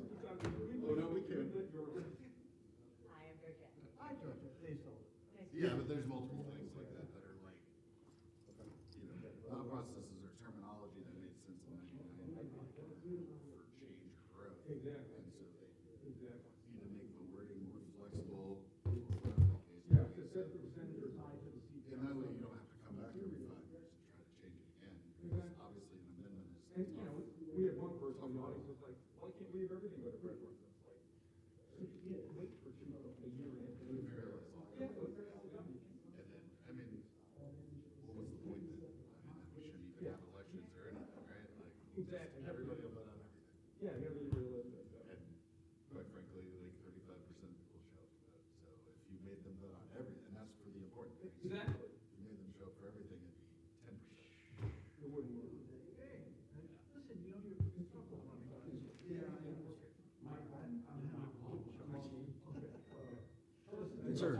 Oh, no, we can. I am Georgia. Hi, Georgia. Please hold. Yeah, but there's multiple things like that that are like, thought processes or terminology that made sense in '99 for change or growth. Exactly. And so they Exactly. need to make the wording more flexible, or whatever the case may Yeah, be. because 70% are tied to the CPI. And that way you don't have to come back every 5 years and try to change it again, because obviously an amendment is. And, you know, we had one person in the audience was like, why can't we have everything but a preference? And it's like, so you can't wait for a year and a half. Very little. Yeah. And then, I mean, what was the point then? I mean, we shouldn't even have elections or anything, right? Like, Exactly. everybody will vote on everything. Yeah, you have to be realistic. And quite frankly, like 35% of people show up to vote. So if you made them vote on everything, and that's for the important things. Exactly. If you made them show up for everything, it'd be 10%. It wouldn't work. Hey, listen, you know, you're. Yeah, Sir.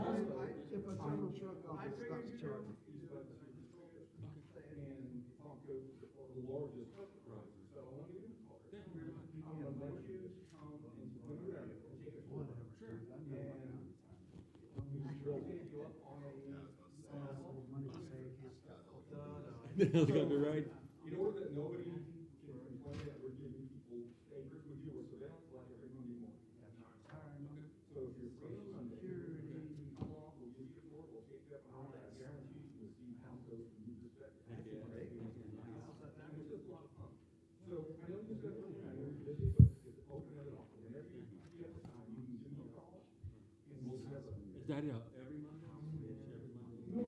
If a trouble truck off I the figured stop you charge. know, he's about to see the and Ponco is the largest riser, so I want to give him a call. I'm gonna let you come and put your out, take a tour. Sure. And we'll take you up on Money to save. That's gonna be right. in order that nobody can complain that we're giving people acres, we do a surveillance like every Monday morning. So if you're free on Sunday, come along, we'll give you a tour, we'll take you up on that, I guarantee you will see Ponco from your perspective. It's just a lot of fun. So I know you've got, I know you're busy, but it's open it up. Whenever you have the time, you can give me a call and we'll set up. Is that every Monday? Every Monday?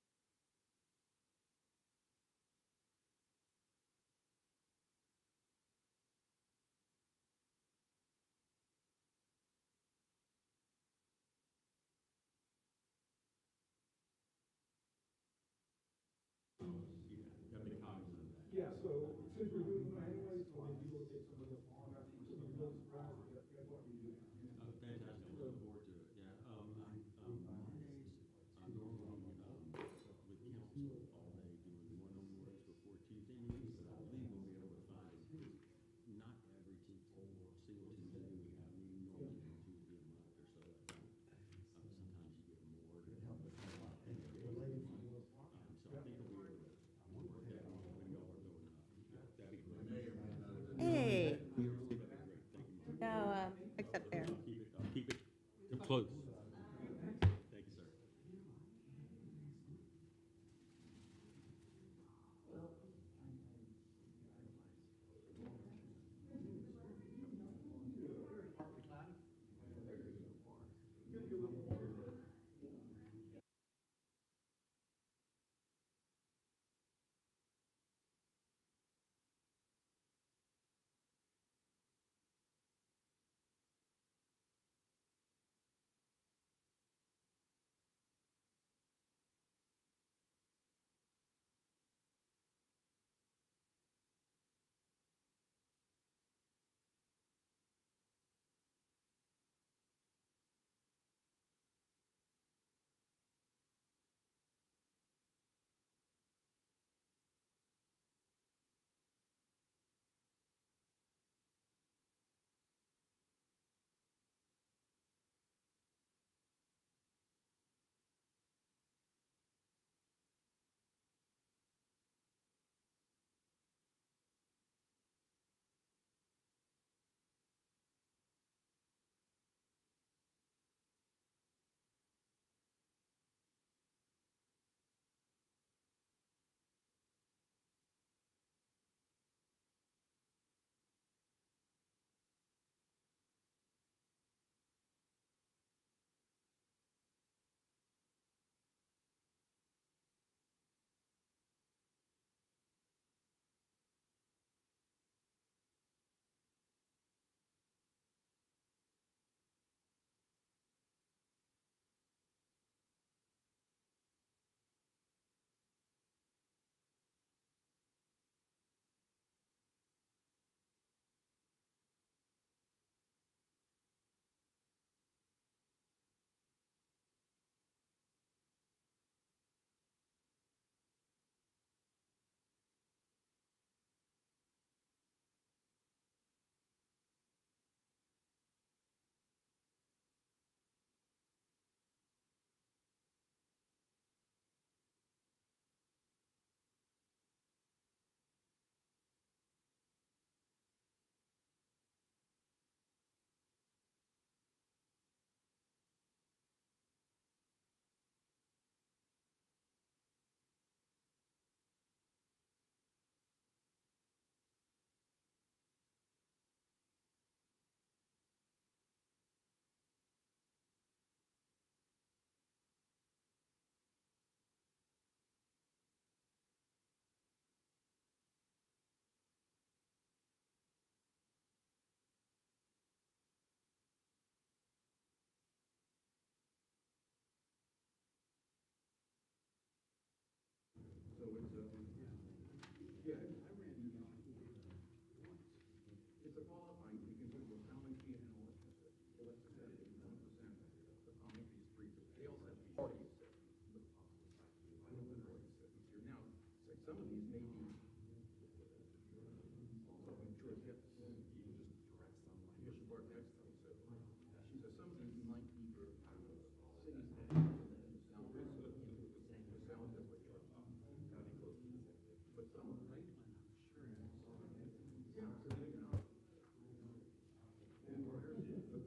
Yeah, so since we're doing it anyway, so maybe we'll get somebody else on after, so you're really surprised that that's what we do. Fantastic, looking forward to it, yeah. Mondays, I'm normally, with council all day doing one-on-ones before Tuesday meetings, but I believe we'll be able to find, not every Tuesday, or single Tuesday, we have a meeting normally on Tuesday a month or so. Sometimes you get more to help us. So I think we'll be able to work that in when y'all are going up. That'd be great. May or may not have been. Hey, That'd be great, thank you. no, except there. I'll keep it close. Thank you, sir.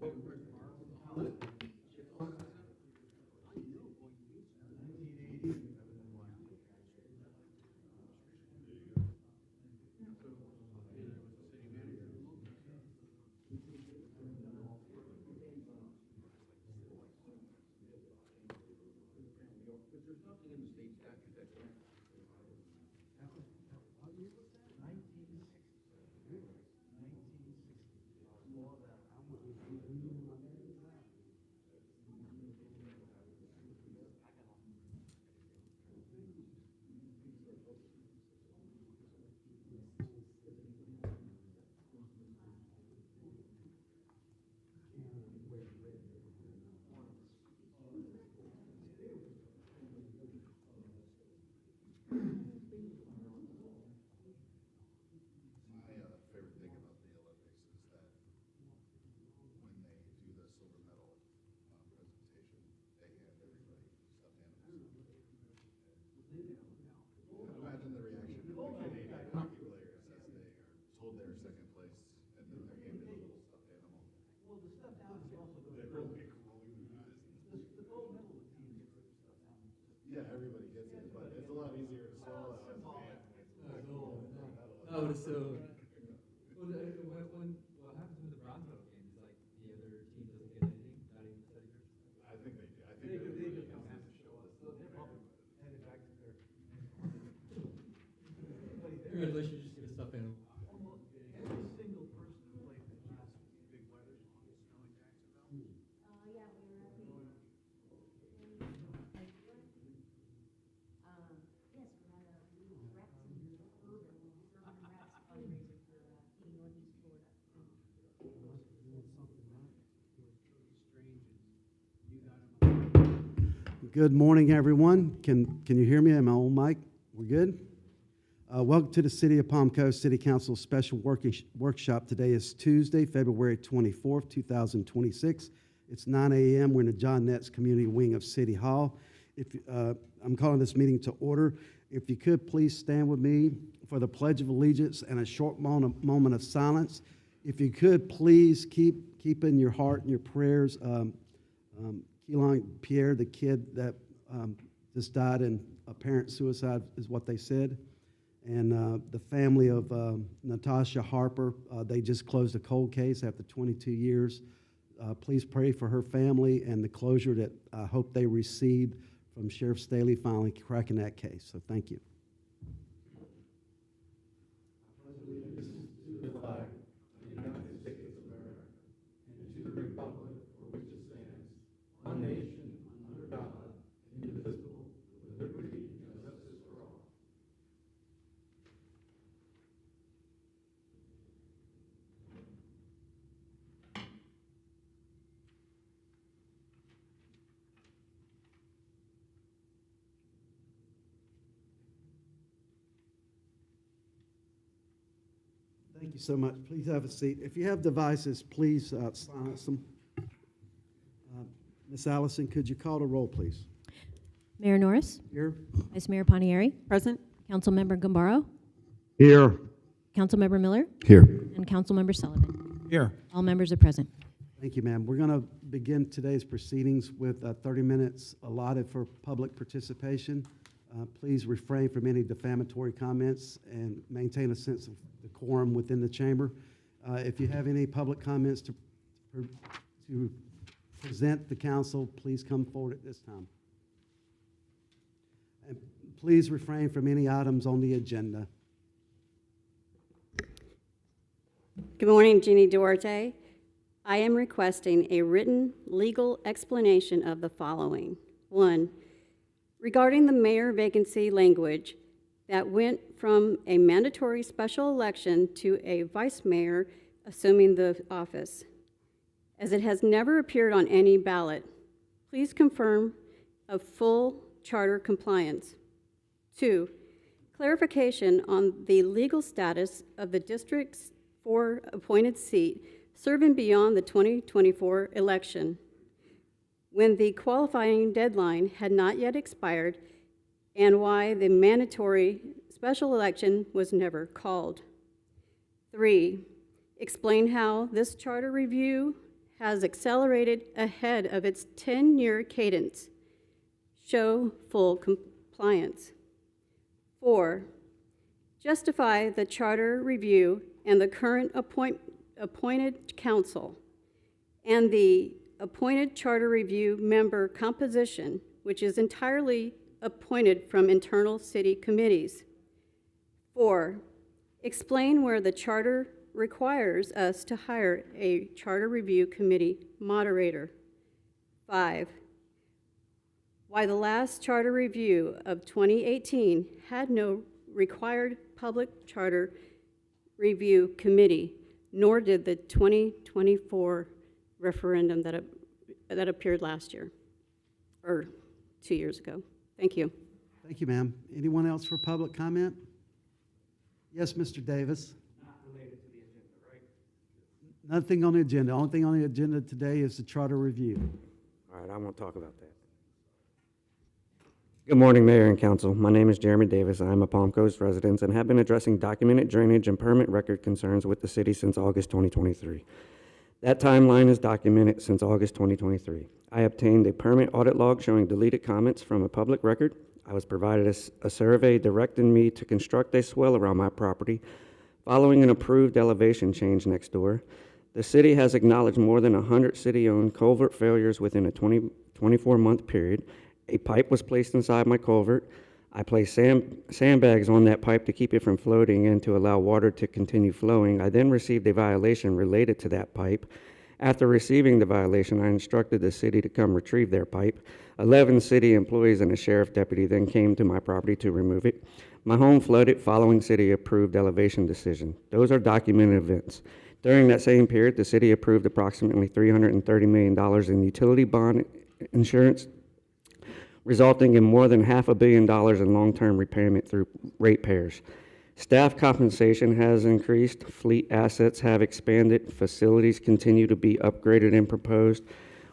My favorite thing about the Olympics is that when they do the silver medal presentation, they hand everybody stuffed animals. Imagine the reaction of the Canadian hockey players as they are told they're second place and then they're handed a little stuffed animal. Well, the stuffed animals also go. They're really rolling their eyes. The gold medal team gets stuffed animals. Yeah, everybody gets it, but it's a lot easier to swallow as a man. Oh, so, well, what happens when the bronze medal game is like the other team doesn't get anything, not even the study group? I think they do. I think They everybody just gets don't have it. to show us, so they're probably headed back to their. Unless you just get a stuffed animal. Almost every single person who played in the last big weather, snow in Jacksonville. Yeah, we were at the, yes, we had a Rex and Urban, Urban Rex fundraiser for, Team Northeast Florida. Good morning, everyone. Can you hear me? Am I on mic? We're good? Welcome to the City of Palm Coast City Council Special Workshop. Today is Tuesday, February 24th, 2026. It's 9 a.m. We're in the John Netz Community Wing of City Hall. I'm calling this meeting to order. If you could, please stand with me for the Pledge of Allegiance and a short moment of silence. If you could, please keep in your heart and your prayers Keelan Pierre, the kid that just died in apparent suicide, is what they said. And the family of Natasha Harper, they just closed a cold case after 22 years. Please pray for her family and the closure that I hope they received from Sheriff Staley finally cracking that case. So thank you. Thank you so much. Please have a seat. If you have devices, please silence them. Ms. Allison, could you call the roll, please? Mayor Norris, Here. Vice Mayor Panieri, Present. Councilmember Gambaro, Here. Councilmember Miller, Here. and Councilmember Sullivan. Here. All members are present. Thank you, ma'am. We're going to begin today's proceedings with 30 minutes allotted for public participation. Please refrain from any defamatory comments and maintain a sense of decorum within the chamber. If you have any public comments to present the council, please come forward at this time. And please refrain from any items on the agenda. Good morning, Jeannie Duarte. I am requesting a written legal explanation of the following. 1, regarding the mayor vacancy language that went from a mandatory special election to a vice mayor assuming the office, as it has never appeared on any ballot. Please confirm of full charter compliance. 2, clarification on the legal status of the district's 4 appointed seat serving beyond the 2024 election, when the qualifying deadline had not yet expired, and why the mandatory special election was never called. 3, explain how this charter review has accelerated ahead of its 10-year cadence. Show full compliance. 4, justify the charter review and the current appointed council and the appointed charter review member composition, which is entirely appointed from internal city committees. 4, explain where the charter requires us to hire a charter review committee moderator. 5, why the last charter review of 2018 had no required public charter review committee, nor did the 2024 referendum that appeared last year, or 2 years ago. Thank you. Thank you, ma'am. Anyone else for public comment? Yes, Mr. Davis. Not related to the agenda, right? Nothing on the agenda. Only thing on the agenda today is the charter review. All right, I won't talk about that. Good morning, Mayor and Council. My name is Jeremy Davis. I am a Palm Coast resident and have been addressing documented drainage and permit record concerns with the city since August 2023. That timeline is documented since August 2023. I obtained a permit audit log showing deleted comments from a public record. I was provided a survey directing me to construct a swell around my property following an approved elevation change next door. The city has acknowledged more than 100 city-owned culvert failures within a 24-month period. A pipe was placed inside my culvert. I placed sandbags on that pipe to keep it from floating and to allow water to continue flowing. I then received a violation related to that pipe. After receiving the violation, I instructed the city to come retrieve their pipe. 11 city employees and a sheriff deputy then came to my property to remove it. My home flooded following city-approved elevation decision. Those are documented events. During that same period, the city approved approximately $330 million in utility bond insurance, resulting in more than $500 million in long-term repayment through ratepayers. Staff compensation has increased, fleet assets have expanded, facilities continue to be upgraded and proposed.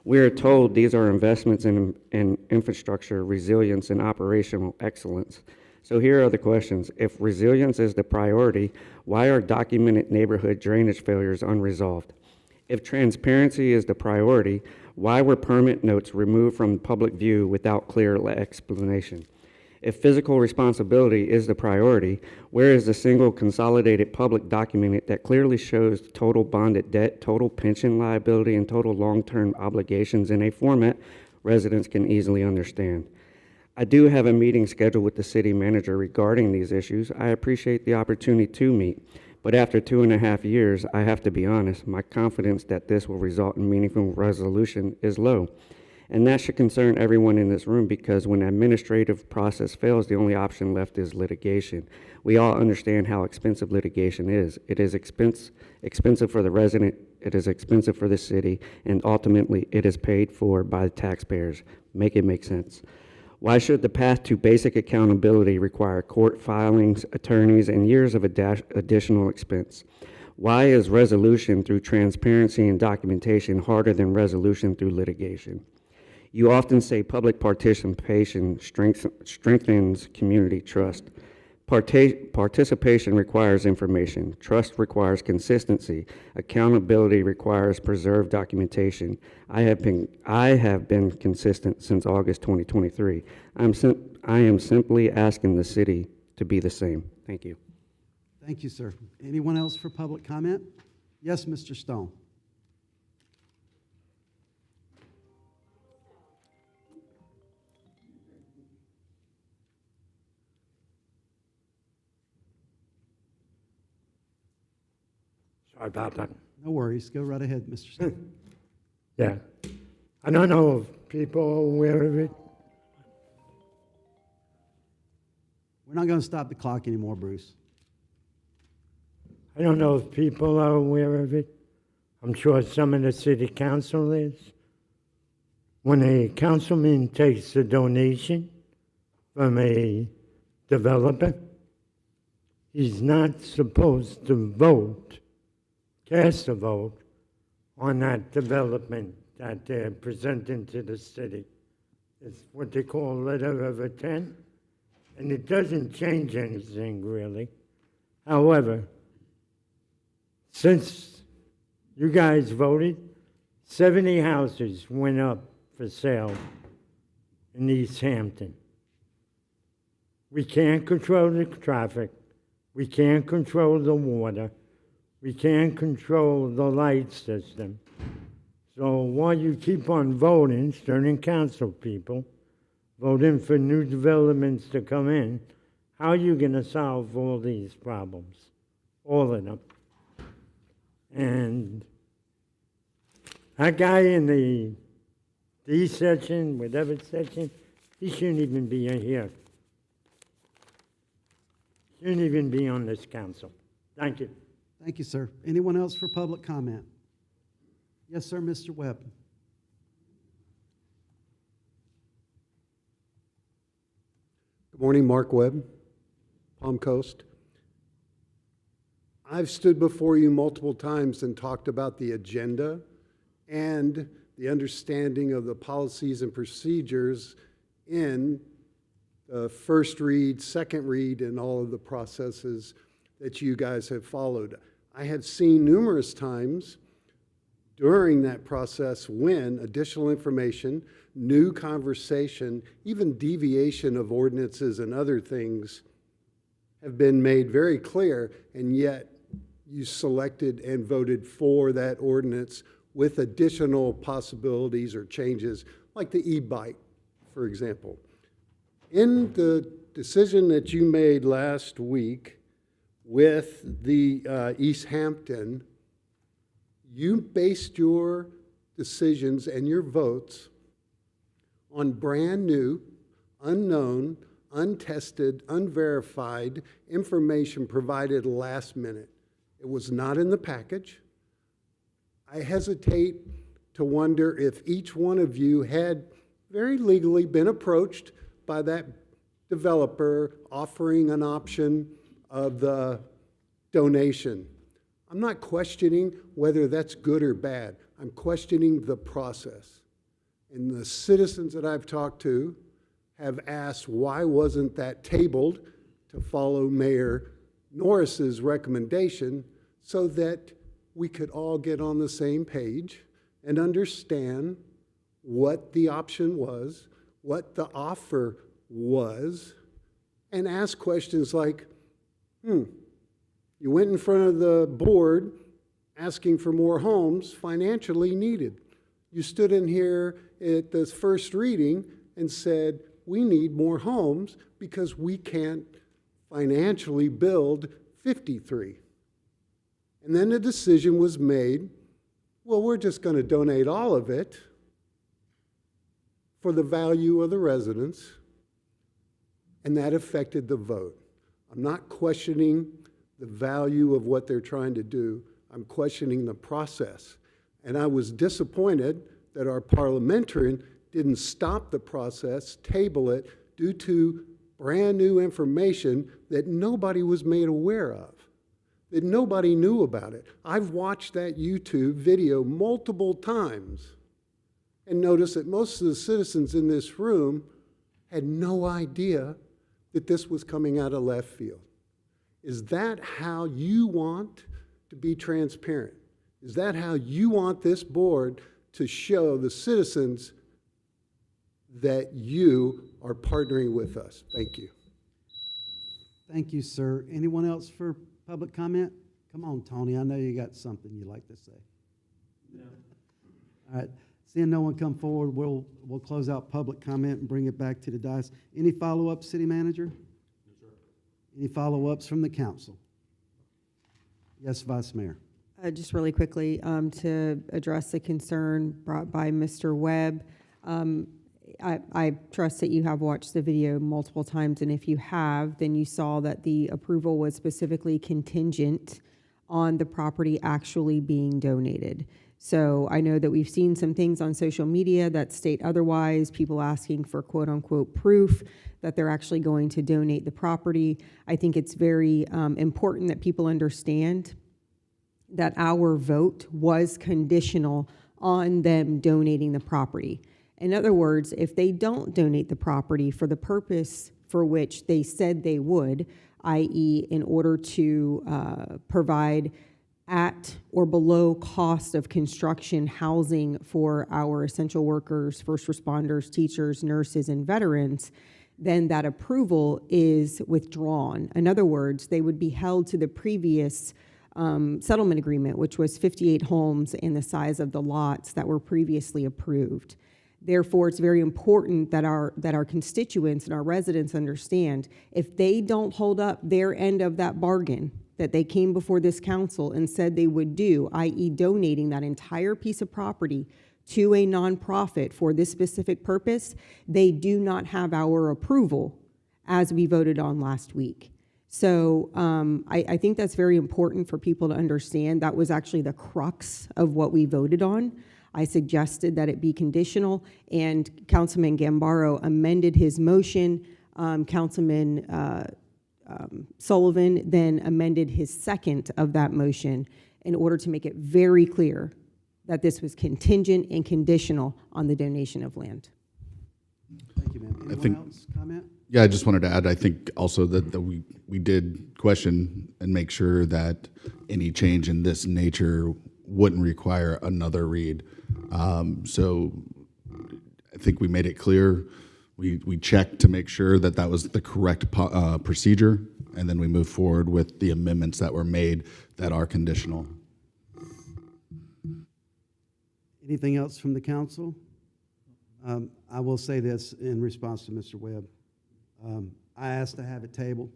We are told these are investments in infrastructure, resilience, and operational excellence. So here are the questions. If resilience is the priority, why are documented neighborhood drainage failures unresolved? If transparency is the priority, why were permit notes removed from public view without clear explanation? If physical responsibility is the priority, where is the single consolidated public document that clearly shows total bonded debt, total pension liability, and total long-term obligations in a format residents can easily understand? I do have a meeting scheduled with the city manager regarding these issues. I appreciate the opportunity to meet. But after 2.5 years, I have to be honest, my confidence that this will result in meaningful resolution is low. And that should concern everyone in this room because when the administrative process fails, the only option left is litigation. We all understand how expensive litigation is. It is expensive for the resident, it is expensive for the city, and ultimately it is paid for by the taxpayers. Make it make sense. Why should the path to basic accountability require court filings, attorneys, and years of additional expense? Why is resolution through transparency and documentation harder than resolution through litigation? You often say public participation strengthens community trust. Participation requires information. Trust requires consistency. Accountability requires preserved documentation. I have been consistent since August 2023. I am simply asking the city to be the same. Thank you. Thank you, sir. Anyone else for public comment? Yes, Mr. Stone. Sorry about that. No worries. Go right ahead, Mr. Stone. Yeah. I don't know if people are aware of it. We're not going to stop the clock anymore, Bruce. I don't know if people are aware of it. I'm sure some of the city council is. When a councilman takes a donation from a developer, he's not supposed to cast a vote on that development that they're presenting to the city. It's what they call a letter of intent, and it doesn't change anything really. However, since you guys voted, 70 houses went up for sale in East Hampton. We can't control the traffic. We can't control the water. We can't control the light system. So while you keep on voting, student council people, voting for new developments to come in, how are you going to solve all these problems? All of them. And that guy in the D section, whatever section, he shouldn't even be in here. Shouldn't even be on this council. Thank you. Thank you, sir. Anyone else for public comment? Yes, sir, Mr. Webb. Good morning, Mark Webb, Palm Coast. I've stood before you multiple times and talked about the agenda and the understanding of the policies and procedures in the first read, second read, and all of the processes that you guys have followed. I have seen numerous times during that process when additional information, new conversation, even deviation of ordinances and other things have been made very clear, and yet you selected and voted for that ordinance with additional possibilities or changes, like the e-bike, for example. In the decision that you made last week with the East Hampton, you based your decisions and your votes on brand new, unknown, untested, unverified information provided last minute. It was not in the package. I hesitate to wonder if each one of you had very legally been approached by that developer offering an option of the donation. I'm not questioning whether that's good or bad. I'm questioning the process. And the citizens that I've talked to have asked, why wasn't that tabled to follow Mayor Norris's recommendation so that we could all get on the same page and understand what the option was, what the offer was, and ask questions like, you went in front of the board asking for more homes financially needed. You stood in here at the first reading and said, we need more homes because we can't financially build 53. And then the decision was made, well, we're just going to donate all of it for the value of the residents, and that affected the vote. I'm not questioning the value of what they're trying to do. I'm questioning the process. And I was disappointed that our parliamentarian didn't stop the process, table it, due to brand new information that nobody was made aware of, that nobody knew about it. I've watched that YouTube video multiple times and noticed that most of the citizens in this room had no idea that this was coming out of left field. Is that how you want to be transparent? Is that how you want this board to show the citizens that you are partnering with us? Thank you. Thank you, sir. Anyone else for public comment? Come on, Tony. I know you got something you'd like to say. No. All right. Seeing no one come forward, we'll close out public comment and bring it back to the dais. Any follow-up, City Manager? No, sir. Any follow-ups from the council? Yes, Vice Mayor. Just really quickly, to address the concern brought by Mr. Webb. I trust that you have watched the video multiple times, and if you have, then you saw that the approval was specifically contingent on the property actually being donated. So I know that we've seen some things on social media that state otherwise, people asking for quote-unquote proof that they're actually going to donate the property. I think it's very important that people understand that our vote was conditional on them donating the property. In other words, if they don't donate the property for the purpose for which they said they would, i.e. in order to provide at or below cost of construction housing for our essential workers, first responders, teachers, nurses, and veterans, then that approval is withdrawn. In other words, they would be held to the previous settlement agreement, which was 58 homes and the size of the lots that were previously approved. Therefore, it's very important that our constituents and our residents understand, if they don't hold up their end of that bargain that they came before this council and said they would do, i.e. donating that entire piece of property to a nonprofit for this specific purpose, they do not have our approval as we voted on last week. So I think that's very important for people to understand. That was actually the crux of what we voted on. I suggested that it be conditional, and Councilman Gambaro amended his motion. Councilman Sullivan then amended his second of that motion in order to make it very clear that this was contingent and conditional on the donation of land. Thank you, ma'am. Anyone else comment? Yeah, I just wanted to add, I think also that we did question and make sure that any change in this nature wouldn't require another read. So I think we made it clear. We checked to make sure that that was the correct procedure, and then we moved forward with the amendments that were made that are conditional. Anything else from the council? I will say this in response to Mr. Webb. I asked to have it tabled.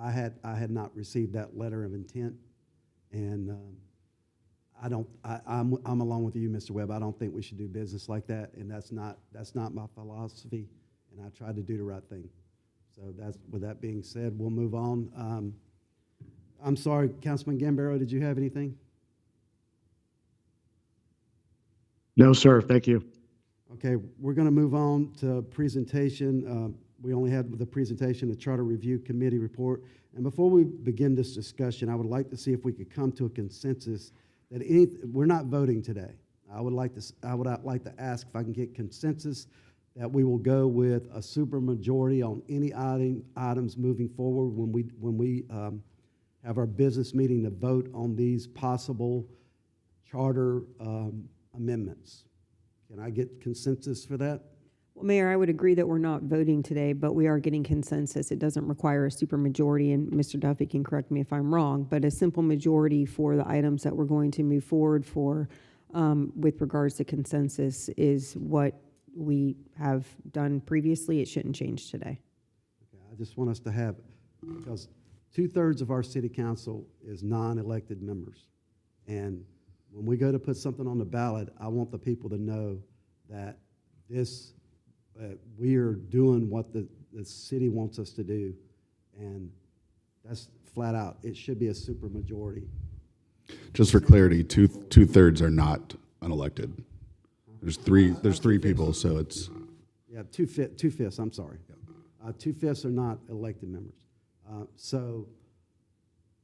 I had not received that letter of intent, and I'm along with you, Mr. Webb. I don't think we should do business like that, and that's not my philosophy, and I tried to do the right thing. So with that being said, we'll move on. I'm sorry, Councilman Gambaro, did you have anything? No, sir. Thank you. Okay, we're going to move on to presentation. We only had the presentation, the Charter Review Committee report. And before we begin this discussion, I would like to see if we could come to a consensus that we're not voting today. I would like to ask if I can get consensus that we will go with a supermajority on any items moving forward when we have our business meeting to vote on these possible charter amendments. Can I get consensus for that? Well, Mayor, I would agree that we're not voting today, but we are getting consensus. It doesn't require a supermajority, and Mr. Duffy can correct me if I'm wrong, but a simple majority for the items that we're going to move forward for with regards to consensus is what we have done previously. It shouldn't change today. Okay, I just want us to have, because 2/3 of our city council is non-elected members. And when we go to put something on the ballot, I want the people to know that we are doing what the city wants us to do, and that's flat out. It should be a supermajority. Just for clarity, two-thirds are not unelected. There's three people, so it's. Yeah, two-fifths, I'm sorry. 2/5 are not elected members. So.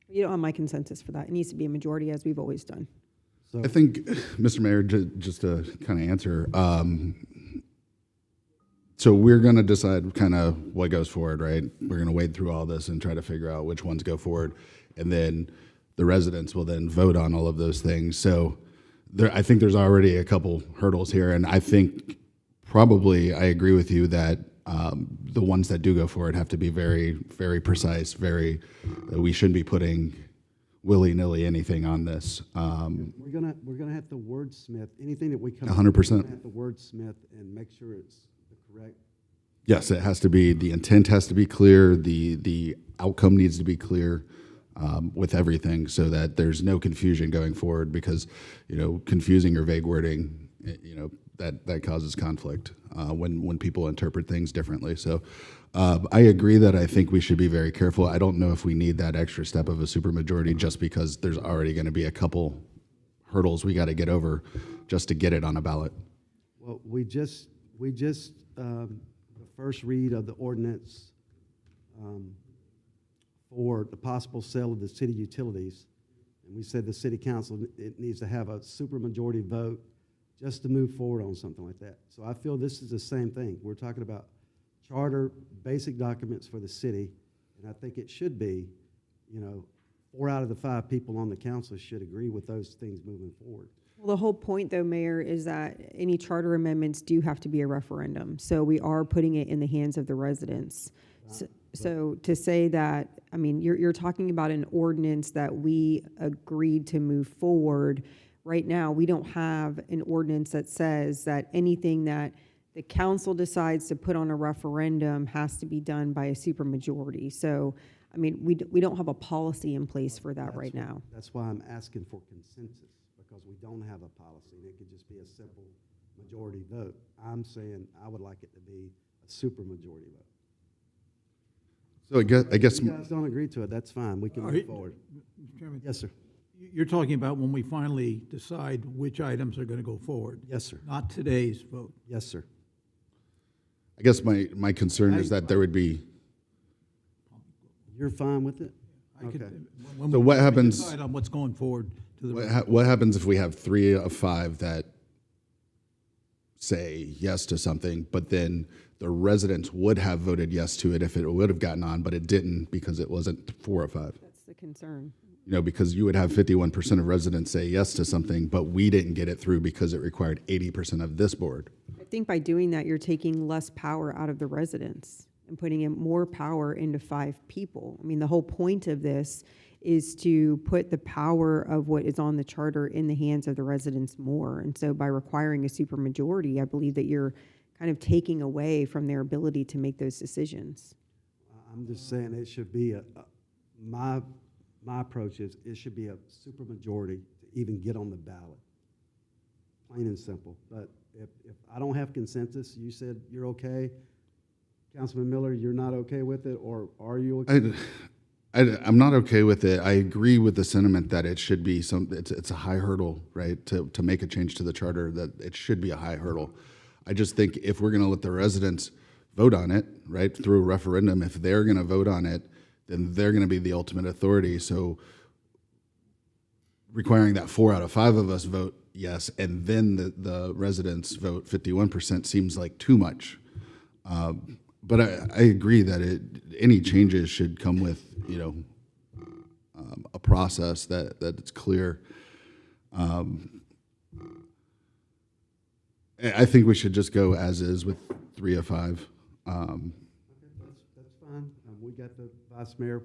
You don't have my consensus for that. It needs to be a majority, as we've always done. I think, Mr. Mayor, just to kind of answer, so we're going to decide kind of what goes forward, right? We're going to wade through all this and try to figure out which ones go forward, and then the residents will then vote on all of those things. So I think there's already a couple hurdles here, and I think probably I agree with you that the ones that do go forward have to be very, very precise. We shouldn't be putting willy-nilly anything on this. We're gonna have to wordsmith anything that we come. 100%. We're gonna have to wordsmith and make sure it's the correct. Yes, it has to be. The intent has to be clear. The outcome needs to be clear with everything, so that there's no confusion going forward. Because confusing or vague wording, that causes conflict when people interpret things differently. So I agree that I think we should be very careful. I don't know if we need that extra step of a supermajority just because there's already going to be a couple hurdles we got to get over just to get it on a ballot. Well, we just the first read of the ordinance for the possible sale of the city utilities, and we said the city council, it needs to have a supermajority vote just to move forward on something like that. So I feel this is the same thing. We're talking about charter, basic documents for the city, and I think it should be, 4 out of the 5 people on the council should agree with those things moving forward. Well, the whole point, though, Mayor, is that any charter amendments do have to be a referendum. So we are putting it in the hands of the residents. So to say that, I mean, you're talking about an ordinance that we agreed to move forward. Right now, we don't have an ordinance that says that anything that the council decides to put on a referendum has to be done by a supermajority. So, I mean, we don't have a policy in place for that right now. That's why I'm asking for consensus, because we don't have a policy, and it could just be a simple majority vote. I'm saying I would like it to be a supermajority vote. So I guess If you guys don't agree to it, that's fine, we can Are move you- forward. Mr. Chairman, Yes, sir. you're talking about when we finally decide which items are going to go forward, Yes, sir. not today's vote. Yes, sir. I guess my concern is that there would be, You're fine with it? I could- Okay. when So we what happens- decide on what's going forward to the. what happens if we have 3 of 5 that say yes to something, but then the residents would have voted yes to it if it would have gotten on, but it didn't because it wasn't 4 of 5? That's the concern. You know, because you would have 51% of residents say yes to something, but we didn't get it through because it required 80% of this board. I think by doing that, you're taking less power out of the residents and putting in more power into 5 people. I mean, the whole point of this is to put the power of what is on the charter in the hands of the residents more. And so by requiring a supermajority, I believe that you're kind of taking away from their ability to make those decisions. I'm just saying it should be my approach is it should be a supermajority to even get on the ballot. Plain and simple. But if I don't have consensus, you said you're okay. Councilman Miller, you're not okay with it, or are you okay? I'm not okay with it. I agree with the sentiment that it should be it's a high hurdle, right? To make a change to the charter, that it should be a high hurdle. I just think if we're going to let the residents vote on it, right, through a referendum, if they're going to vote on it, then they're going to be the ultimate authority. So requiring that 4 out of 5 of us vote yes, and then the residents vote 51% seems like too much. But I agree that any changes should come with, you know, a process that it's clear. I think we should just go as is with 3 of 5. That's fine. We got the vice mayor.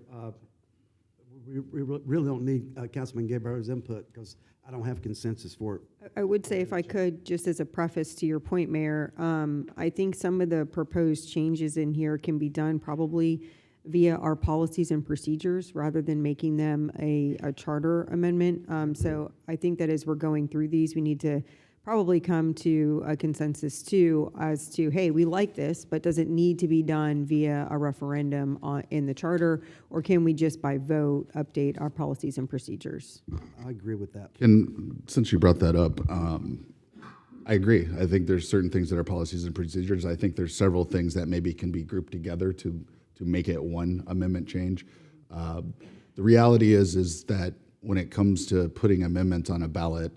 We really don't need Councilman Gabriel's input because I don't have consensus for it. I would say, if I could, just as a preface to your point, Mayor, I think some of the proposed changes in here can be done probably via our policies and procedures rather than making them a charter amendment. So I think that as we're going through these, we need to probably come to a consensus too as to, hey, we like this, but does it need to be done via a referendum in the charter, or can we just by vote update our policies and procedures? I agree with that. Since you brought that up, I agree. I think there's certain things that are policies and procedures. I think there's several things that maybe can be grouped together to make it one amendment change. The reality is that when it comes to putting amendments on a ballot,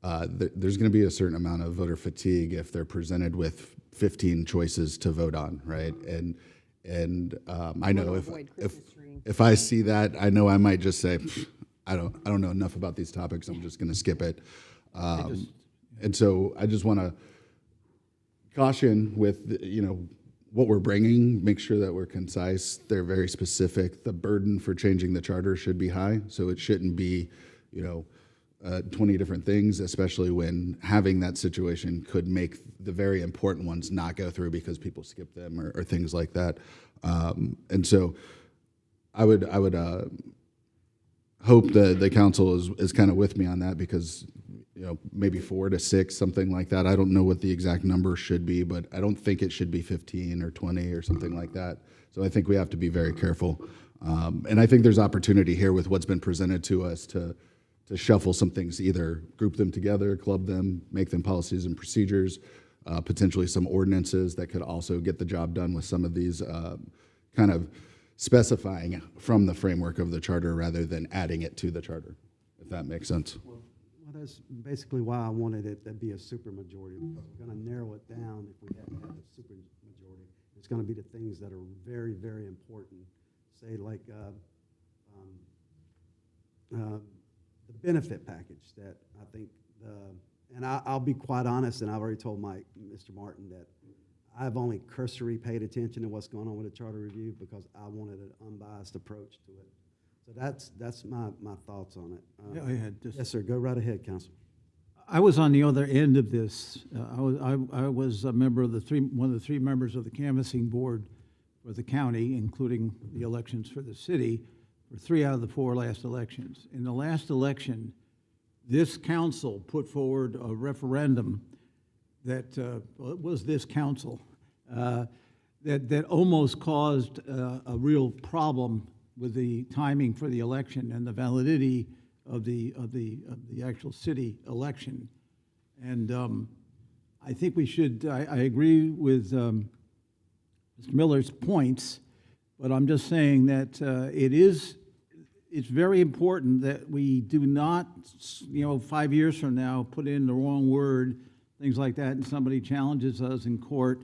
there's going to be a certain amount of voter fatigue if they're presented with 15 choices to vote on, right? And I know if I see that, I know I might just say, I don't know enough about these topics. I'm just going to skip it. And so I just want to caution with what we're bringing. Make sure that we're concise. They're very specific. The burden for changing the charter should be high, so it shouldn't be 20 different things, especially when having that situation could make the very important ones not go through because people skip them or things like that. And so I would hope that the council is kind of with me on that, because maybe 4 to 6, something like that. I don't know what the exact number should be, but I don't think it should be 15 or 20 or something like that. So I think we have to be very careful. And I think there's opportunity here with what's been presented to us to shuffle some things, either group them together, club them, make them policies and procedures, potentially some ordinances that could also get the job done with some of these kind of specifying from the framework of the charter rather than adding it to the charter, if that makes sense. Well, that's basically why I wanted it to be a supermajority, because we're going to narrow it down if we have to have a supermajority. It's going to be the things that are very, very important. Say like the benefit package that I think, and I'll be quite honest, and I've already told Mr. Martin that I've only cursory paid attention to what's going on with the charter review because I wanted an unbiased approach to it. So that's my thoughts on it. Yeah, I had just. Yes, sir. Go right ahead, Councilman. I was on the other end of this. I was a member of one of the 3 members of the canvassing board for the county, including the elections for the city, for 3 out of the 4 last elections. In the last election, this council put forward a referendum that, well, it was this council, that almost caused a real problem with the timing for the election and the validity of the actual city election. And I think we should, I agree with Mr. Miller's points, but I'm just saying that it's very important that we do not, 5 years from now, put in the wrong word, things like that, and somebody challenges us in court.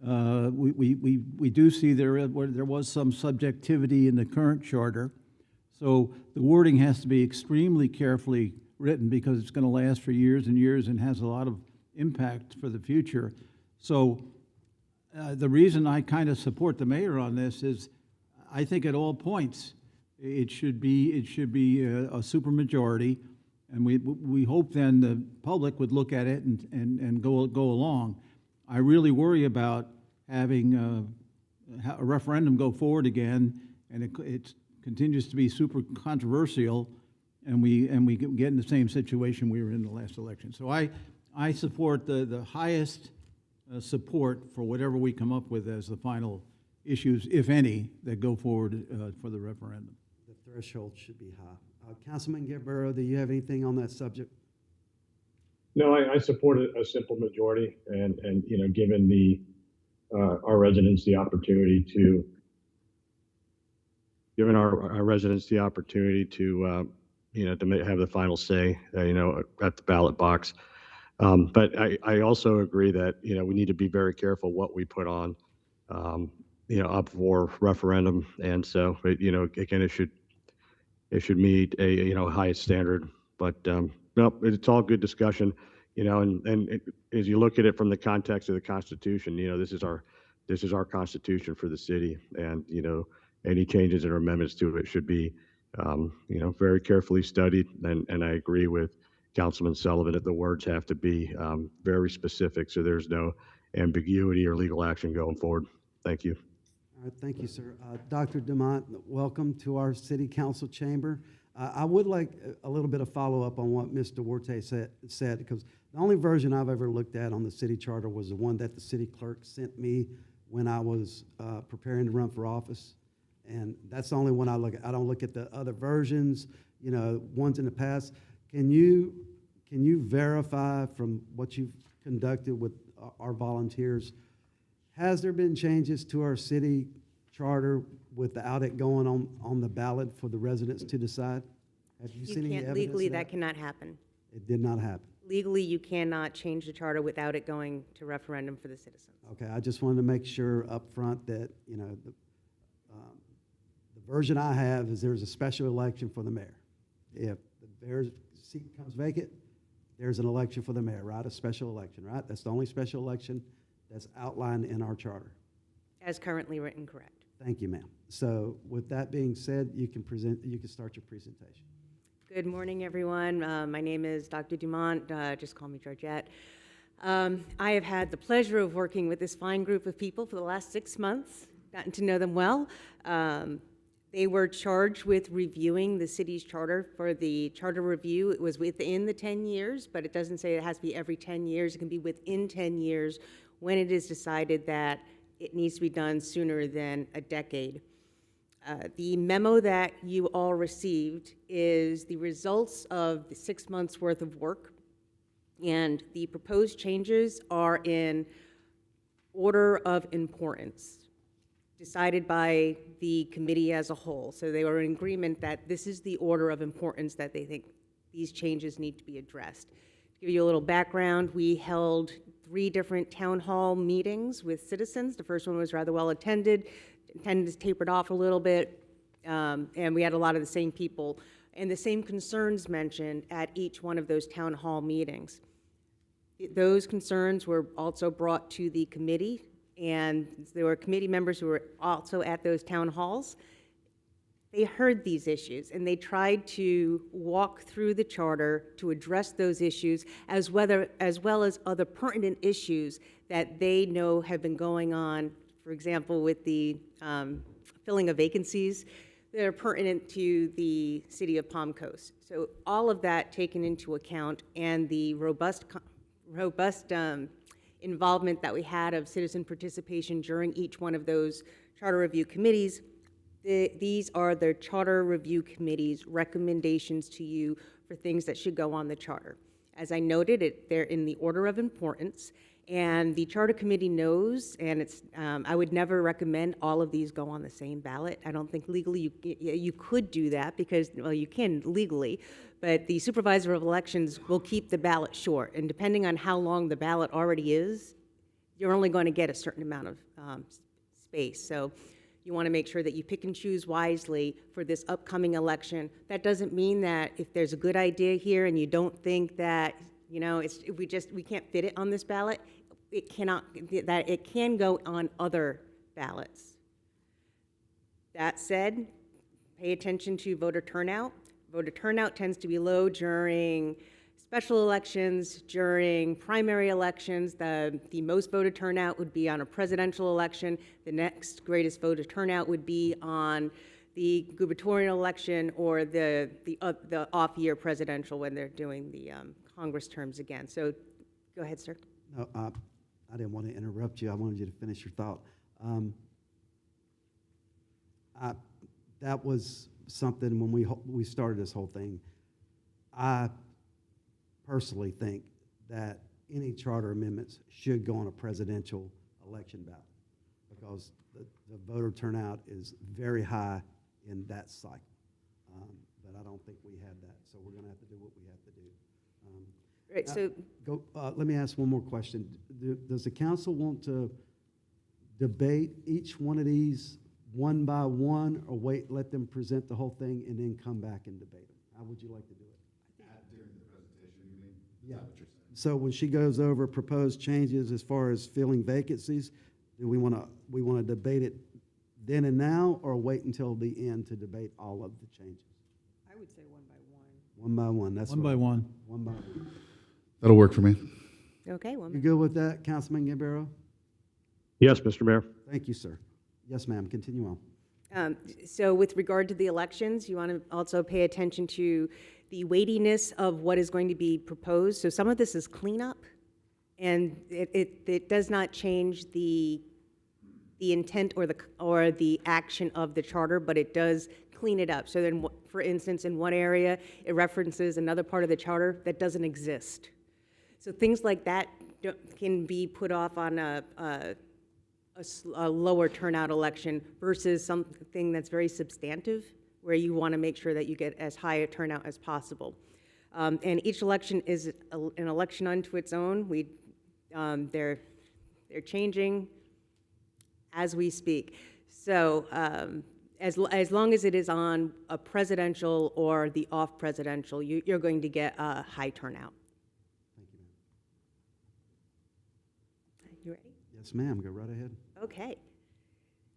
We do see there was some subjectivity in the current charter. So the wording has to be extremely carefully written because it's going to last for years and years and has a lot of impact for the future. So the reason I kind of support the mayor on this is I think at all points it should be a supermajority, and we hope then the public would look at it and go along. I really worry about having a referendum go forward again, and it continues to be super controversial, and we get in the same situation we were in the last election. So I support the highest support for whatever we come up with as the final issues, if any, that go forward for the referendum. The threshold should be high. Councilman Guerrero, do you have anything on that subject? No, I support a simple majority, and given our residents the opportunity to to have the final say, at the ballot box. But I also agree that we need to be very careful what we put on, up for referendum, and so again, it should meet a highest standard. But no, it's all good discussion, and as you look at it from the context of the Constitution, this is our Constitution for the city, and any changes or amendments to it should be very carefully studied. And I agree with Councilman Sullivan that the words have to be very specific, so there's no ambiguity or legal action going forward. Thank you. All right, thank you, sir. Dr. Dumont, welcome to our city council chamber. I would like a little bit of follow-up on what Mr. Duarte said, because the only version I've ever looked at on the city charter was the one that the city clerk sent me when I was preparing to run for office. And that's the only one I look at. I don't look at the other versions, ones in the past. Can you verify from what you've conducted with our volunteers, has there been changes to our city charter without it going on the ballot for the residents to decide? Have you seen any evidence Legally, of that cannot happen. It did not happen. Legally, you cannot change the charter without it going to referendum for the citizens. Okay, I just wanted to make sure up front that, the version I have is there's a special election for the mayor. If the mayor's seat becomes vacant, there's an election for the mayor, right? A special election, right? That's the only special election that's outlined in our charter. As currently written, correct. Thank you, ma'am. So with that being said, you can start your presentation. Good morning, everyone. My name is Dr. Dumont. Just call me Georgette. I have had the pleasure of working with this fine group of people for the last 6 months, gotten to know them well. They were charged with reviewing the city's charter. For the charter review, it was within the 10 years, but it doesn't say it has to be every 10 years. It can be within 10 years when it is decided that it needs to be done sooner than a decade. The memo that you all received is the results of the 6 months' worth of work, and the proposed changes are in order of importance, decided by the committee as a whole. So they were in agreement that this is the order of importance that they think these changes need to be addressed. To give you a little background, we held 3 different town hall meetings with citizens. The first one was rather well attended. Attendance tapered off a little bit, and we had a lot of the same people. and the same concerns mentioned at each one of those town hall meetings. Those concerns were also brought to the committee, and there were committee members who were also at those town halls. They heard these issues, and they tried to walk through the charter to address those issues, as well as other pertinent issues that they know have been going on, for example, with the filling of vacancies that are pertinent to the city of Palm Coast. So all of that taken into account, and the robust involvement that we had of citizen participation during each one of those charter review committees. These are the Charter Review Committee's recommendations to you for things that should go on the charter. As I noted, they're in the order of importance, and the Charter Committee knows, and I would never recommend all of these go on the same ballot. I don't think legally you could do that because, well, you can legally, but the Supervisor of Elections will keep the ballot short, and depending on how long the ballot already is, you're only going to get a certain amount of space. So you want to make sure that you pick and choose wisely for this upcoming election. That doesn't mean that if there's a good idea here and you don't think that, you know, we can't fit it on this ballot, it can go on other ballots. That said, pay attention to voter turnout. Voter turnout tends to be low during special elections, during primary elections. The most voter turnout would be on a presidential election. The next greatest voter turnout would be on the gubernatorial election or the off-year presidential when they're doing the Congress terms again. So go ahead, sir. No, I didn't want to interrupt you. I wanted you to finish your thought. That was something when we started this whole thing. I personally think that any charter amendments should go on a presidential election ballot because the voter turnout is very high in that cycle. But I don't think we have that, so we're going to have to do what we have to do. Right, so Let me ask one more question. Does the council want to debate each one of these one by one, or let them present the whole thing and then come back and debate them? How would you like to do it? During the presentation, you mean? Yeah. So when she goes over proposed changes as far as filling vacancies, do we want to debate it then and now, or wait until the end to debate all of the changes? I would say one by one. One by one. That's One what by I- one. One by one. That'll work for me. okay, well, You good with that, Councilman Gambaro? Yes, Mr. Mayor. Thank you, sir. Yes, ma'am. Continue on. so with regard to the elections, you want to also pay attention to the weightiness of what is going to be proposed. So some of this is cleanup, and it does not change the intent or the action of the charter, but it does clean it up. So then, for instance, in one area, it references another part of the charter that doesn't exist. So things like that can be put off on a lower turnout election versus something that's very substantive, where you want to make sure that you get as high a turnout as possible. And each election is an election unto its own. They're changing as we speak. So as long as it is on a presidential or the off-presidential, you're going to get a high turnout. Thank you, ma'am. You ready? Yes, ma'am. Go right ahead. Okay.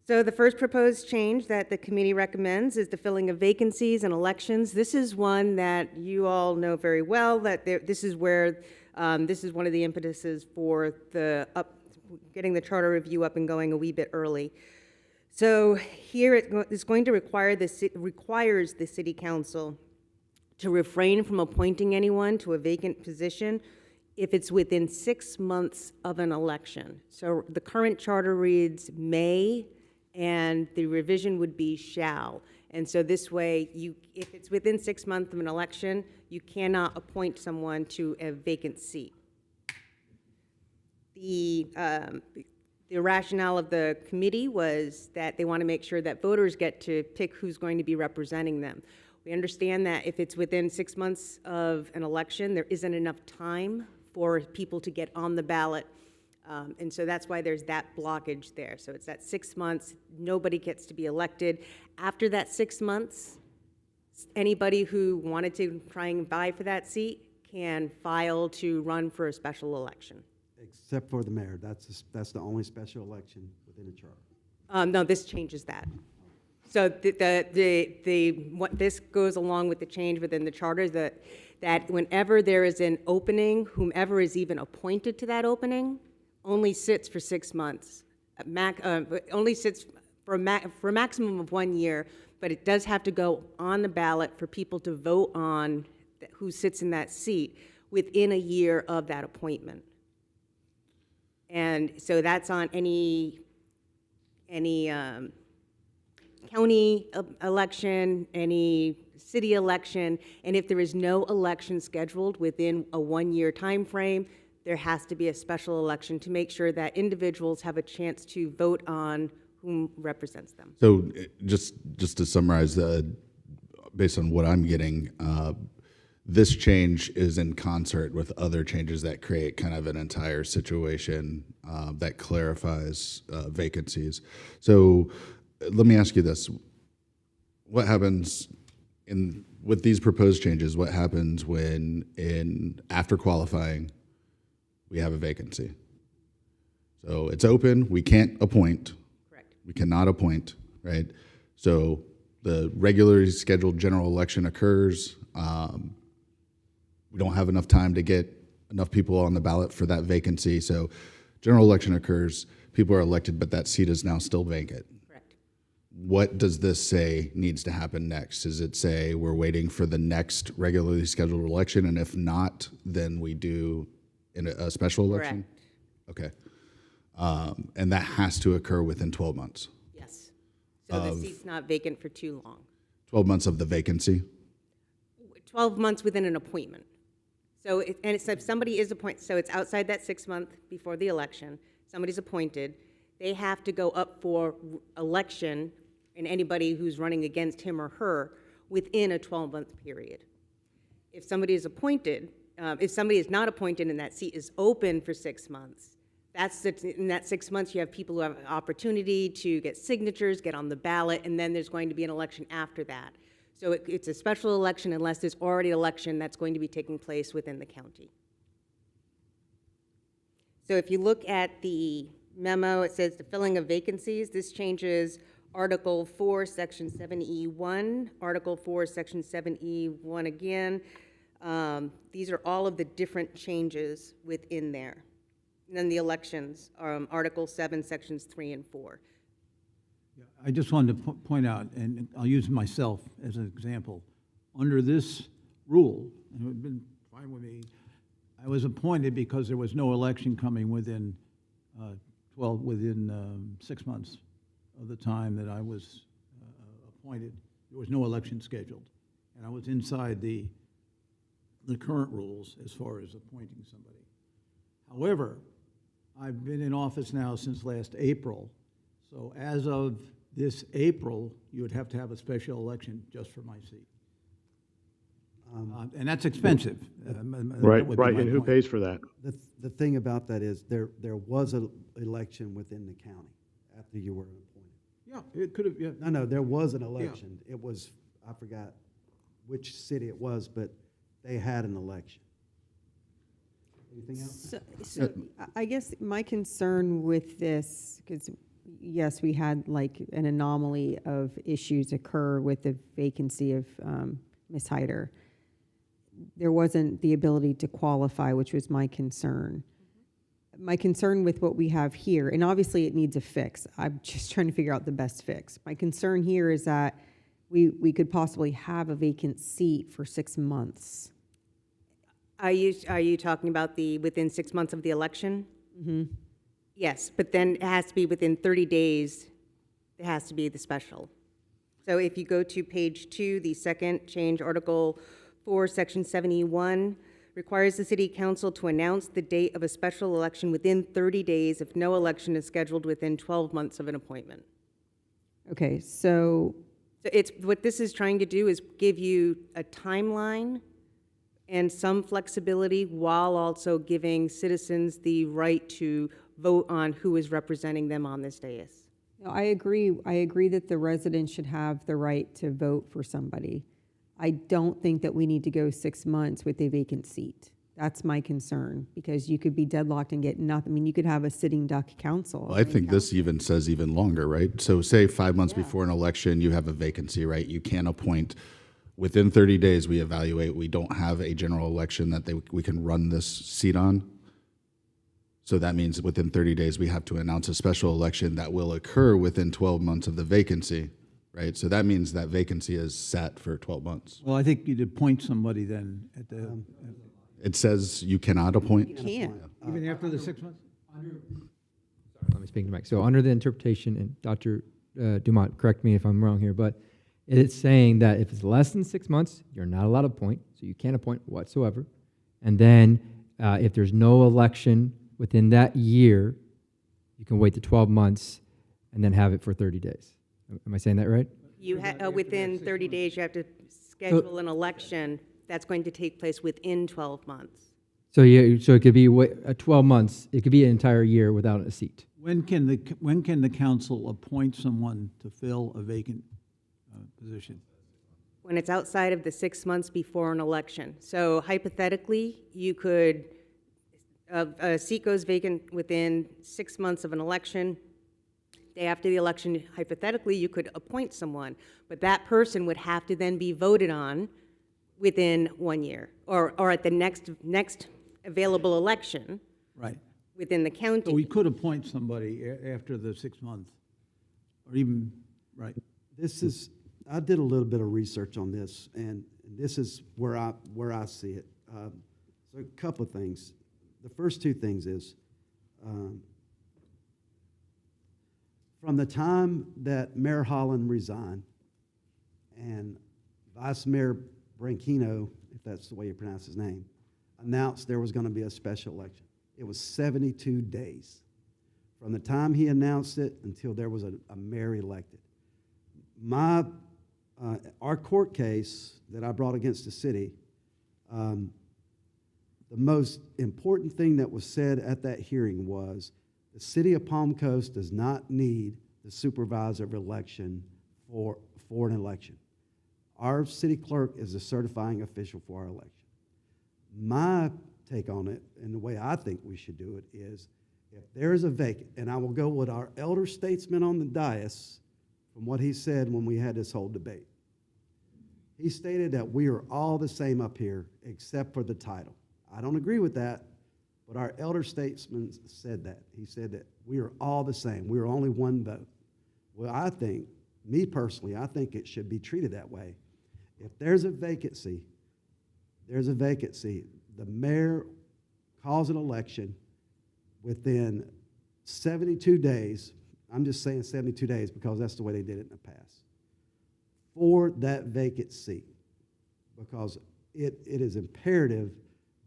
So the first proposed change that the committee recommends is the filling of vacancies and elections. This is one that you all know very well, that this is where, this is one of the impetuses for getting the charter review up and going a wee bit early. So here it's going to requires the city council to refrain from appointing anyone to a vacant position if it's within 6 months of an election. So the current charter reads may, and the revision would be shall. And so this way, if it's within 6 months of an election, you cannot appoint someone to a vacant seat. The rationale of the committee was that they want to make sure that voters get to pick who's going to be representing them. We understand that if it's within 6 months of an election, there isn't enough time for people to get on the ballot. And so that's why there's that blockage there. So it's that 6 months, nobody gets to be elected. After that 6 months, Anybody who wanted to try and vie for that seat can file to run for a special election. Except for the mayor. That's the only special election within the charter. No, this changes that. So what this goes along with the change within the charter, that whenever there is an opening, whomever is even appointed to that opening only sits for 6 months. Only sits for a maximum of 1 year, but it does have to go on the ballot for people to vote on who sits in that seat within a year of that appointment. And so that's on any county election, any city election, and if there is no election scheduled within a 1-year time frame, there has to be a special election to make sure that individuals have a chance to vote on whom represents them. So just to summarize, based on what I'm getting, this change is in concert with other changes that create kind of an entire situation that clarifies vacancies. So let me ask you this. What happens with these proposed changes? What happens when after qualifying, we have a vacancy? So it's open, we can't appoint. Correct. We cannot appoint, right? So the regularly scheduled general election occurs. We don't have enough time to get enough people on the ballot for that vacancy. So general election occurs, people are elected, but that seat is now still vacant. Correct. What does this say needs to happen next? Does it say we're waiting for the next regularly scheduled election, and if not, then we do a special election? Correct. Okay. And that has to occur within 12 months. Yes. So the seat's not vacant for too long. 12 months of the vacancy? 12 months within an appointment. So, if somebody is appointed, so it's outside that 6 month before the election, somebody's appointed, they have to go up for election, and anybody who's running against him or her within a 12-month period. If somebody is appointed, if somebody is not appointed and that seat is open for 6 months, in that 6 months you have people who have an opportunity to get signatures, get on the ballot, and then there's going to be an election after that. So it's a special election unless there's already an election that's going to be taking place within the county. So if you look at the memo, it says the filling of vacancies. This changes Article 4, Section 7E1, Article 4, Section 7E1 again. These are all of the different changes within there. And then the elections, Article 7, Sections 3 and 4. I just wanted to point out, and I'll use myself as an example. Under this rule, and it would have been fine with me, I was appointed because there was no election coming within 6 months of the time that I was appointed. There was no election scheduled, and I was inside the current rules as far as appointing somebody. However, I've been in office now since last April, so as of this April, you would have to have a special election just for my seat. And that's expensive. Right, and who pays for that? The thing about that is there was an election within the county after you were appointed. Yeah, it could have, yeah. No, there was an election. It was, I forgot which city it was, but they had an election. Anything else? So I guess my concern with this, because yes, we had like an anomaly of issues occur with the vacancy of Ms. Hyder. There wasn't the ability to qualify, which was my concern. My concern with what we have here, and obviously it needs a fix. I'm just trying to figure out the best fix. My concern here is that we could possibly have a vacant seat for 6 months. Are you talking about the within 6 months of the election? Mm-hmm. Yes, but then it has to be within 30 days. It has to be the special. So if you go to page 2, the second change, Article 4, Section 7E1, requires the City Council to announce the date of a special election within 30 days if no election is scheduled within 12 months of an appointment. Okay, so it's what this is trying to do is give you a timeline and some flexibility while also giving citizens the right to vote on who is representing them on this dais. no, I agree that the residents should have the right to vote for somebody. I don't think that we need to go 6 months with a vacant seat. That's my concern, because you could be deadlocked and get nothing. I mean, you could have a sitting duck council. Well, I think this even says even longer, right? So say 5 months before an election, you have a vacancy, right? You can't appoint, within 30 days, we evaluate, we don't have a general election that we can run this seat on. So that means within 30 days, we have to announce a special election that will occur within 12 months of the vacancy, right? So that means that vacancy is set for 12 months. Well, I think you'd appoint somebody then at the, It says you cannot appoint? Can't. even after the 6 months? Let me speak to Mike. So under the interpretation, and Dr. Dumont, correct me if I'm wrong here, but it's saying that if it's less than 6 months, you're not allowed to appoint, so you can't appoint whatsoever. And then if there's no election within that year, you can wait the 12 months and then have it for 30 days. Am I saying that right? You within 30 days, you have to schedule an election that's going to take place within 12 months. So so it could be 12 months. It could be an entire year without a seat. When can the council appoint someone to fill a vacant position? When it's outside of the 6 months before an election. So hypothetically, you could, a seat goes vacant within 6 months of an election. Day after the election, hypothetically, you could appoint someone, but that person would have to then be voted on within 1 year, or at the next available election Right. within the county. So we could appoint somebody after the 6 months, or even, right. I did a little bit of research on this, and this is where I see it. So a couple of things. The first two things is, from the time that Mayor Holland resigned and Vice Mayor Branchino, if that's the way you pronounce his name, announced there was going to be a special election, it was 72 days. From the time he announced it until there was a mayor elected. Our court case that I brought against the city, the most important thing that was said at that hearing was the city of Palm Coast does not need the supervisor of election for an election. Our city clerk is the certifying official for our election. My take on it, and the way I think we should do it, is if there is a vacant, and I will go with our elder statesman on the dais from what he said when we had this whole debate. He stated that we are all the same up here except for the title. I don't agree with that, but our elder statesman said that. He said that we are all the same. We are only one vote. Well, I think, me personally, I think it should be treated that way. If there's a vacancy, the mayor calls an election within 72 days. I'm just saying 72 days because that's the way they did it in the past. For that vacant seat, because it is imperative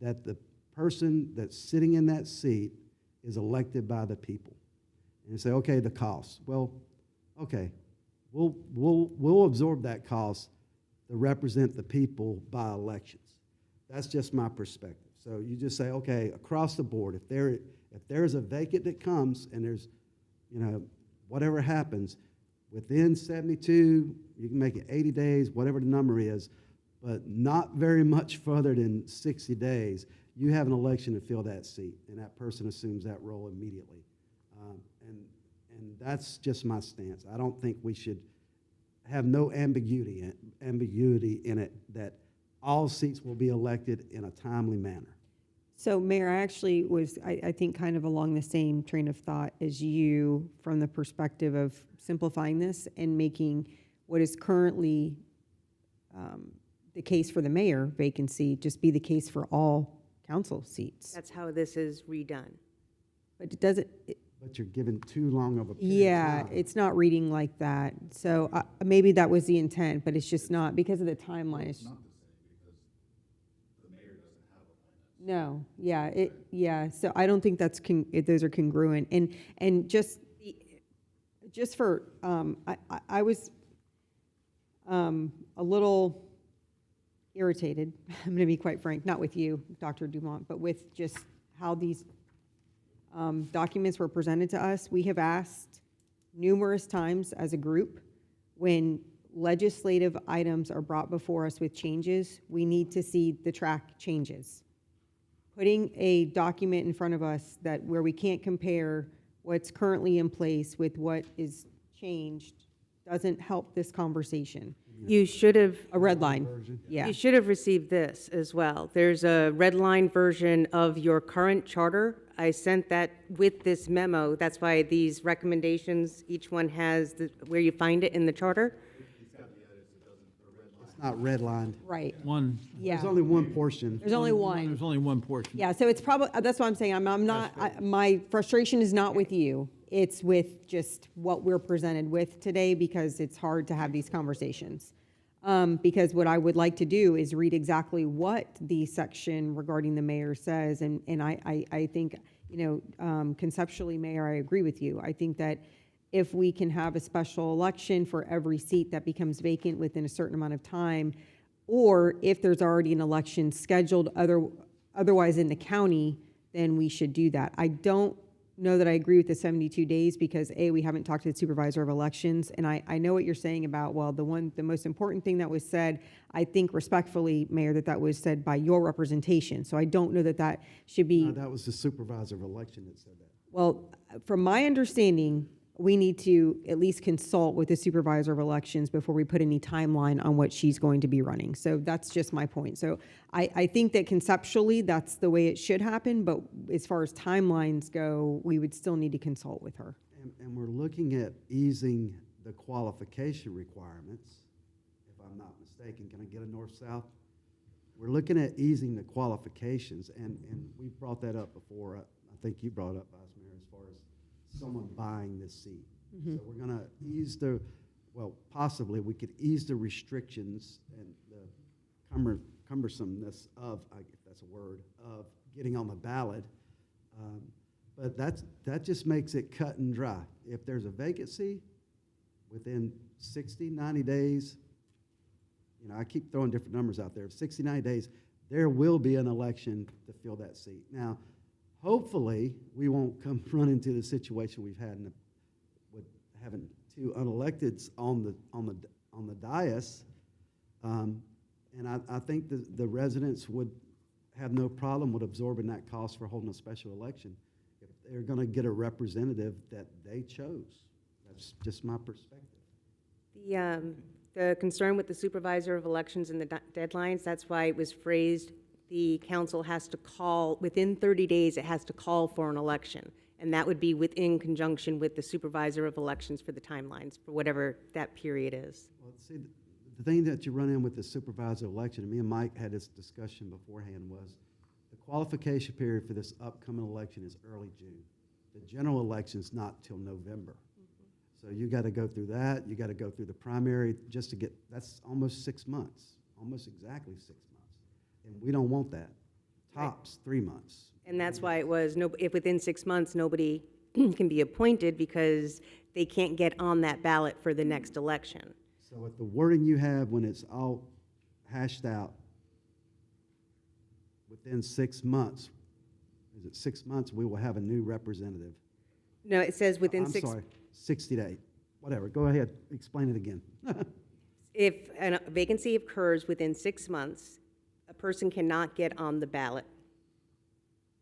that the person that's sitting in that seat is elected by the people. And you say, okay, the cost. Well, okay, we'll absorb that cost to represent the people by elections. That's just my perspective. So you just say, okay, across the board, if there is a vacant that comes and there's, whatever happens, within 72, you can make it 80 days, whatever the number is, but not very much further than 60 days, you have an election to fill that seat, and that person assumes that role immediately. And that's just my stance. I don't think we should have no ambiguity in it that all seats will be elected in a timely manner. So, Mayor, I actually was, I think, kind of along the same train of thought as you from the perspective of simplifying this and making what is currently the case for the mayor vacancy just be the case for all council seats. That's how this is redone. But it doesn't. But you're given too long of a period Yeah, of time. it's not reading like that. So maybe that was the intent, but it's just not because of the timeline. It's not the same because the mayor doesn't have a plan. No, yeah, so I don't think that's those are congruent. And just for I was a little irritated. I'm going to be quite frank, not with you, Dr. Dumont, but with just how these documents were presented to us. We have asked numerous times as a group when legislative items are brought before us with changes, we need to see the track changes. Putting a document in front of us that where we can't compare what's currently in place with what is changed doesn't help this conversation. You should have, A red line, yeah. you should have received this as well. There's a red line version of your current charter. I sent that with this memo. That's why these recommendations, each one has where you find it in the charter. It's not redlined. Right, One, yeah. There's only one portion. There's only one. there's only one portion. Yeah, so it's probably, that's what I'm saying, I'm not, my frustration is not with you. It's with just what we're presented with today, because it's hard to have these conversations. Because what I would like to do is read exactly what the section regarding the mayor says, and I think, conceptually, Mayor, I agree with you. I think that if we can have a special election for every seat that becomes vacant within a certain amount of time, or if there's already an election scheduled otherwise in the county, then we should do that. I don't know that I agree with the 72 days because we haven't talked to the supervisor of elections, and I know what you're saying about, well, the most important thing that was said, I think respectfully, Mayor, that was said by your representation. So I don't know that that should be. No, that was the supervisor of election that said that. Well, from my understanding, we need to at least consult with the supervisor of elections before we put any timeline on what she's going to be running. So that's just my point. So I think that conceptually, that's the way it should happen, but as far as timelines go, we would still need to consult with her. And we're looking at easing the qualification requirements, if I'm not mistaken. Can I get a north-south? We're looking at easing the qualifications, and we've brought that up before. I think you brought it up, Vice Mayor, as far as someone buying this seat. So we're going to ease possibly we could ease the restrictions and the cumbersomeness of, if that's a word, of getting on the ballot. But that just makes it cut and dry. If there's a vacancy within 60, 90 days, I keep throwing different numbers out there. 60, 90 days, there will be an election to fill that seat. Now, hopefully, we won't run into the situation we've had with having two unelecteds on the dais. And I think the residents would have no problem with absorbing that cost for holding a special election if they're going to get a representative that they chose. That's just my perspective. The concern with the supervisor of elections and the deadlines, that's why it was phrased, the council has to call, within 30 days, it has to call for an election. And that would be within conjunction with the supervisor of elections for the timelines, for whatever that period is. Well, see, the thing that you run in with the supervisor election, and me and Mike had this discussion beforehand, was the qualification period for this upcoming election is early June. The general election's not till November. So you got to go through that. You got to go through the primary just to get, that's almost 6 months, almost exactly 6 months. And we don't want that. Tops 3 months. And that's why it was, if within 6 months, nobody can be appointed because they can't get on that ballot for the next election. So with the wording you have, when it's all hashed out, within 6 months, is it 6 months, we will have a new representative? No, it says within I'm six. sorry, 60 days, whatever. Go ahead, explain it again. If a vacancy occurs within 6 months, a person cannot get on the ballot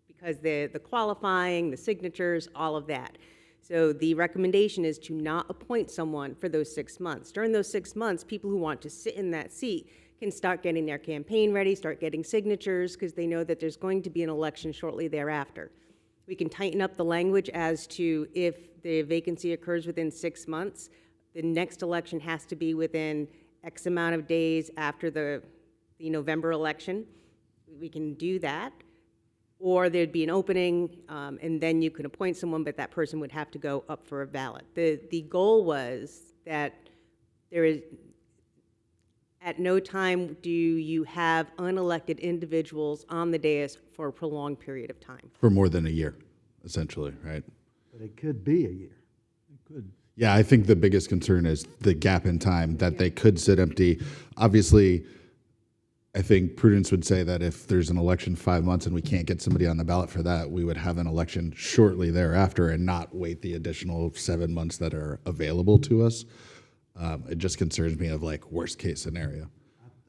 because the qualifying, the signatures, all of that. So the recommendation is to not appoint someone for those 6 months. During those 6 months, people who want to sit in that seat can start getting their campaign ready, start getting signatures, because they know that there's going to be an election shortly thereafter. We can tighten up the language as to if the vacancy occurs within 6 months, the next election has to be within X amount of days after the November election. We can do that. Or there'd be an opening, and then you can appoint someone, but that person would have to go up for a ballot. The goal was that there is, at no time do you have unelected individuals on the dais for a prolonged period of time. For more than a year, essentially, right? But it could be a year. It could. Yeah, I think the biggest concern is the gap in time that they could sit empty. Obviously, I think prudence would say that if there's an election 5 months and we can't get somebody on the ballot for that, we would have an election shortly thereafter and not wait the additional 7 months that are available to us. It just concerns me of like worst case scenario.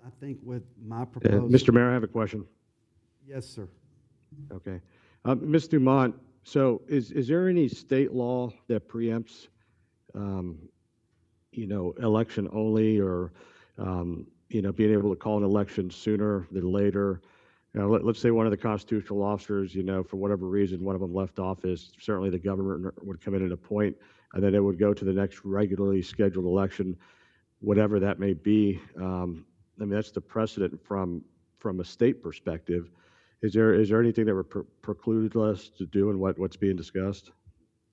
I think with my proposal. Mr. Mayor, I have a question. Yes, sir. Okay. Ms. Dumont, so is there any state law that preempts, election only or, being able to call an election sooner than later? Let's say one of the constitutional officers, for whatever reason, one of them left office, certainly the governor would come in and appoint, and then it would go to the next regularly scheduled election, whatever that may be. That's the precedent from a state perspective. Is there anything that would preclude us to doing what's being discussed?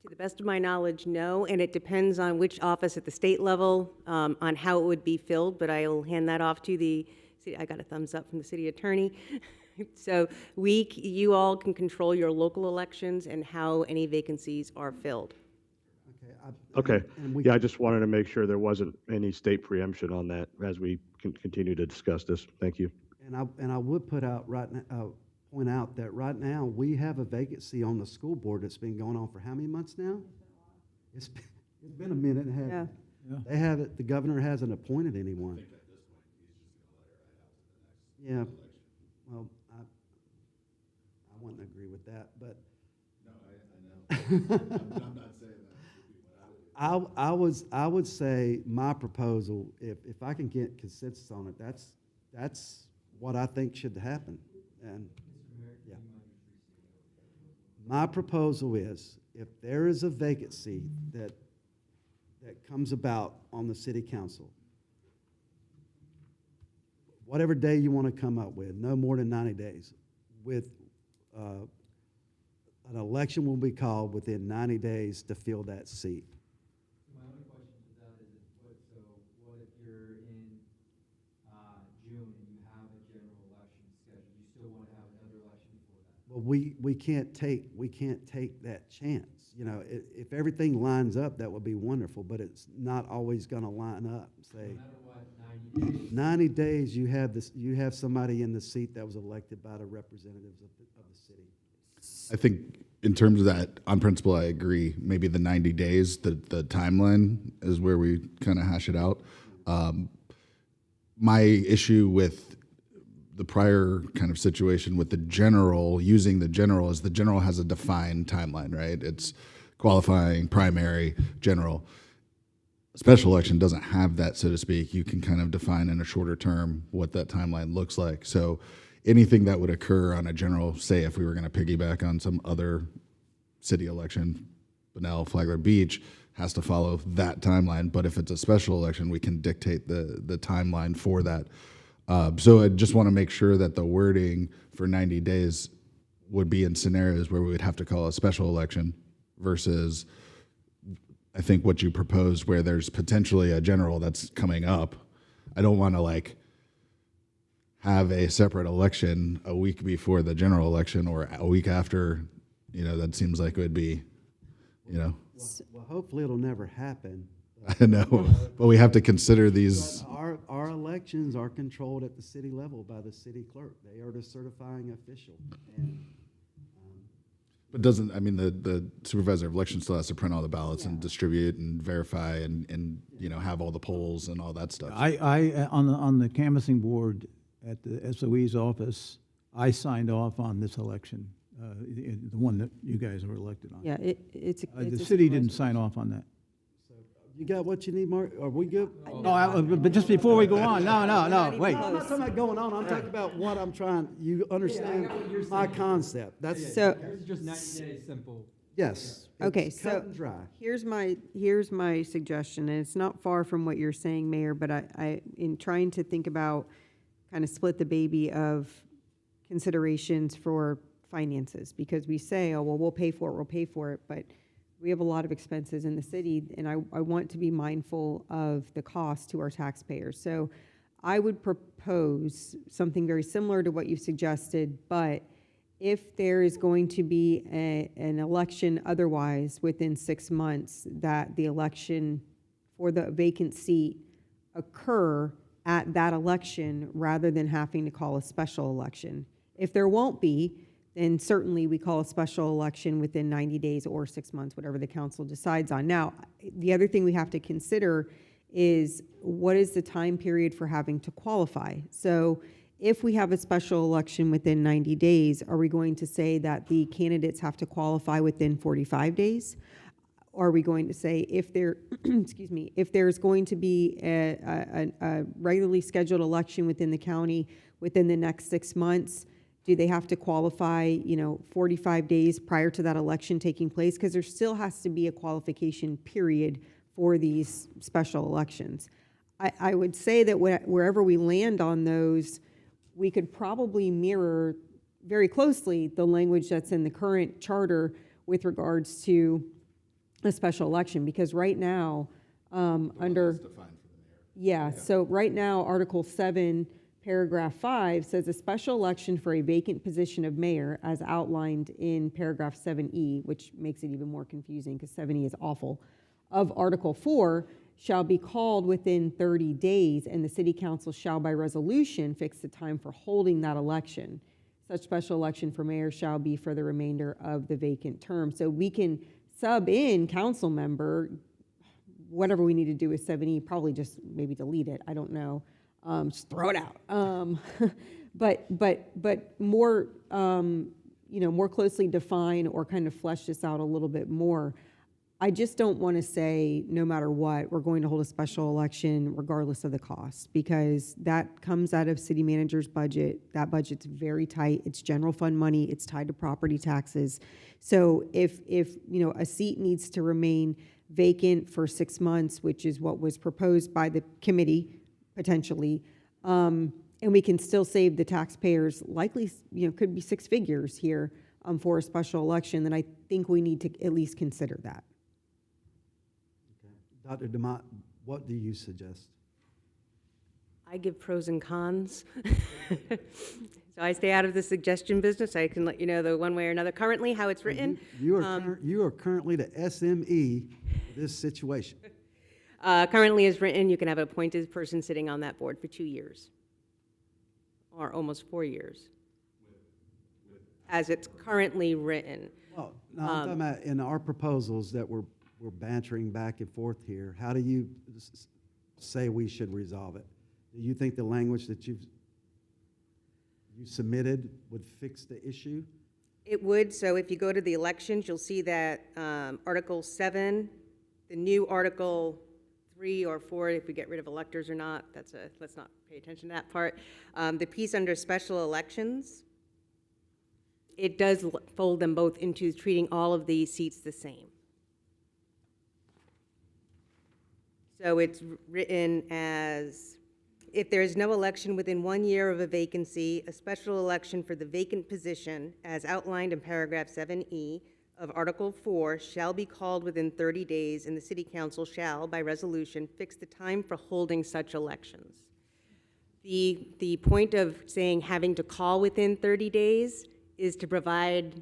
To the best of my knowledge, no, and it depends on which office at the state level, on how it would be filled, but I will hand that off to the, see, I got a thumbs up from the city attorney. So you all can control your local elections and how any vacancies are filled. Okay. And we- Yeah, I just wanted to make sure there wasn't any state preemption on that as we continue to discuss this. Thank you. And I would point out that right now, we have a vacancy on the school board that's been going on for how many months now? It's been a minute and a half. Yeah. They haven't, the governor hasn't appointed anyone. Yeah, well, I wouldn't agree with that, but. No, I know. I'm not saying that. I would say my proposal, if I can get consensus on it, that's what I think should happen. And, yeah. My proposal is, if there is a vacancy that comes about on the city council, whatever day you want to come up with, no more than 90 days, with an election will be called within 90 days to fill that seat. My only question to that is, what if you're in June and you have a general election scheduled? You still want to have another election before that? Well, we can't take that chance. If everything lines up, that would be wonderful, but it's not always going to line up. Say, No matter what, 90 days. 90 days, you have somebody in the seat that was elected by the representatives of the city. I think in terms of that, on principle, I agree. Maybe the 90 days, the timeline is where we kind of hash it out. My issue with the prior kind of situation with the general, using the general, is the general has a defined timeline, right? It's qualifying, primary, general. Special election doesn't have that, so to speak. You can kind of define in a shorter term what that timeline looks like. So anything that would occur on a general, say if we were going to piggyback on some other city election, Bunnell, Flagler Beach, has to follow that timeline. But if it's a special election, we can dictate the timeline for that. So I just want to make sure that the wording for 90 days would be in scenarios where we would have to call a special election versus, I think, what you proposed where there's potentially a general that's coming up. I don't want to have a separate election a week before the general election or a week after. That seems like it would be, Well, hopefully it'll never happen. I know, but we have to consider these. But our elections are controlled at the city level by the city clerk. They are the certifying official. And, But the supervisor of elections still has to print all the ballots and distribute and verify and have all the polls and all that stuff. I on the canvassing board at the SOE's office, I signed off on this election, the one that you guys were elected on. Yeah, it's The city didn't sign off on that. you got what you need, Mark? Are we good? No, but just before we go on, no, wait. I'm not talking about going on. I'm talking about what I'm trying. You understand my concept. That's So- This is just 90 days, simple. yes. Okay, It's so cut and dry. here's my suggestion, and it's not far from what you're saying, Mayor, but I in trying to think about kind of split the baby of considerations for finances, because we say, oh, well, we'll pay for it, but we have a lot of expenses in the city, and I want to be mindful of the cost to our taxpayers. So I would propose something very similar to what you suggested, but if there is going to be an election otherwise within 6 months, that the election for the vacant seat occur at that election rather than having to call a special election. If there won't be, then certainly we call a special election within 90 days or 6 months, whatever the council decides on. Now, the other thing we have to consider is what is the time period for having to qualify? So if we have a special election within 90 days, are we going to say that the candidates have to qualify within 45 days? Are we going to say if there, excuse me, if there's going to be a regularly scheduled election within the county within the next 6 months, do they have to qualify, 45 days prior to that election taking place? Because there still has to be a qualification period for these special elections. I would say that wherever we land on those, we could probably mirror very closely the language that's in the current charter with regards to a special election, because right now, so right now, Article 7, Paragraph 5 says a special election for a vacant position of mayor as outlined in Paragraph 7E, which makes it even more confusing because 7E is awful, of Article 4 shall be called within 30 days, and the city council shall by resolution fix the time for holding that election. Such special election for mayor shall be for the remainder of the vacant term. So we can sub in council member, whatever we need to do with 7E, probably just maybe delete it, I don't know. Just throw it out. But more, more closely define or kind of flesh this out a little bit more. I just don't want to say, no matter what, we're going to hold a special election regardless of the cost, because that comes out of city manager's budget. That budget's very tight. It's general fund money. It's tied to property taxes. So if a seat needs to remain vacant for 6 months, which is what was proposed by the committee, potentially, and we can still save the taxpayers, likely, could be 6 figures here for a special election, then I think we need to at least consider that. Dr. Dumont, what do you suggest? I give pros and cons. So I stay out of the suggestion business. I can let you know the one way or another. Currently, how it's written. You are currently the SME of this situation. Currently as written, you can have an appointed person sitting on that board for 2 years, or almost 4 years, as it's currently written. Well, no, I'm talking about in our proposals that we're bantering back and forth here. How do you say we should resolve it? Do you think the language that you submitted would fix the issue? It would. So if you go to the elections, you'll see that Article 7, the new Article 3 or 4, if we get rid of electors or not, let's not pay attention to that part. The piece under special elections, it does fold them both into treating all of these seats the same. So it's written as, if there is no election within 1 year of a vacancy, a special election for the vacant position, as outlined in paragraph 7E of Article 4, shall be called within 30 days, and the city council shall, by resolution, fix the time for holding such elections. The point of saying having to call within 30 days is to provide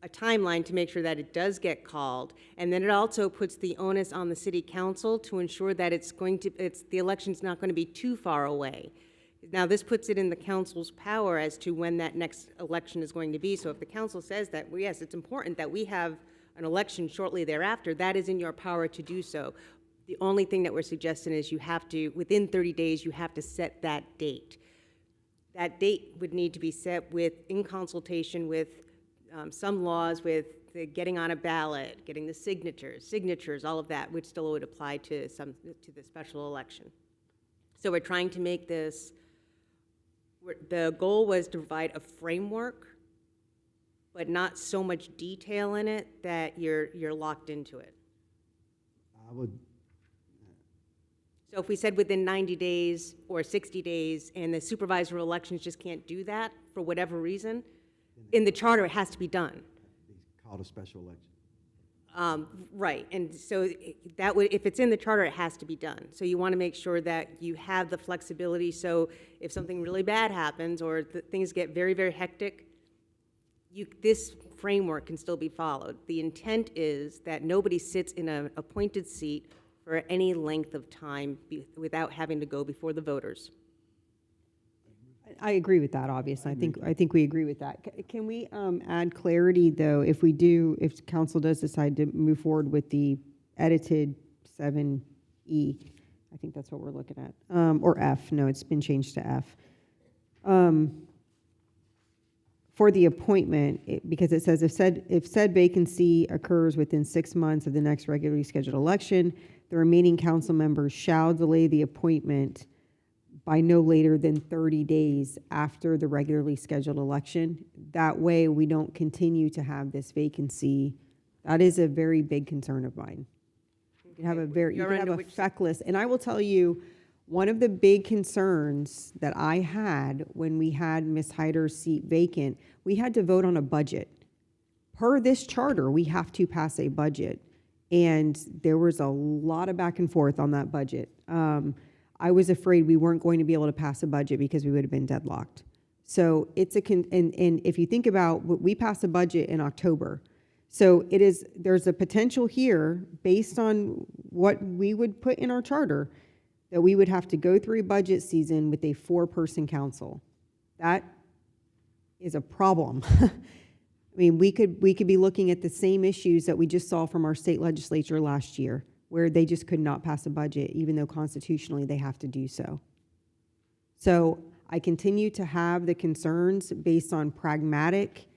a timeline to make sure that it does get called, and then it also puts the onus on the city council to ensure that the election's not going to be too far away. Now, this puts it in the council's power as to when that next election is going to be. So if the council says that, well, yes, it's important that we have an election shortly thereafter, that is in your power to do so. The only thing that we're suggesting is you have to, within 30 days, you have to set that date. That date would need to be set in consultation with some laws, with the getting on a ballot, getting the signatures, all of that, which still would apply to the special election. So we're trying to make this, the goal was to provide a framework, but not so much detail in it that you're locked into it. I would. So if we said within 90 days or 60 days, and the supervisory elections just can't do that for whatever reason, in the charter, it has to be done. Called a special election. Right, and so that would, if it's in the charter, it has to be done. So you want to make sure that you have the flexibility, so if something really bad happens or things get very, very hectic, this framework can still be followed. The intent is that nobody sits in an appointed seat for any length of time without having to go before the voters. I agree with that, obviously. I think we agree with that. Can we add clarity, though, if council does decide to move forward with the edited 7E, I think that's what we're looking at. Or F, no, it's been changed to F. For the appointment, because it says if said vacancy occurs within 6 months of the next regularly scheduled election, the remaining council members shall delay the appointment by no later than 30 days after the regularly scheduled election. That way, we don't continue to have this vacancy. That is a very big concern of mine. You can have a feckless, and I will tell you, one of the big concerns that I had when we had Ms. Hyder's seat vacant, we had to vote on a budget. Per this charter, we have to pass a budget. And there was a lot of back and forth on that budget. I was afraid we weren't going to be able to pass a budget because we would have been deadlocked. So it's and if you think about, we passed a budget in October. So there's a potential here based on what we would put in our charter that we would have to go through a budget season with a 4-person council. That is a problem. I mean, we could be looking at the same issues that we just saw from our state legislature last year, where they just could not pass a budget, even though constitutionally they have to do so. So I continue to have the concerns based on pragmatic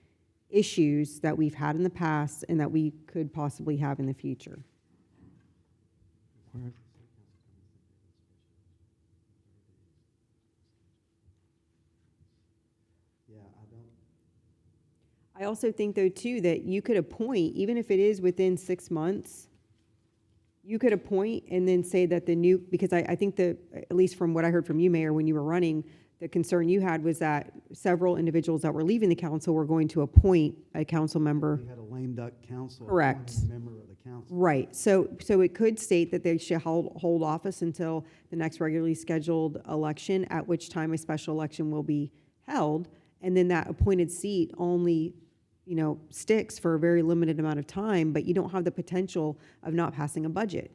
issues that we've had in the past and that we could possibly have in the future. I also think, though, too, that you could appoint, even if it is within 6 months, you could appoint and then say that because I think at least from what I heard from you, Mayor, when you were running, the concern you had was that several individuals that were leaving the council were going to appoint a council member. We had a lame duck council. Correct. appointing a member of the council. Right. So it could state that they should hold office until the next regularly scheduled election, at which time a special election will be held. And then that appointed seat only, sticks for a very limited amount of time, but you don't have the potential of not passing a budget.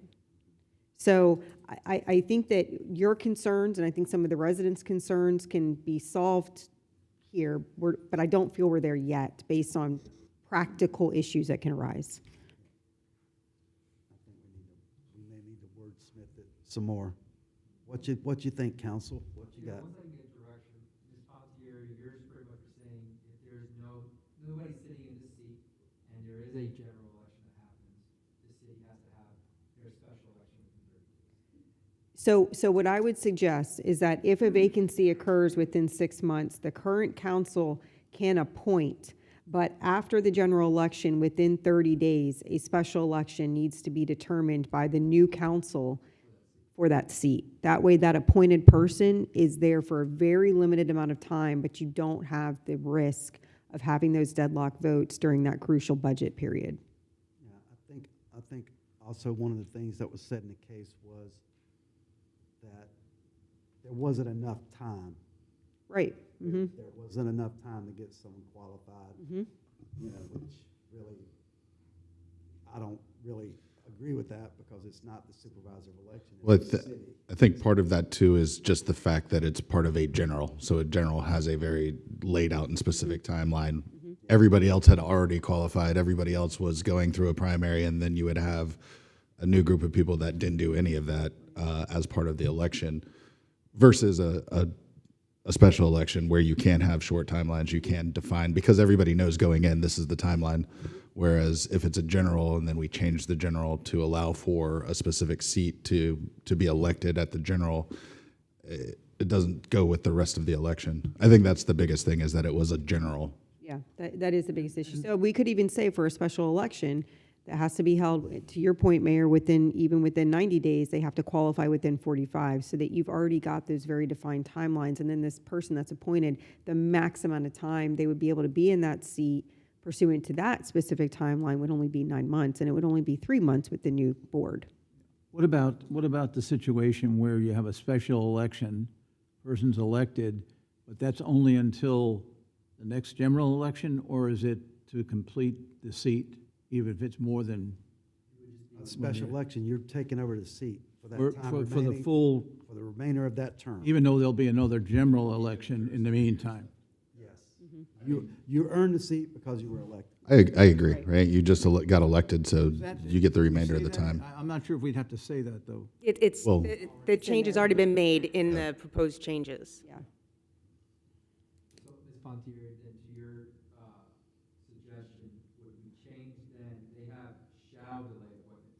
So I think that your concerns, and I think some of the residents' concerns, can be solved here, but I don't feel we're there yet based on practical issues that can arise. I think we may need to wordsmith it some more. What you think, council? What you got? Once I get direction, Ms. Pontieri, you're pretty much saying if there's nobody sitting in the seat and there is a general election that happens, the city has to have their special election within 30 days. So what I would suggest is that if a vacancy occurs within 6 months, the current council can appoint, but after the general election, within 30 days, a special election needs to be determined by the new council for that seat. That way, that appointed person is there for a very limited amount of time, but you don't have the risk of having those deadlock votes during that crucial budget period. Yeah, I think also one of the things that was said in the case was that there wasn't enough time. Right. Mm-hmm. There wasn't enough time to get someone qualified, Mm-hmm. which really, I don't really agree with that because it's not the supervisor of election. Well, It's the city. I think part of that too is just the fact that it's part of a general. So a general has a very laid out and specific timeline. Everybody else had already qualified. Everybody else was going through a primary, and then you would have a new group of people that didn't do any of that as part of the election, versus a special election where you can have short timelines. You can define, because everybody knows going in, this is the timeline. Whereas if it's a general and then we change the general to allow for a specific seat to be elected at the general, it doesn't go with the rest of the election. I think that's the biggest thing, is that it was a general. Yeah, that is the biggest issue. So we could even say for a special election that has to be held, to your point, Mayor, within 90 days, they have to qualify within 45, so that you've already got those very defined timelines. And then this person that's appointed, the max amount of time they would be able to be in that seat pursuant to that specific timeline would only be 9 months, and it would only be 3 months with the new board. What about the situation where you have a special election, person's elected, but that's only until the next general election, or is it to complete the seat, even if it's more than? A special election, you're taking over the seat for that time For the remaining, full, for the remainder of that term. even though there'll be another general election in the meantime? Yes. You earned the seat because you were elected. I agree, right? You just got elected, so you get the remainder of the Say that? time. I'm not sure if we'd have to say that, though. Well- The change has already been made in the proposed changes. Yeah. So, Ms. Pontier, then to your suggestion, would we change then, they have shall delay appointment,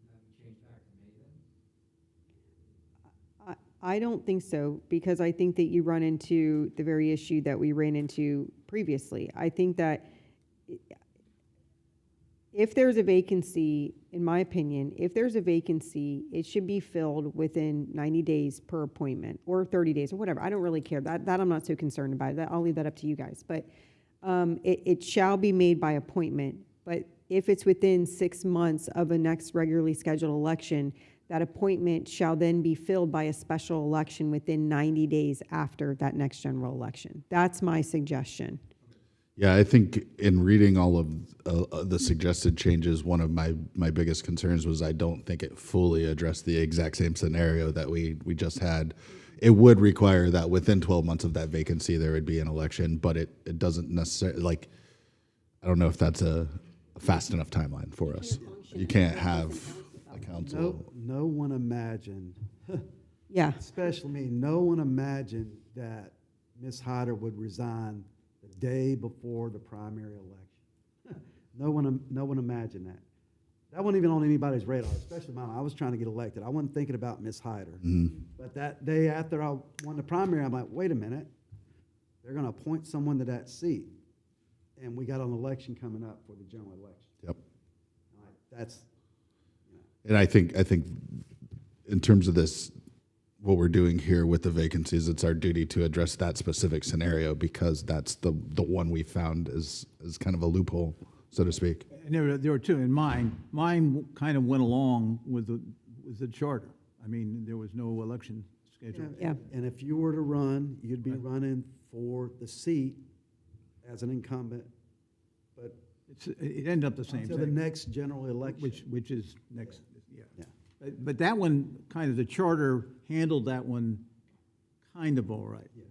have we changed back to may then? I don't think so, because I think that you run into the very issue that we ran into previously. I think that if there's a vacancy, in my opinion, if there's a vacancy, it should be filled within 90 days per appointment, or 30 days, or whatever. I don't really care. That I'm not so concerned about. I'll leave that up to you guys. But it shall be made by appointment. But if it's within 6 months of a next regularly scheduled election, that appointment shall then be filled by a special election within 90 days after that next general election. That's my suggestion. Yeah, I think in reading all of the suggested changes, one of my biggest concerns was I don't think it fully addressed the exact same scenario that we just had. It would require that within 12 months of that vacancy, there would be an election, but it doesn't necessarily, like, I don't know if that's a fast enough timeline for us. You can't have a council. No one imagined, Yeah. especially me, no one imagined that Ms. Hyder would resign the day before the primary election. No one imagined that. That wasn't even on anybody's radar, especially mine. I was trying to get elected. I wasn't thinking about Ms. Hyder. But that day after I won the primary, I'm like, wait a minute, they're going to appoint someone to that seat. And we got an election coming up for the general election. Yep. All right, that's, And I think in terms of this, what we're doing here with the vacancies, it's our duty to address that specific scenario because that's the one we found is kind of a loophole, so to speak. And there were two in mine. Mine kind of went along with the charter. I mean, there was no election scheduled. Yeah. and if you were to run, you'd be running for the seat as an incumbent, but It ended up the same until the thing, next general election. which is next, yeah. Yeah. But that one, kind of, the charter handled that one kind of all right. Yeah,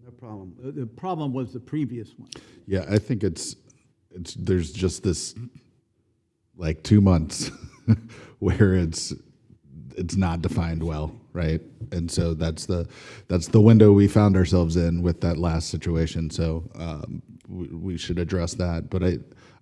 no problem. The problem was the previous one. Yeah, I think there's just this like 2 months where it's not defined well, right? And so that's the window we found ourselves in with that last situation. So we should address that. But I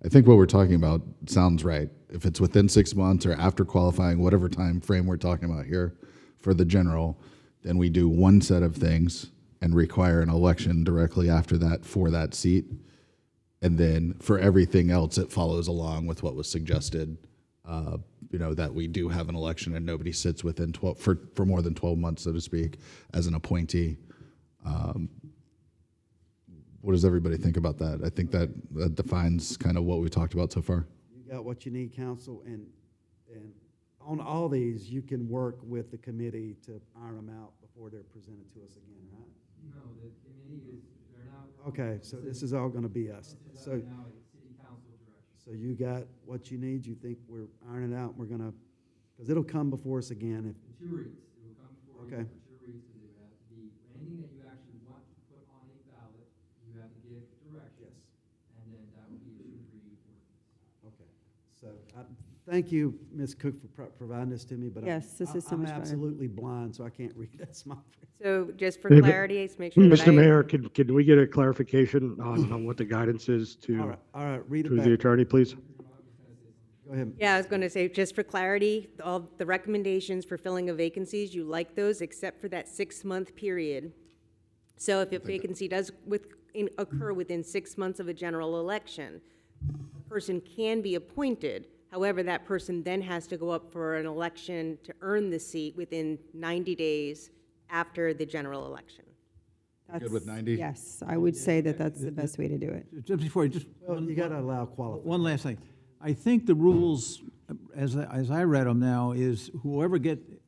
think what we're talking about sounds right. If it's within 6 months or after qualifying, whatever time frame we're talking about here for the general, then we do one set of things and require an election directly after that for that seat. And then for everything else, it follows along with what was suggested, that we do have an election and nobody sits within 12, for more than 12 months, so to speak, as an appointee. What does everybody think about that? I think that defines kind of what we talked about so far. You got what you need, council, and on all these, you can work with the committee to iron them out before they're presented to us again, right? No, the committee they're not. Okay, so this is all gonna be us. So, Now it's city council direction. so you got what you need, you think we're ironing it out, we're gonna, because it'll come before us again if, In 2 reads, it will come before Okay. you for 2 reads, and it would have to be, anything that you actually want to put on a ballot, you have to give direction. Yes. And then that would be a 2-read ordinance. okay. So, thank you, Ms. Cook, for providing this to me, but Yes, this is so much I'm better. absolutely blind, so I can't read that small print. So just for David- clarity, to make sure that Mr. Mayor, could we get a clarification on what the guidance is All right, read to it the back. attorney, please? Go ahead. Yeah, I was going to say, just for clarity, all the recommendations for filling of vacancies, you like those except for that 6-month period. So if a vacancy does occur within 6 months of a general election, a person can be appointed. However, that person then has to go up for an election to earn the seat within 90 days after the general election. Good with That's- 90? Yes, I would say that that's the best way to do it. Just before, just Well, you gotta allow qualified. one last thing. I think the rules, as I read them now, is whoever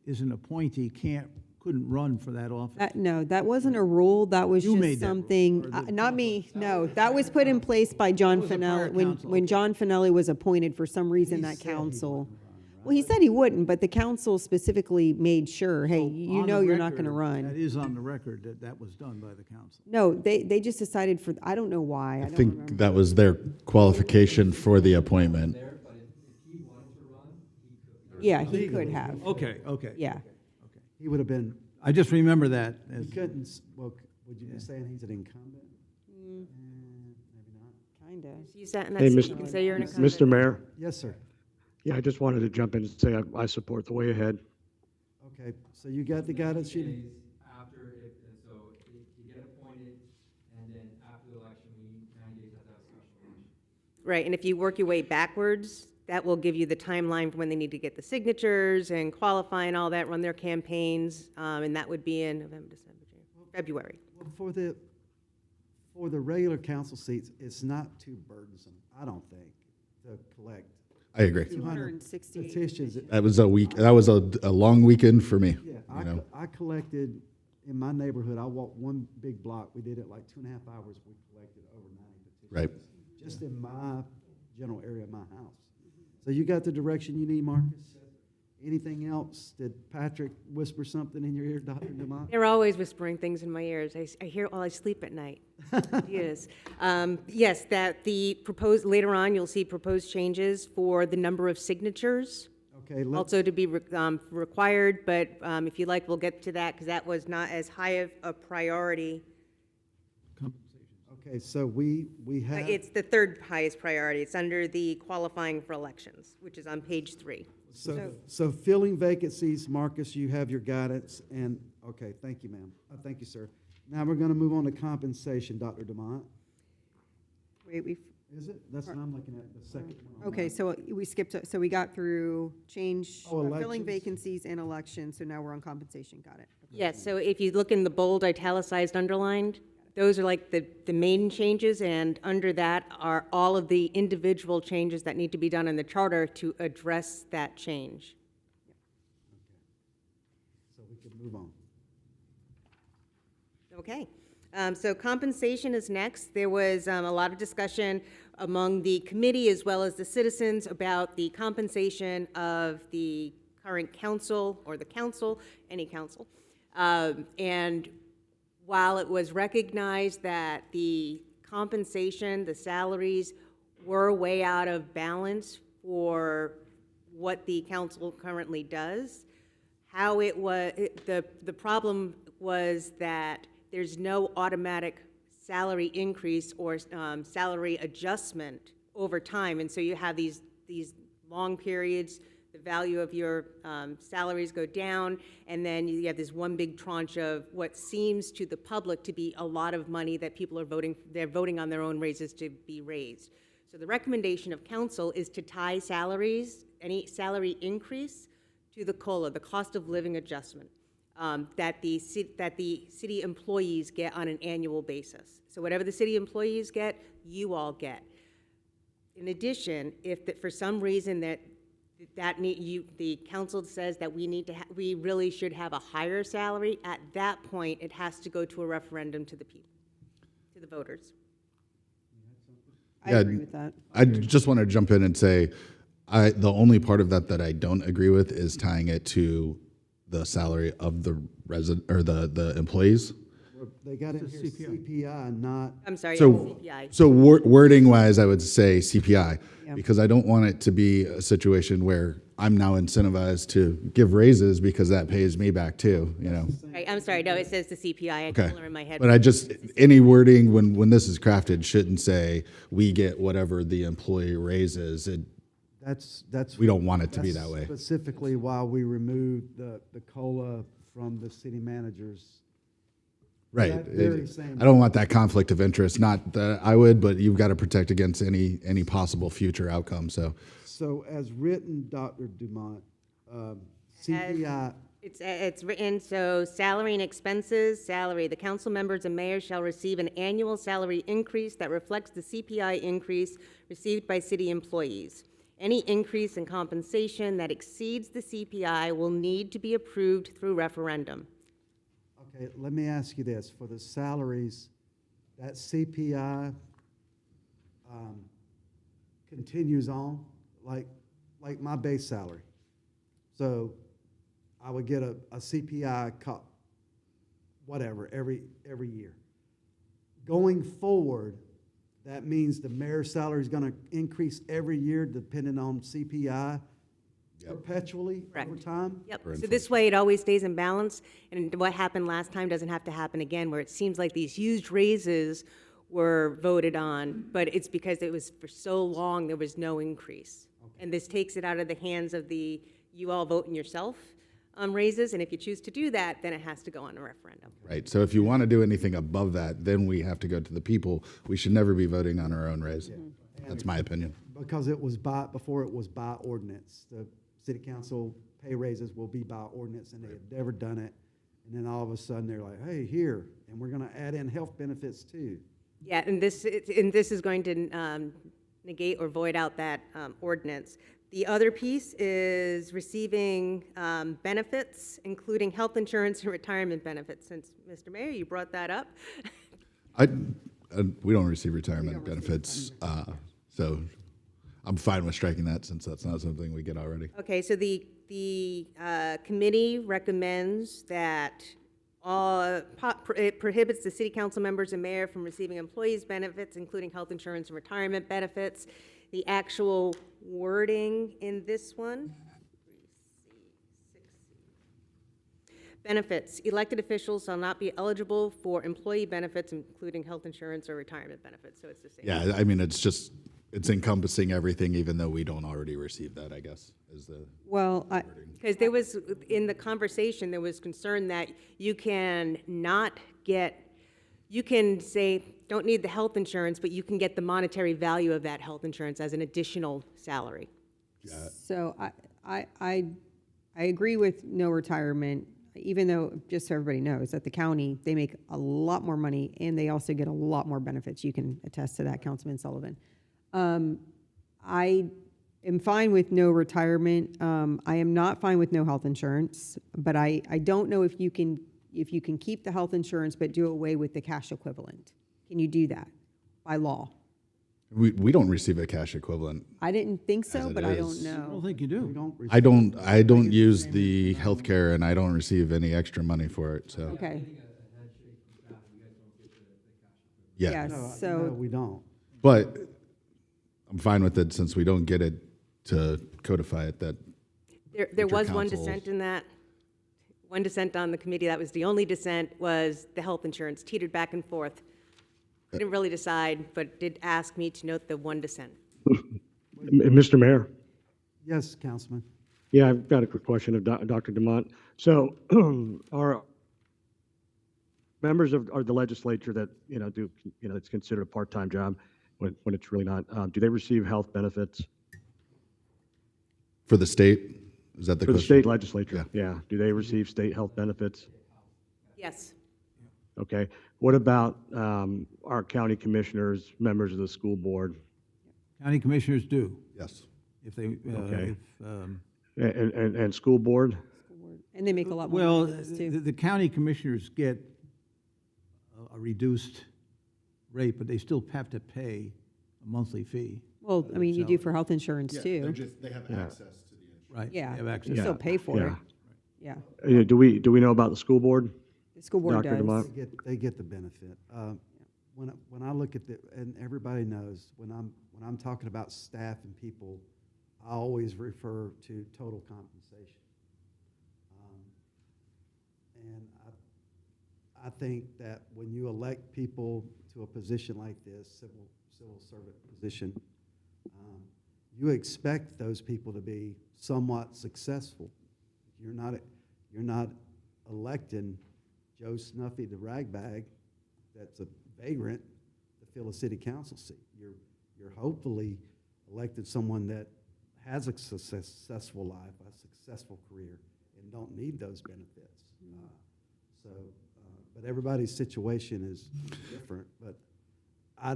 is an appointee couldn't run for that office. No, that wasn't a rule, that was You made just that rule, something, or the not me, no. That was put in place by John was a prior Finelli, when council, when okay. John Finelli was appointed, for some reason, He that said he council. wouldn't run, Well, he said he wouldn't, but the council specifically made sure, hey, you On know the you're not going to record, That run. is on the record that that was done by the council. No, they just decided for, I don't know why. I I don't think remember. that was their qualification for the appointment. Yeah, he could have. Okay, okay. Yeah. He would have been, I just remember that as, he couldn't, well, would you be saying he's an incumbent? Maybe not. Kind of. You sat in Hey, that seat, Mr. you can say you're an incumbent. Mr. Mayor, Yes, sir. yeah, I just wanted to jump in and say I support the way ahead. Okay, so you got the guidance sheet? After, so you get appointed, and then after the election, we need 90 days after that special election. Right, and if you work your way backwards, that will give you the timeline for when they need to get the signatures and qualify and all that, run their campaigns, and that would be in November, December, January, February. Well, for the regular council seats, it's not too burdensome, I don't think, to collect I agree. 268 petitions. That was a week. That was a long weekend for me. Yeah, You know. I collected, in my neighborhood, I walked one big block, we did it like 2.5 hours, we collected over 90 petitions. Right. Just in my general area of my house. So you got the direction you need, Marcus? Anything else? Did Patrick whisper something in your ear, Dr. Dumont? They're always whispering things in my ears. I hear it while I sleep at night. Yes. Yes, that the proposed, later on, you'll see proposed changes for the number of signatures, Okay, let's, also to be required, but if you like, we'll get to that, because that was not as high of a priority. okay, so we have, It's the third highest priority. It's under the qualifying for elections, which is on page 3. so filling vacancies, Marcus, you have your guidance, and, okay, thank you, ma'am. Thank you, sir. Now we're gonna move on to compensation, Dr. Dumont. Wait, we've, Is it? That's what I'm looking at, the second one. okay, so we skipped, so we got through change, Oh, filling elections. vacancies and elections, so now we're on compensation, got it. Yes, so if you look in the bold, italicized, underlined, those are like the main changes, and under that are all of the individual changes that need to be done in the charter to address that change. So we can move on. Okay, so compensation is next. There was a lot of discussion among the committee as well as the citizens about the compensation of the current council, or the council, any council. And while it was recognized that the compensation, the salaries, were way out of balance for what the council currently does, how it was, the problem was that there's no automatic salary increase or salary adjustment over time. And so you have these long periods, the value of your salaries go down, and then you have this one big tranche of what seems to the public to be a lot of money that people are they're voting on their own raises to be raised. So the recommendation of council is to tie salaries, any salary increase, to the COLA, the cost of living adjustment, that the city employees get on an annual basis. So whatever the city employees get, you all get. In addition, if for some reason the council says that we really should have a higher salary, at that point, it has to go to a referendum to the people, to the voters. I Yeah, agree with that. I just want to jump in and say, the only part of that I don't agree with is tying it to the salary of the resident or the employees. Well, they got in here CPI, not, I'm sorry, So, CPI. so wording wise, I would say CPI, Yeah. because I don't want it to be a situation where I'm now incentivized to give raises because that pays me back too, you know? Right, I'm sorry, no, it says the CPI, I Okay. can in my head. But I just, any wording when this is crafted shouldn't say, we get whatever the employee raises. that's. We don't want it to be that's that way. Specifically why we removed the COLA from the city managers. Right. That very same- I don't want that conflict of interest. Not that I would, but you've got to protect against any possible future outcome, so. So as written, Dr. Dumont, CPI, It's written, so salary and expenses, salary, the council members and mayor shall receive an annual salary increase that reflects the CPI increase received by city employees. Any increase in compensation that exceeds the CPI will need to be approved through referendum. okay, let me ask you this, for the salaries, that CPI continues on, like my base salary. So I would get a CPI cut, whatever, every year. Going forward, that means the mayor's salary is going to increase every year depending on CPI perpetually over Correct. time? Yep, For so this way it always stays in balance, and what happened last time doesn't have to happen again, where it seems like these huge raises were voted on, but it's because it was for so long, there was no increase. And this takes it out of the hands of the, you all voting yourself raises, and if you choose to do that, then it has to go on a referendum. Right, so if you want to do anything above that, then we have to go to the people. We should never be voting on our own raise. That's my opinion. Because before it was by ordinance. The city council pay raises will be by ordinance, and they had never done it. And then all of a sudden, they're like, hey, here, and we're gonna add in health benefits too. Yeah, and this is going to negate or void out that ordinance. The other piece is receiving benefits, including health insurance and retirement benefits. Since, Mr. Mayor, you brought that up. We don't receive retirement benefits, so I'm fine with striking that since that's not something we get already. Okay, so the committee recommends that it prohibits the city council members and mayor from receiving employees' benefits, including health insurance and retirement benefits. The actual wording in this one. Benefits. Elected officials shall not be eligible for employee benefits, including health insurance or retirement benefits, so it's the same. Yeah, I mean, it's encompassing everything, even though we don't already receive that, I guess, is the. Well, Because there was, in the conversation, there was concern that you can not get, you can say, don't need the health insurance, but you can get the monetary value of that health insurance as an additional salary. so I agree with no retirement, even though, just so everybody knows, at the county, they make a lot more money and they also get a lot more benefits. You can attest to that, Councilman Sullivan. I am fine with no retirement. I am not fine with no health insurance, but I don't know if you can keep the health insurance but do away with the cash equivalent. Can you do that by law? We don't receive a cash equivalent. I didn't think As so, it but I don't is. I don't know. think you do. I don't use the healthcare and I don't receive any extra money for it, so, Okay, yeah. yes, No, so, we don't. But I'm fine with it since we don't get it to codify it that, There was one Inter-council. dissent in that. One dissent on the committee, that was the only dissent, was the health insurance, teetered back and forth. Couldn't really decide, but did ask me to note the one dissent. Mr. Mayor? Yes, Councilman. Yeah, I've got a quick question of Dr. Dumont. So are members of the legislature that, do, it's considered a part-time job when it's really not, do they receive health benefits? for the state, is that the For the question? state legislature, yeah. Do they receive state health benefits? Yes. Okay. What about our county commissioners, members of the school board? County commissioners do, Yes. if they, Okay. if, And school board? and they make a lot more well, money than this, too. the county commissioners get a reduced rate, but they still have to pay a monthly fee. Well, I mean, you do for health insurance, They too. have Yeah. access to the insurance. Right. Yeah, They have you access. still pay for it. Yeah. Yeah, Do we know about the school board? the school board Dr. does. Dumont? They get the benefit. When I look at and everybody knows, when I'm talking about staff and people, I always refer to total compensation. And I think that when you elect people to a position like this, civil servant position, you expect those people to be somewhat successful. You're not electing Joe Snuffy the ragbag that's a vagrant to fill a city council seat. You're hopefully elected someone that has a successful life, a successful career, and don't need those benefits. But everybody's situation is different, but I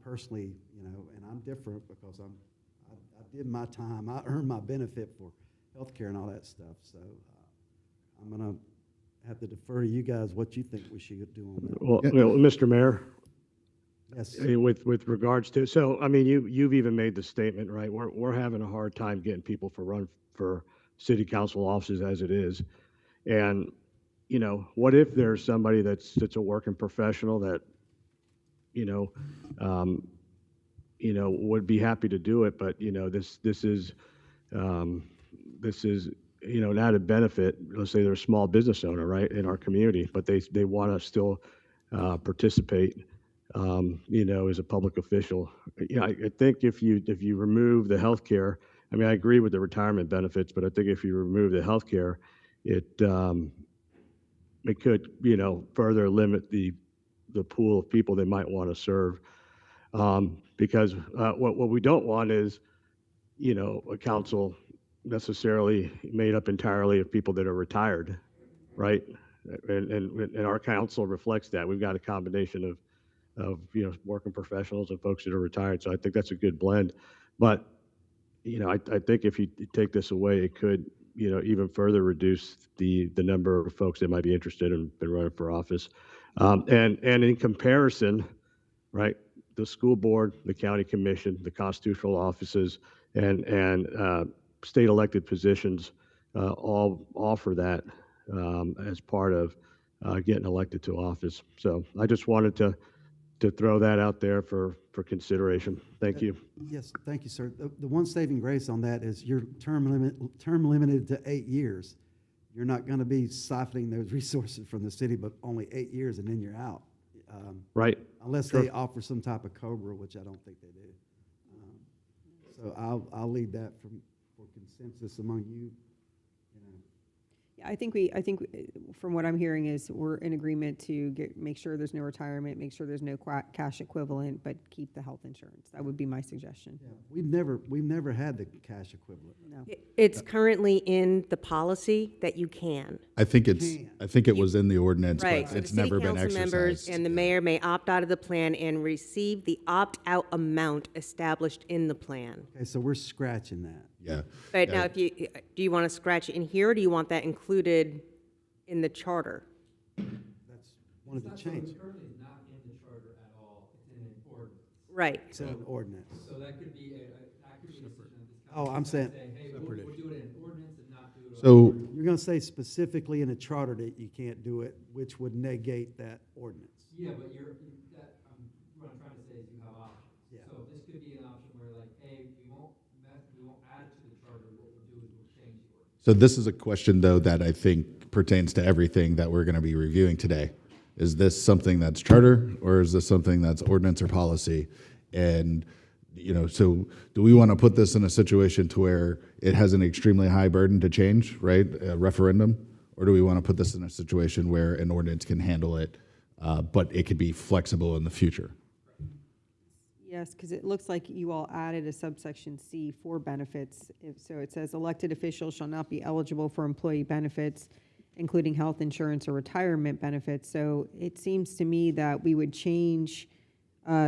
personally, and I'm different because I did my time, I earned my benefit for healthcare and all that stuff, so I'm gonna have to defer to you guys what you think we should do on that. Well, Mr. Mayor, Yes. With regards to, so, I mean, you've even made the statement, right? We're having a hard time getting people for run for city council offices as it is. And, you know, what if there's somebody that's a working professional that, you know, would be happy to do it, but, you know, this is, you know, an added benefit. Let's say they're a small business owner, right, in our community, but they want to still participate, you know, as a public official. You know, I think if you remove the healthcare, I mean, I agree with the retirement benefits, but I think if you remove the healthcare, it could, you know, further limit the pool of people they might want to serve. Because what we don't want is, you know, a council necessarily made up entirely of people that are retired, right? And our council reflects that. We've got a combination of you know, working professionals and folks that are retired. So I think that's a good blend. But, you know, I think if you take this away, it could, you know, even further reduce the number of folks that might be interested in running for office. And in comparison, right, the school board, the county commission, the constitutional offices, and state elected positions all offer that as part of getting elected to office. So I just wanted to throw that out there for consideration. Thank you. Yes, thank you, sir. The one saving grace on that is your term limited to 8 years. You're not going to be siphoning those resources from the city, but only 8 years, and then you're out. Right. Unless Sure. they offer some type of COBRA, which I don't think they do. So I'll leave that for consensus among you. Yeah, I think from what I'm hearing is we're in agreement to make sure there's no retirement, make sure there's no cash equivalent, but keep the health insurance. That would be my suggestion. Yeah, we've never had the cash equivalent. No. It's currently in the policy that you can. I think it was in the ordinance, Right, but so the it's city never been council members exercised. and the mayor may opt out of the plan and receive the opt-out amount established in the plan. Okay, so we're scratching that. Yeah. But now, do you want to scratch it in here, or do you want that included in the charter? That's one of the changes. Currently is not in the charter at all, it's in an ordinance. Right. It's an ordinance. So that could be a decision of this Oh, I'm saying, say, hey, we'll do it in an ordinance and not do it. So you're going to say specifically in a charter that you can't do it, which would negate that ordinance. Yeah, but what I'm trying to say is you have options. Yeah. So this could be an option where like, hey, we won't add it to the charter, what we'll do is we'll change the ordinance. So this is a question, though, that I think pertains to everything that we're going to be reviewing today. Is this something that's charter, or is this something that's ordinance or policy? And, you know, so do we want to put this in a situation to where it has an extremely high burden to change, right, a referendum? Or do we want to put this in a situation where an ordinance can handle it, but it could be flexible in the future? Yes, because it looks like you all added a subsection C for benefits. So it says elected officials shall not be eligible for employee benefits, including health insurance or retirement benefits. So it seems to me that we would change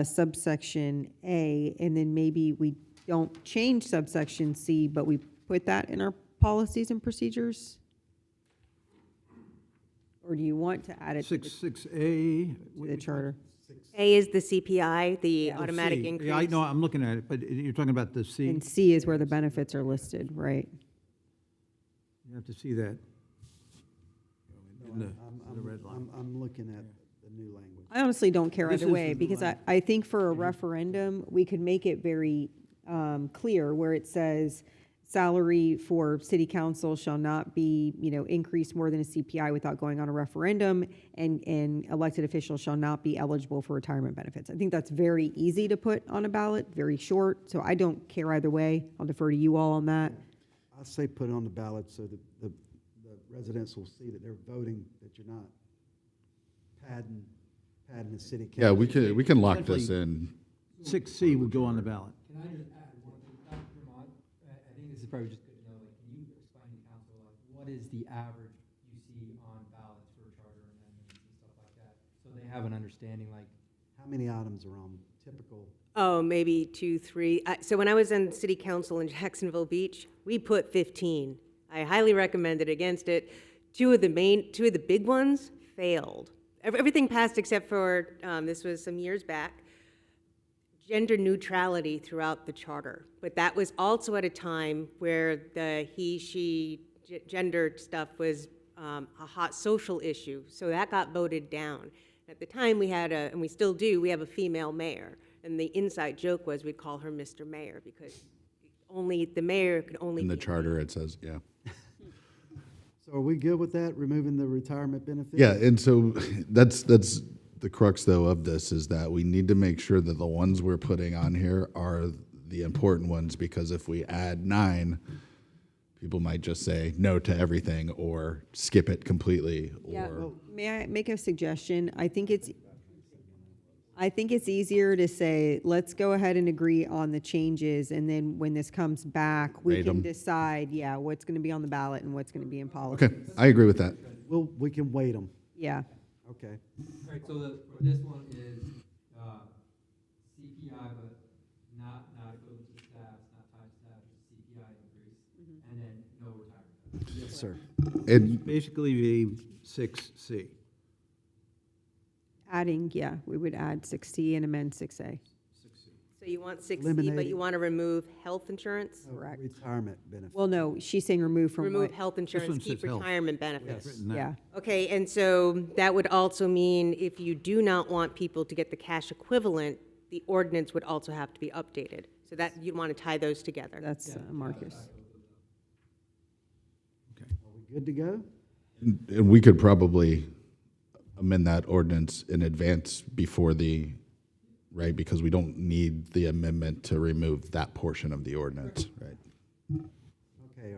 subsection A, and then maybe we don't change subsection C, but we put that in our policies and procedures? Or do you want to add it to the 6A. to the charter? A is the CPI, the automatic C. increase. Yeah, I know, I'm looking at it, but you're talking about the C. And C is where the benefits are listed, right? You have to see that. In the red line. I'm looking at the new language. I honestly don't care This either is way, the because line. I think for a referendum, we could make it very clear where it says salary for city council shall not be, increased more than a CPI without going on a referendum, and elected officials shall not be eligible for retirement benefits. I think that's very easy to put on a ballot, very short, so I don't care either way. I'll defer to you all on that. I'll say put it on the ballot so that the residents will see that they're voting, that you're not padding the city council. Yeah, we can lock this in. 6C would go on the ballot. Can I just add one thing, Dr. Vermont? I think this is probably just good to know, like, can you explain to council, like, what is the average you see on ballots for charter amendments and stuff like that? So they have an understanding, like, How many items are on typical? Oh, maybe 2, 3. So when I was in city council in Jacksonville Beach, we put 15. I highly recommended against it. Two of the big ones failed. Everything passed except for, this was some years back, gender neutrality throughout the charter. But that was also at a time where the he, she, gender stuff was a hot social issue. So that got voted down. At the time, we had and we still do, we have a female mayor. And the inside joke was we'd call her Mr. Mayor because only the mayor could only In the be a charter, mayor. it says, yeah. So are we good with that, removing the retirement benefit? Yeah, and so that's the crux, though, of this, is that we need to make sure that the ones we're putting on here are the important ones, because if we add 9, people might just say no to everything or skip it completely, Yeah, or, may I make a suggestion? I think it's easier to say, let's go ahead and agree on the changes, and then when this comes back, we Rate can 'em. decide, yeah, what's gonna be on the ballot and what's gonna be in policy. okay, I agree with that. We can wait them. Yeah, Okay. Right, so for this one is, CPI, but not equivalent to staff, not tied to staff, CPI increase, and then no retirement. Yes, sir. And Basically be 6C. adding, yeah, we would add 6C and amend 6A. So you want 6C, but Eliminate you it. want to remove health insurance? Correct. Retirement benefit. Well, no, she's saying remove from Remove what? health one insurance, keep says health. retirement benefits. Written that. Yeah, Okay, and so that would also mean if you do not want people to get the cash equivalent, the ordinance would also have to be updated. So that, you'd want to tie those together. that's Marcus. Are we good to go? and we could probably amend that ordinance in advance before the, right, because we don't need the amendment to remove that portion of the ordinance, right? Okay,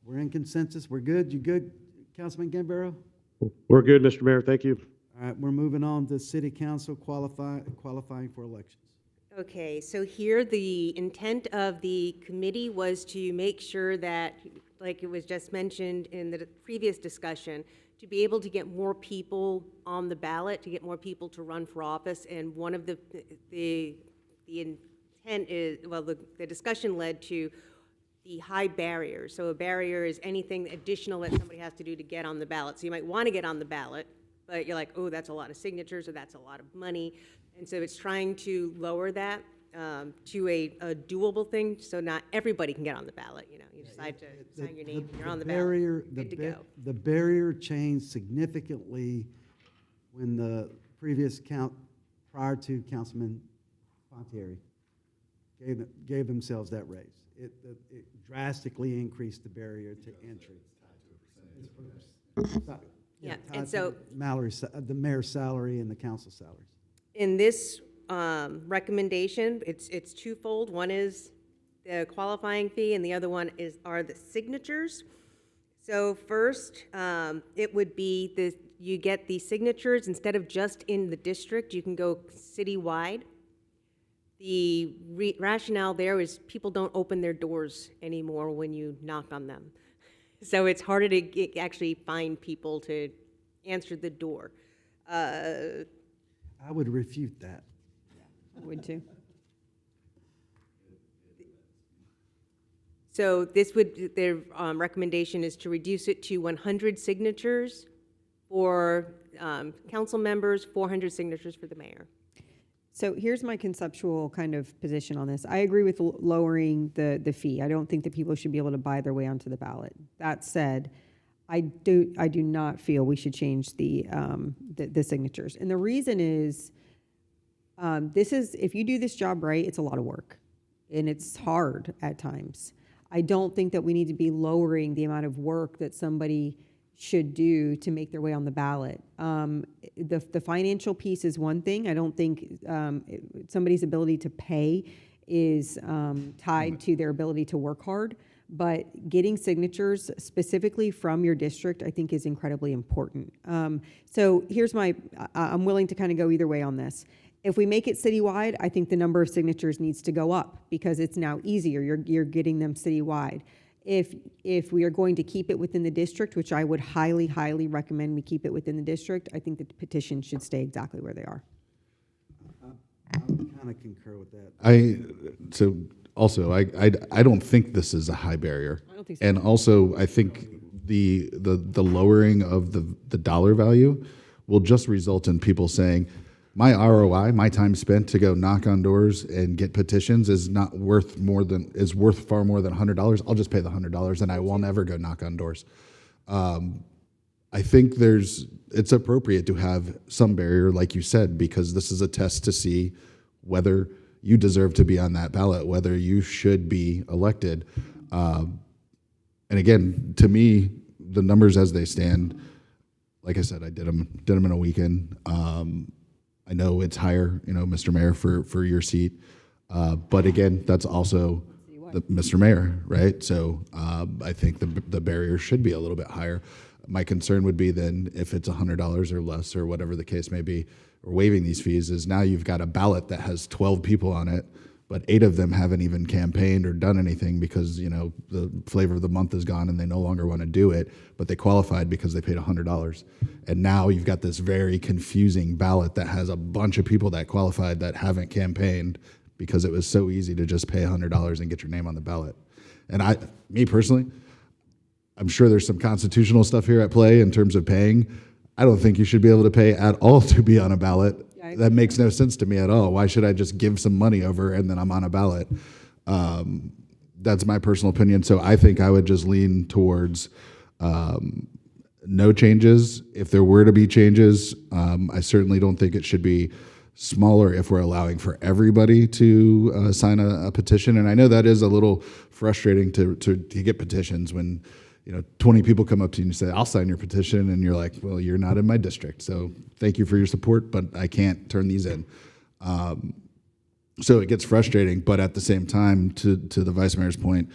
we're in consensus? We're good? You good, Councilman Gambaro? We're good, Mr. Mayor. Thank you. All right, we're moving on to city council qualifying for elections. Okay, so here, the intent of the committee was to make sure that, like it was just mentioned in the previous discussion, to be able to get more people on the ballot, to get more people to run for office, and one of the intent is, well, the discussion led to the high barriers. So a barrier is anything additional that somebody has to do to get on the ballot. So you might want to get on the ballot, but you're like, oh, that's a lot of signatures, or that's a lot of money. And so it's trying to lower that to a doable thing, so not everybody can get on the ballot, you know. You decide to sign your name, and you're on the ballot, good to go. The barrier changed significantly when the previous prior to Councilman Fontieri gave themselves that raise. It drastically increased the barrier to entry. Yeah, tied and to so the mayor's salary and the council salaries. in this recommendation, it's twofold. One is the qualifying fee, and the other one are the signatures. So first, it would be you get the signatures instead of just in the district, you can go citywide. The rationale there is people don't open their doors anymore when you knock on them. So it's harder to actually find people to answer the door. I would refute that. I would too. So their recommendation is to reduce it to 100 signatures for council members, 400 signatures for the mayor. So here's my conceptual kind of position on this. I agree with lowering the fee. I don't think that people should be able to buy their way onto the ballot. That said, I do not feel we should change the signatures. And the reason is, if you do this job right, it's a lot of work. And it's hard at times. I don't think that we need to be lowering the amount of work that somebody should do to make their way on the ballot. The financial piece is one thing. I don't think somebody's ability to pay is tied to their ability to work hard. But getting signatures specifically from your district, I think, is incredibly important. So here's I'm willing to kind of go either way on this. If we make it citywide, I think the number of signatures needs to go up because it's now easier. You're getting them citywide. If we are going to keep it within the district, which I would highly, highly recommend we keep it within the district, I think the petitions should stay exactly where they are. I would kind of concur with that. I don't think this is a high barrier. I don't think so. And also, I think the lowering of the dollar value will just result in people saying, my ROI, my time spent to go knock on doors and get petitions is not worth is worth far more than $100. I'll just pay the $100 and I will never go knock on doors. I think it's appropriate to have some barrier, like you said, because this is a test to see whether you deserve to be on that ballot, whether you should be elected. And again, to me, the numbers as they stand, like I said, I did them in a weekend. I know it's higher, Mr. Mayor, for your seat. But again, that's also Mr. Mayor, right? So I think the barrier should be a little bit higher. My concern would be then if it's $100 or less or whatever the case may be, or waiving these fees, is now you've got a ballot that has 12 people on it, but 8 of them haven't even campaigned or done anything because, the flavor of the month is gone and they no longer want to do it, but they qualified because they paid $100. And now you've got this very confusing ballot that has a bunch of people that qualified that haven't campaigned because it was so easy to just pay $100 and get your name on the ballot. And me personally, I'm sure there's some constitutional stuff here at play in terms of paying. I don't think you should be able to pay at all to be on a ballot. That makes no sense to me at all. Why should I just give some money over and then I'm on a ballot? That's my personal opinion. So I think I would just lean towards no changes. If there were to be changes, I certainly don't think it should be smaller if we're allowing for everybody to sign a petition. And I know that is a little frustrating to get petitions when 20 people come up to you and say, I'll sign your petition. And you're like, well, you're not in my district. So thank you for your support, but I can't turn these in. So it gets frustrating. But at the same time, to the Vice Mayor's point,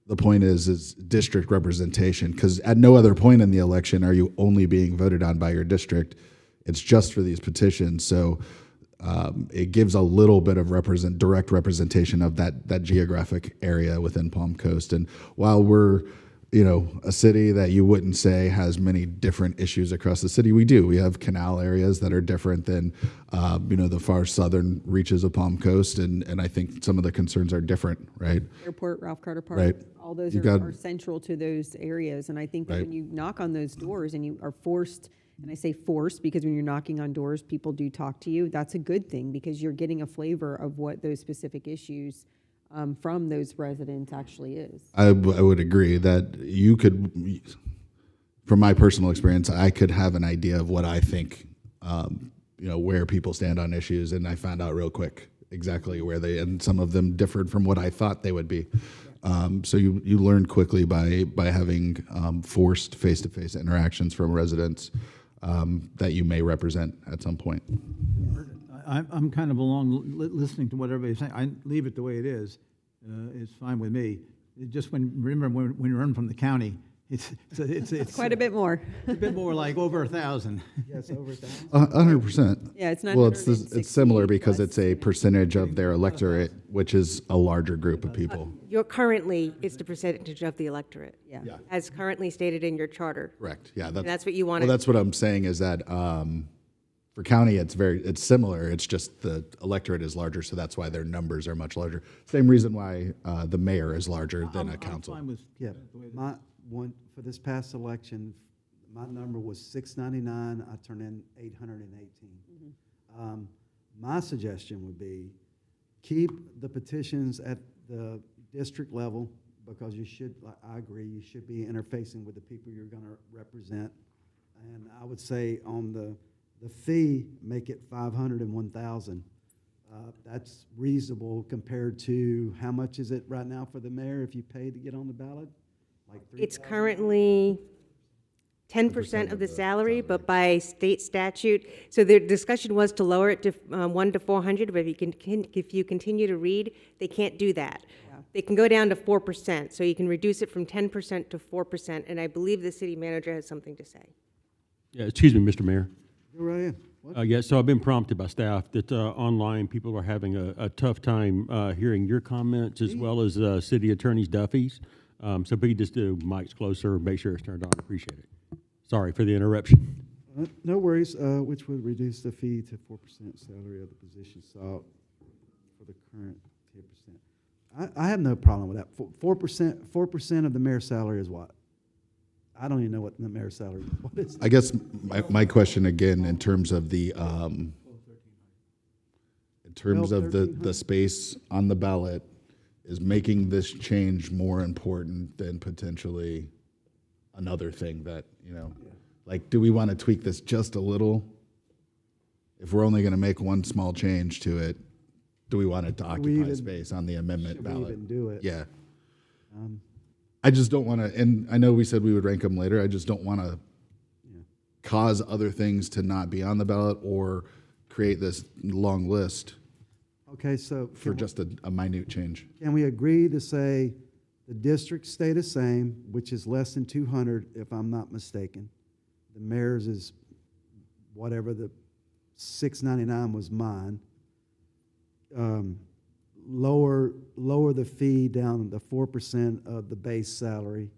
the point is district representation, because at no other point in the election are you only being voted on by your district. It's just for these petitions. So it gives a little bit of direct representation of that geographic area within Palm Coast. And while we're a city that you wouldn't say has many different issues across the city, we do. We have canal areas that are different than the far southern reaches of Palm Coast, and I think some of the concerns are different, right? Airport, Ralph Carter Park. Right. All those You are got- central to those areas. And I think that Right. when you knock on those doors and you are forced, and I say forced because when you're knocking on doors, people do talk to you. That's a good thing because you're getting a flavor of what those specific issues from those residents actually is. I would agree that you could, from my personal experience, I could have an idea of what I think, where people stand on issues, and I found out real quick exactly where and some of them differed from what I thought they would be. So you learn quickly by having forced face-to-face interactions from residents that you may represent at some point. I'm kind of listening to what everybody's saying. I leave it the way it is. It's fine with me. Remember when you run from the county, it's Quite a bit more. a bit more like over 1,000. Yes, over 1,000. 100%. Yeah, it's Well, it's 960 similar because plus it's a percentage of their electorate, which is a larger group of people. It's the percentage of the electorate. Yeah. Yeah. As currently stated in your charter. Correct. Yeah. That's what you Well, wanted. that's what I'm saying is that for county, it's similar. It's just the electorate is larger, so that's why their numbers are much larger. Same reason why the mayor is larger than a council. I'm fine with Yeah, for this past election, my number was 699. I turned in 818. My suggestion would be keep the petitions at the district level because I agree, you should be interfacing with the people you're going to represent. And I would say on the fee, make it 500 and 1,000. That's reasonable compared to how much is it right now for the mayor if you pay to get on the ballot? Like It's 3,000? currently 10% of the salary, but by state statute, so the discussion was to lower it to 1 to 400, but if you continue to read, they can't do that. They can go down to 4%, so you can reduce it from 10% to 4%, and I believe the city manager has something to say. Yeah, excuse me, Mr. Mayor. Go right in. What? Yeah, so I've been prompted by staff that online people are having a tough time hearing your comments as well as City Attorney Duffy's. So if we could just do mics closer, make sure it's turned on, appreciate it. Sorry for the interruption. No worries, which would reduce the fee to 4% salary of the position sought for the current 10%. I have no problem with that. 4% of the mayor's salary is what? I don't even know what the mayor's salary is. What is it? I guess my question again, in terms of the terms 12, of the 1300? space on the ballot, is making this change more important than potentially another thing that, like, do we want to tweak this just a little? If we're only going to make one small change to it, do we want it to occupy even- space on the amendment Should we ballot? even do it? Yeah. I just don't want to, and I know we said we would rank them later, I just don't want to cause other things to not be on the ballot or create this long list Okay, so for just a minute change. can we agree to say the districts stay the same, which is less than 200, if I'm not mistaken? The mayor's is whatever the 699 was mine. Lower the fee down to 4% of the base salary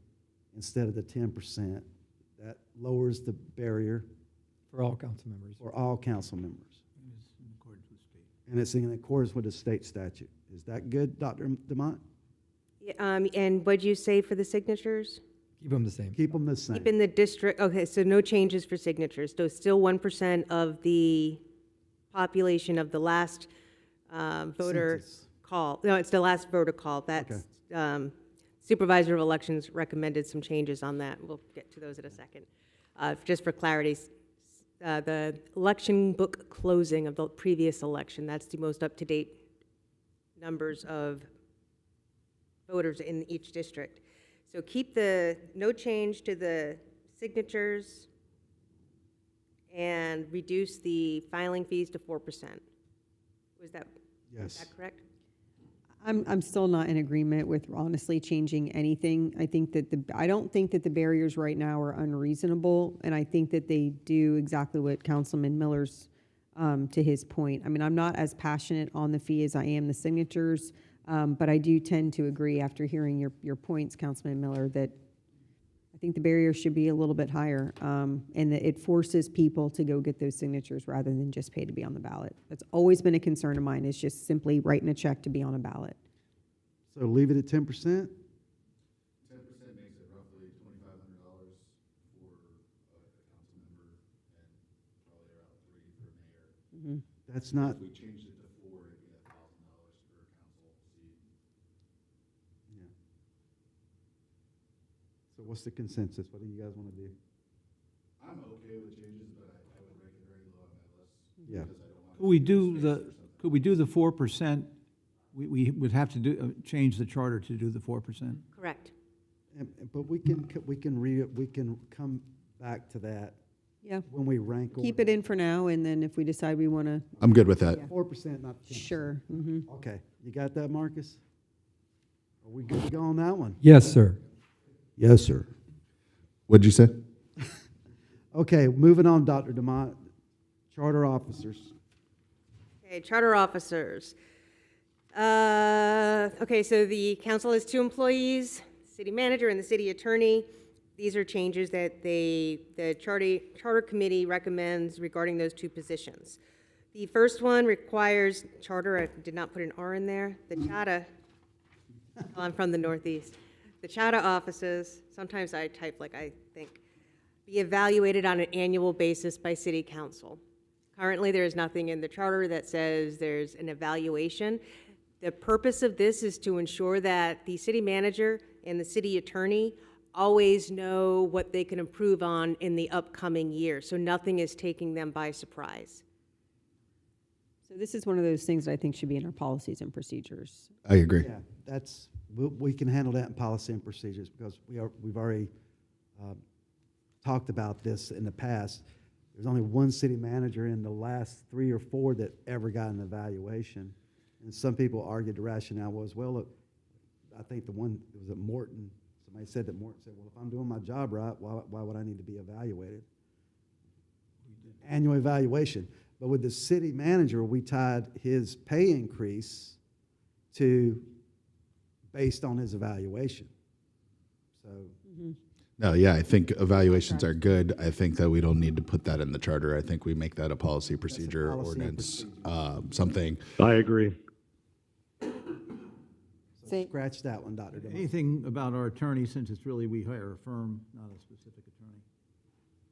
instead of the 10%. That lowers the barrier For all council members. for all council members. And it's in accordance with the state statute. Is that good, Dr. Demont? Yeah, and what'd you say for the signatures? Keep them the same. Keep them the same. Keep in the district, okay, so no changes for signatures. So still 1% of the population of the last voter Census. call. No, it's the last voter call. That's, Supervisor of Elections recommended some changes on that. We'll get to those in a second. Just for clarity, the election book closing of the previous election, that's the most up-to-date numbers of voters in each district. So keep no change to the signatures and reduce the filing fees to 4%. Was that Yes. correct? I'm still not in agreement with honestly changing anything. I think that I don't think that the barriers right now are unreasonable, and I think that they do exactly what Councilman Miller's, to his point. I mean, I'm not as passionate on the fee as I am the signatures, but I do tend to agree after hearing your points, Councilman Miller, that I think the barrier should be a little bit higher, and that it forces people to go get those signatures rather than just pay to be on the ballot. That's always been a concern of mine, is just simply writing a check to be on a ballot. So leave it at 10%? 10% makes it roughly $2,500 for a council member and probably around $3 for mayor. That's not, If we changed it to 4, it'd be $1,000 per council seat. so what's the consensus? What do you guys want to do? I'm okay with changes, but I would rank it very low on my list. Yeah. Because I don't want. Could we do the 4%? We would have to change the charter to do the 4%. Correct. But we can come back to that Yeah. when we rank. Keep it in for now, and then if we decide we want to, I'm good with that. 4%, not 10%. sure. Okay, you got that, Marcus? Are we good to go on that one? Yes, sir. Yes, sir. What'd you say? Okay, moving on, Dr. Demont. Charter officers. Okay, charter officers. Okay, so the council has 2 employees, city manager and the city attorney. These are changes that the charter committee recommends regarding those 2 positions. The first one requires charter, I did not put an R in there, the charter, I'm from the Northeast. The charter offices, sometimes I type like I think, be evaluated on an annual basis by city council. Currently, there is nothing in the charter that says there's an evaluation. The purpose of this is to ensure that the city manager and the city attorney always know what they can improve on in the upcoming year, so nothing is taking them by surprise. So this is one of those things that I think should be in our policies and procedures. I agree. Yeah, we can handle that in policy and procedures because we've already talked about this in the past. There's only one city manager in the last 3 or 4 that ever got an evaluation. And some people argued the rationale was, well, look, I think it was at Morton. Somebody said that Morton said, well, if I'm doing my job right, why would I need to be evaluated? Annual evaluation. But with the city manager, we tied his pay increase based on his evaluation. So, No, yeah, I think evaluations are good. I think that we don't need to put that in the charter. I think we make that a policy procedure policy and ordinance, something. I agree. so scratch that one, Dr. Demont. Anything about our attorney, since it's really, we hire a firm, not a specific attorney?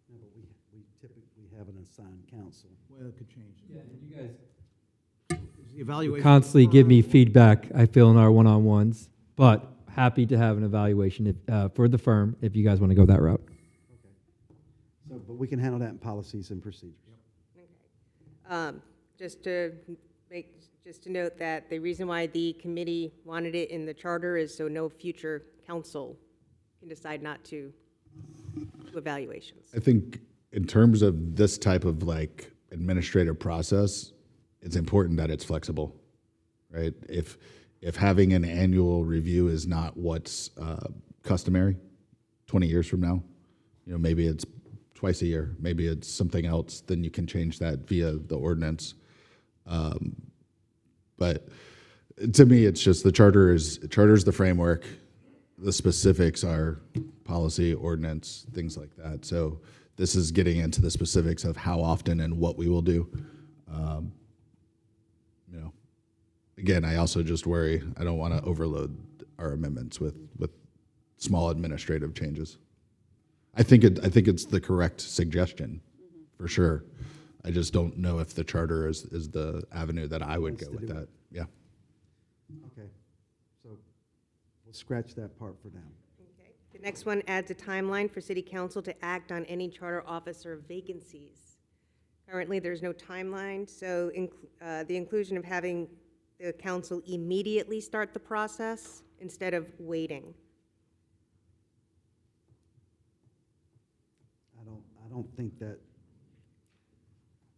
No, but we typically have an assigned counsel. Well, it could change. Yeah, and you guys, The evaluation. constantly give me feedback, I feel, in our one-on-ones, but happy to have an evaluation for the firm if you guys want to go that route. So, but we can handle that in policies and procedures. Just to note that the reason why the committee wanted it in the charter is so no future council can decide not to do evaluations. I think in terms of this type of like administrative process, it's important that it's flexible, right? If having an annual review is not what's customary 20 years from now, maybe it's twice a year, maybe it's something else, then you can change that via the ordinance. But to me, it's just the charter's the framework. The specifics are policy, ordinance, things like that. So this is getting into the specifics of how often and what we will do. Again, I also just worry, I don't want to overload our amendments with small administrative changes. I think it's the correct suggestion, for sure. I just don't know if the charter is the avenue that I would go with that. Yeah. Okay, so we'll scratch that part for now. Okay. The next one adds a timeline for city council to act on any charter officer vacancies. Currently, there's no timeline, so the inclusion of having the council immediately start the process instead of waiting. I don't think that,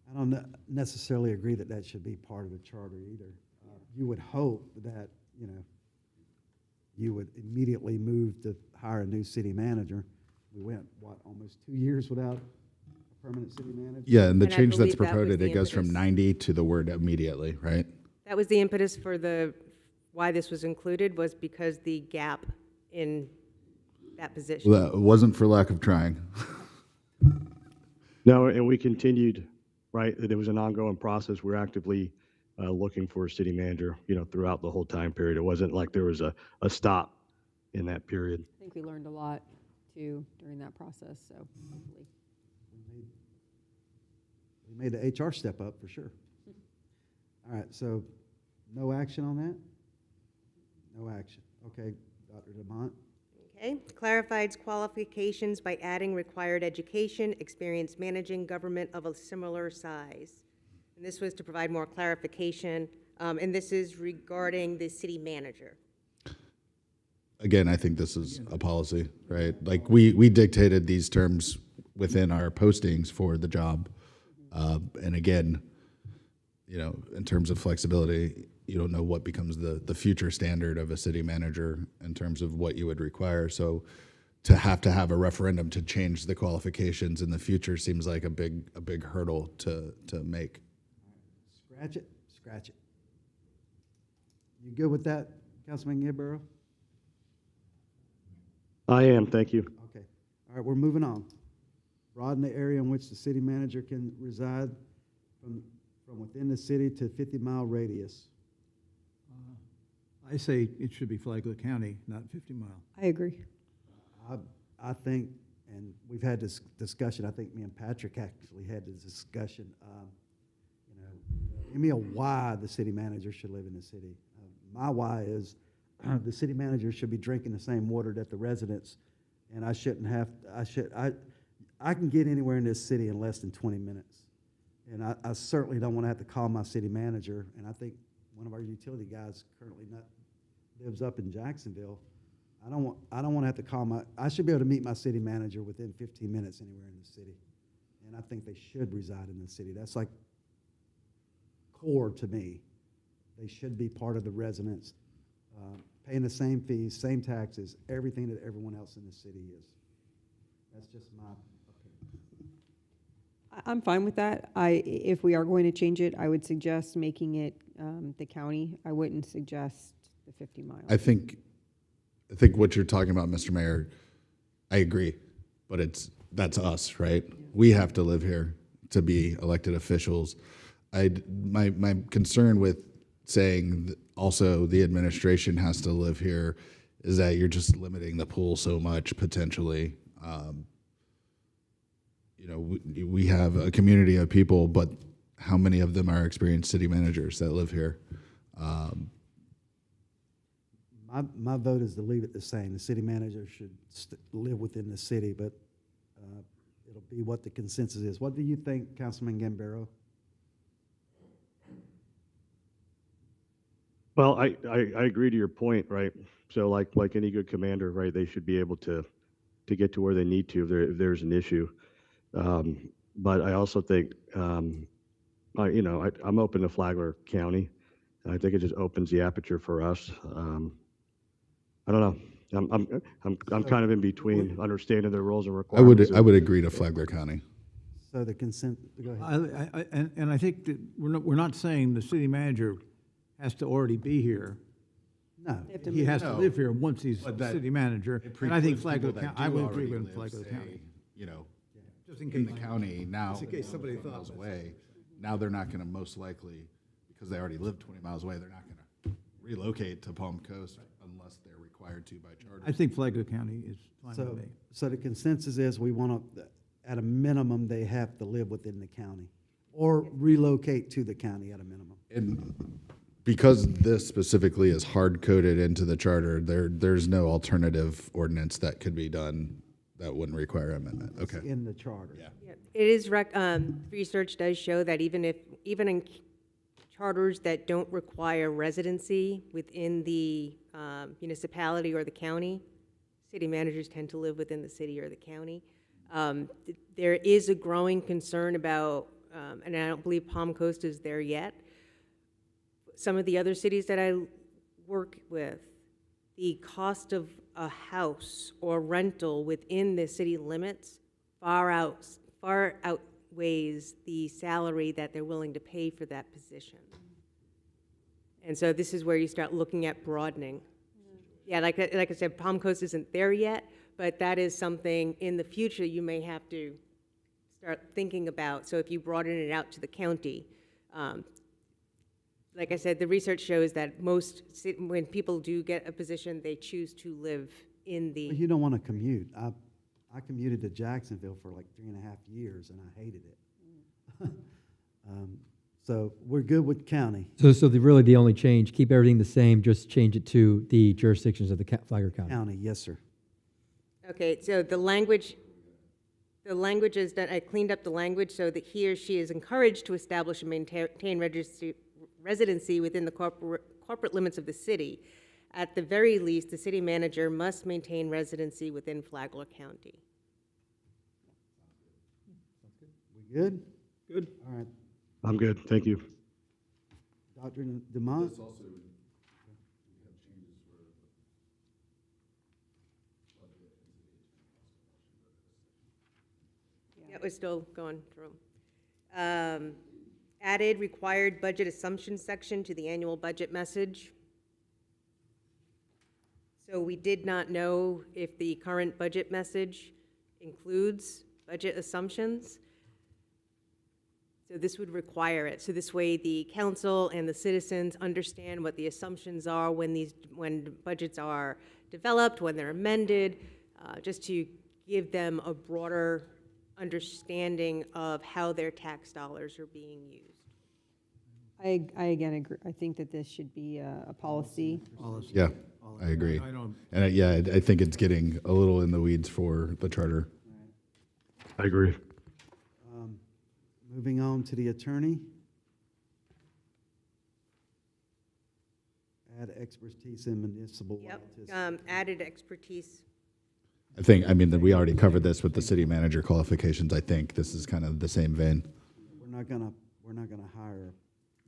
I don't necessarily agree that that should be part of the charter either. You would hope that, you would immediately move to hire a new city manager. We went, almost 2 years without a permanent city manager? Yeah, and the And I change that's believe that was proposed, the it goes from impetus. 90 to the word immediately, right? That was the impetus for why this was included, was because the gap in that position. Well, it wasn't for lack of trying. No, and we continued, right? There was an ongoing process. We're actively looking for a city manager, throughout the whole time period. It wasn't like there was a stop in that period. I think we learned a lot, too, during that process, so hopefully. We made the HR step up, for sure. All right, so no action on that? No action. Okay, Dr. Demont? Okay, clarified qualifications by adding required education, experience managing government of a similar size. And this was to provide more clarification, and this is regarding the city manager. Again, I think this is a policy, right? Like we dictated these terms within our postings for the job. And again, in terms of flexibility, you don't know what becomes the future standard of a city manager in terms of what you would require. So to have a referendum to change the qualifications in the future seems like a big hurdle to make. Scratch it, scratch it. You good with that, Councilman Yarborough? I am, thank you. Okay. All right, we're moving on. Broaden the area in which the city manager can reside from within the city to 50-mile radius. I say it should be Flagler County, not 50 Mile. I agree. I think, and we've had this discussion, I think me and Patrick actually had this discussion, give me a why the city manager should live in the city. My why is the city manager should be drinking the same water that the residents, and I can get anywhere in this city in less than 20 minutes. And I certainly don't want to have to call my city manager, and I think one of our utility guys currently lives up in Jacksonville. I don't want to have to call I should be able to meet my city manager within 15 minutes anywhere in the city. And I think they should reside in the city. That's like core to me. They should be part of the residents, paying the same fees, same taxes, everything that everyone else in the city is. That's just my opinion. I'm fine with that. If we are going to change it, I would suggest making it the county. I wouldn't suggest the 50 miles. I think what you're talking about, Mr. Mayor, I agree, but that's us, right? We have to live here to be elected officials. My concern with saying also the administration has to live here is that you're just limiting the pool so much potentially. We have a community of people, but how many of them are experienced city managers that live here? My vote is to leave it the same. The city manager should live within the city, but it'll be what the consensus is. What do you think, Councilman Gambaro? Well, I agree to your point, right? So like any good commander, right, they should be able to get to where they need to if there's an issue. But I also think, I'm open to Flagler County. I think it just opens the aperture for us. I don't know. I'm kind of in between understanding their roles and requirements. I would agree to Flagler County. So the consent, go ahead. And I think that we're not saying the city manager has to already be here. No. He has to live here once he's But that- city manager. It And I think precludes Flagler people that County, I do would agree already with live, Flagler say, County. Just in in case. the county now. Just in case somebody 20 thought miles that. away. Now they're not going to most likely, because they already live 20 miles away, they're not going to relocate to Palm Coast unless they're required to by charter. I think Flagler County is fine with So, me. so the consensus is we want to, at a minimum, they have to live within the county or relocate to the county at a minimum. And because this specifically is hard-coded into the charter, there's no alternative ordinance that could be done that wouldn't require amendment. Okay. In the charter. Yeah. Yeah, it is, research does show that even in charters that don't require residency within the municipality or the county, city managers tend to live within the city or the county. There is a growing concern about, and I don't believe Palm Coast is there yet, some of the other cities that I work with, the cost of a house or rental within the city limits far outweighs the salary that they're willing to pay for that position. And so this is where you start looking at broadening. Yeah, like I said, Palm Coast isn't there yet, but that is something in the future you may have to start thinking about. So if you broaden it out to the county, like I said, the research shows that when people do get a position, they choose to live in the. But you don't want to commute. I commuted to Jacksonville for like 3.5 years and I hated it. So we're good with county. So really the only change, keep everything the same, just change it to the jurisdictions of the Flagler County. County, yes, sir. Okay, so the language is that I cleaned up the language so that he or she is encouraged to establish and maintain residency within the corporate limits of the city. At the very least, the city manager must maintain residency within Flagler County. We good? Good. All right. I'm good, thank you. Dr. Dumont? Yeah, we're still going through. Added required budget assumption section to the annual budget message. So we did not know if the current budget message includes budget assumptions. So this would require it. So this way the council and the citizens understand what the assumptions are when budgets are developed, when they're amended, just to give them a broader understanding of how their tax dollars are being used. I again agree. I think that this should be a policy. Yeah, I agree. I don't. And I think it's getting a little in the weeds for the charter. I agree. Moving on to the attorney. Add expertise in municipal law. Yep, added expertise. I mean, that we already covered this with the city manager qualifications. I think this is kind of the same vein. We're not gonna hire,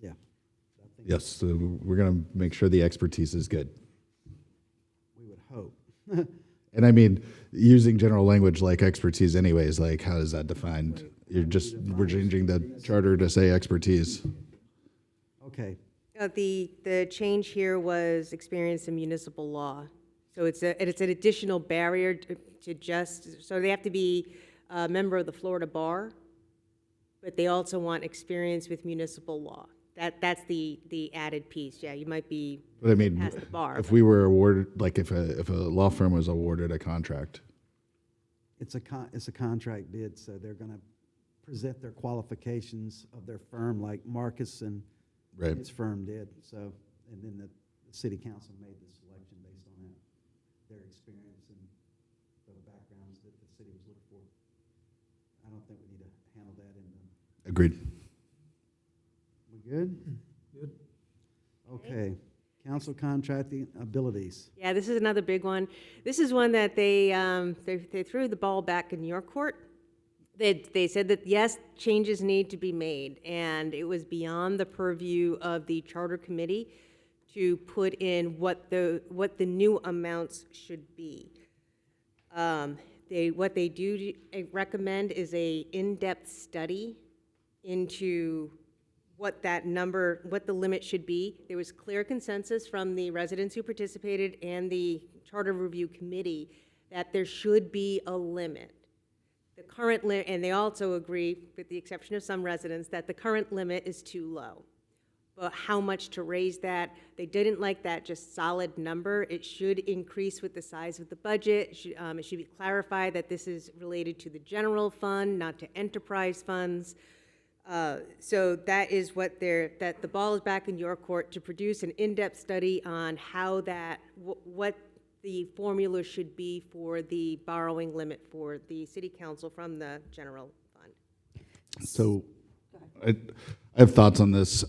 yeah. I think Yes, so we're going to make sure the expertise is good. We would hope. And I mean, using general language like expertise anyways, like how is that defined? We're changing the charter to say expertise. Okay, The change here was experience in municipal law. So it's an additional barrier so they have to be a member of the Florida Bar, but they also want experience with municipal law. That's the added piece. Yeah, you might be But I mean, past the bar. if we were awarded, like if a law firm was awarded a contract, it's a contract bid, so they're gonna present their qualifications of their firm, like Marcus and Right. his firm did. So, and then the city council made the selection based on that, their experience and the backgrounds that the city was looking for. I don't think we need to handle that in the, Agreed. we good? Good. Okay, council contracting abilities. Yeah, this is another big one. This is one that they threw the ball back in your court. They said that, yes, changes need to be made, and it was beyond the purview of the charter committee to put in what the new amounts should be. What they do recommend is a in-depth study into what that number, what the limit should be. There was clear consensus from the residents who participated and the Charter Review Committee that there should be a limit. The current limit, and they also agree, with the exception of some residents, that the current limit is too low. But how much to raise that? They didn't like that just solid number. It should increase with the size of the budget. It should be clarified that this is related to the general fund, not to enterprise funds. So that is that the ball is back in your court to produce an in-depth study on how what the formula should be for the borrowing limit for the city council from the general fund. So I have thoughts on this.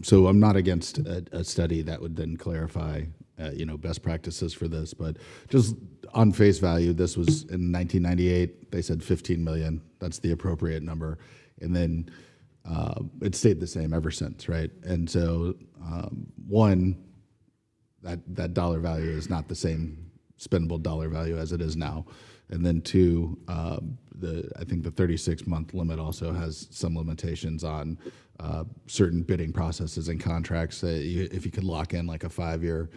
So I'm not against a study that would then clarify, best practices for this, but just on face value, this was in 1998. They said 15 million. That's the appropriate number. And then it stayed the same ever since, right? And so, that dollar value is not the same spendable dollar value as it is now. And then two, I think the 36-month limit also has some limitations on certain bidding processes and contracts. If you could lock in like a 5-year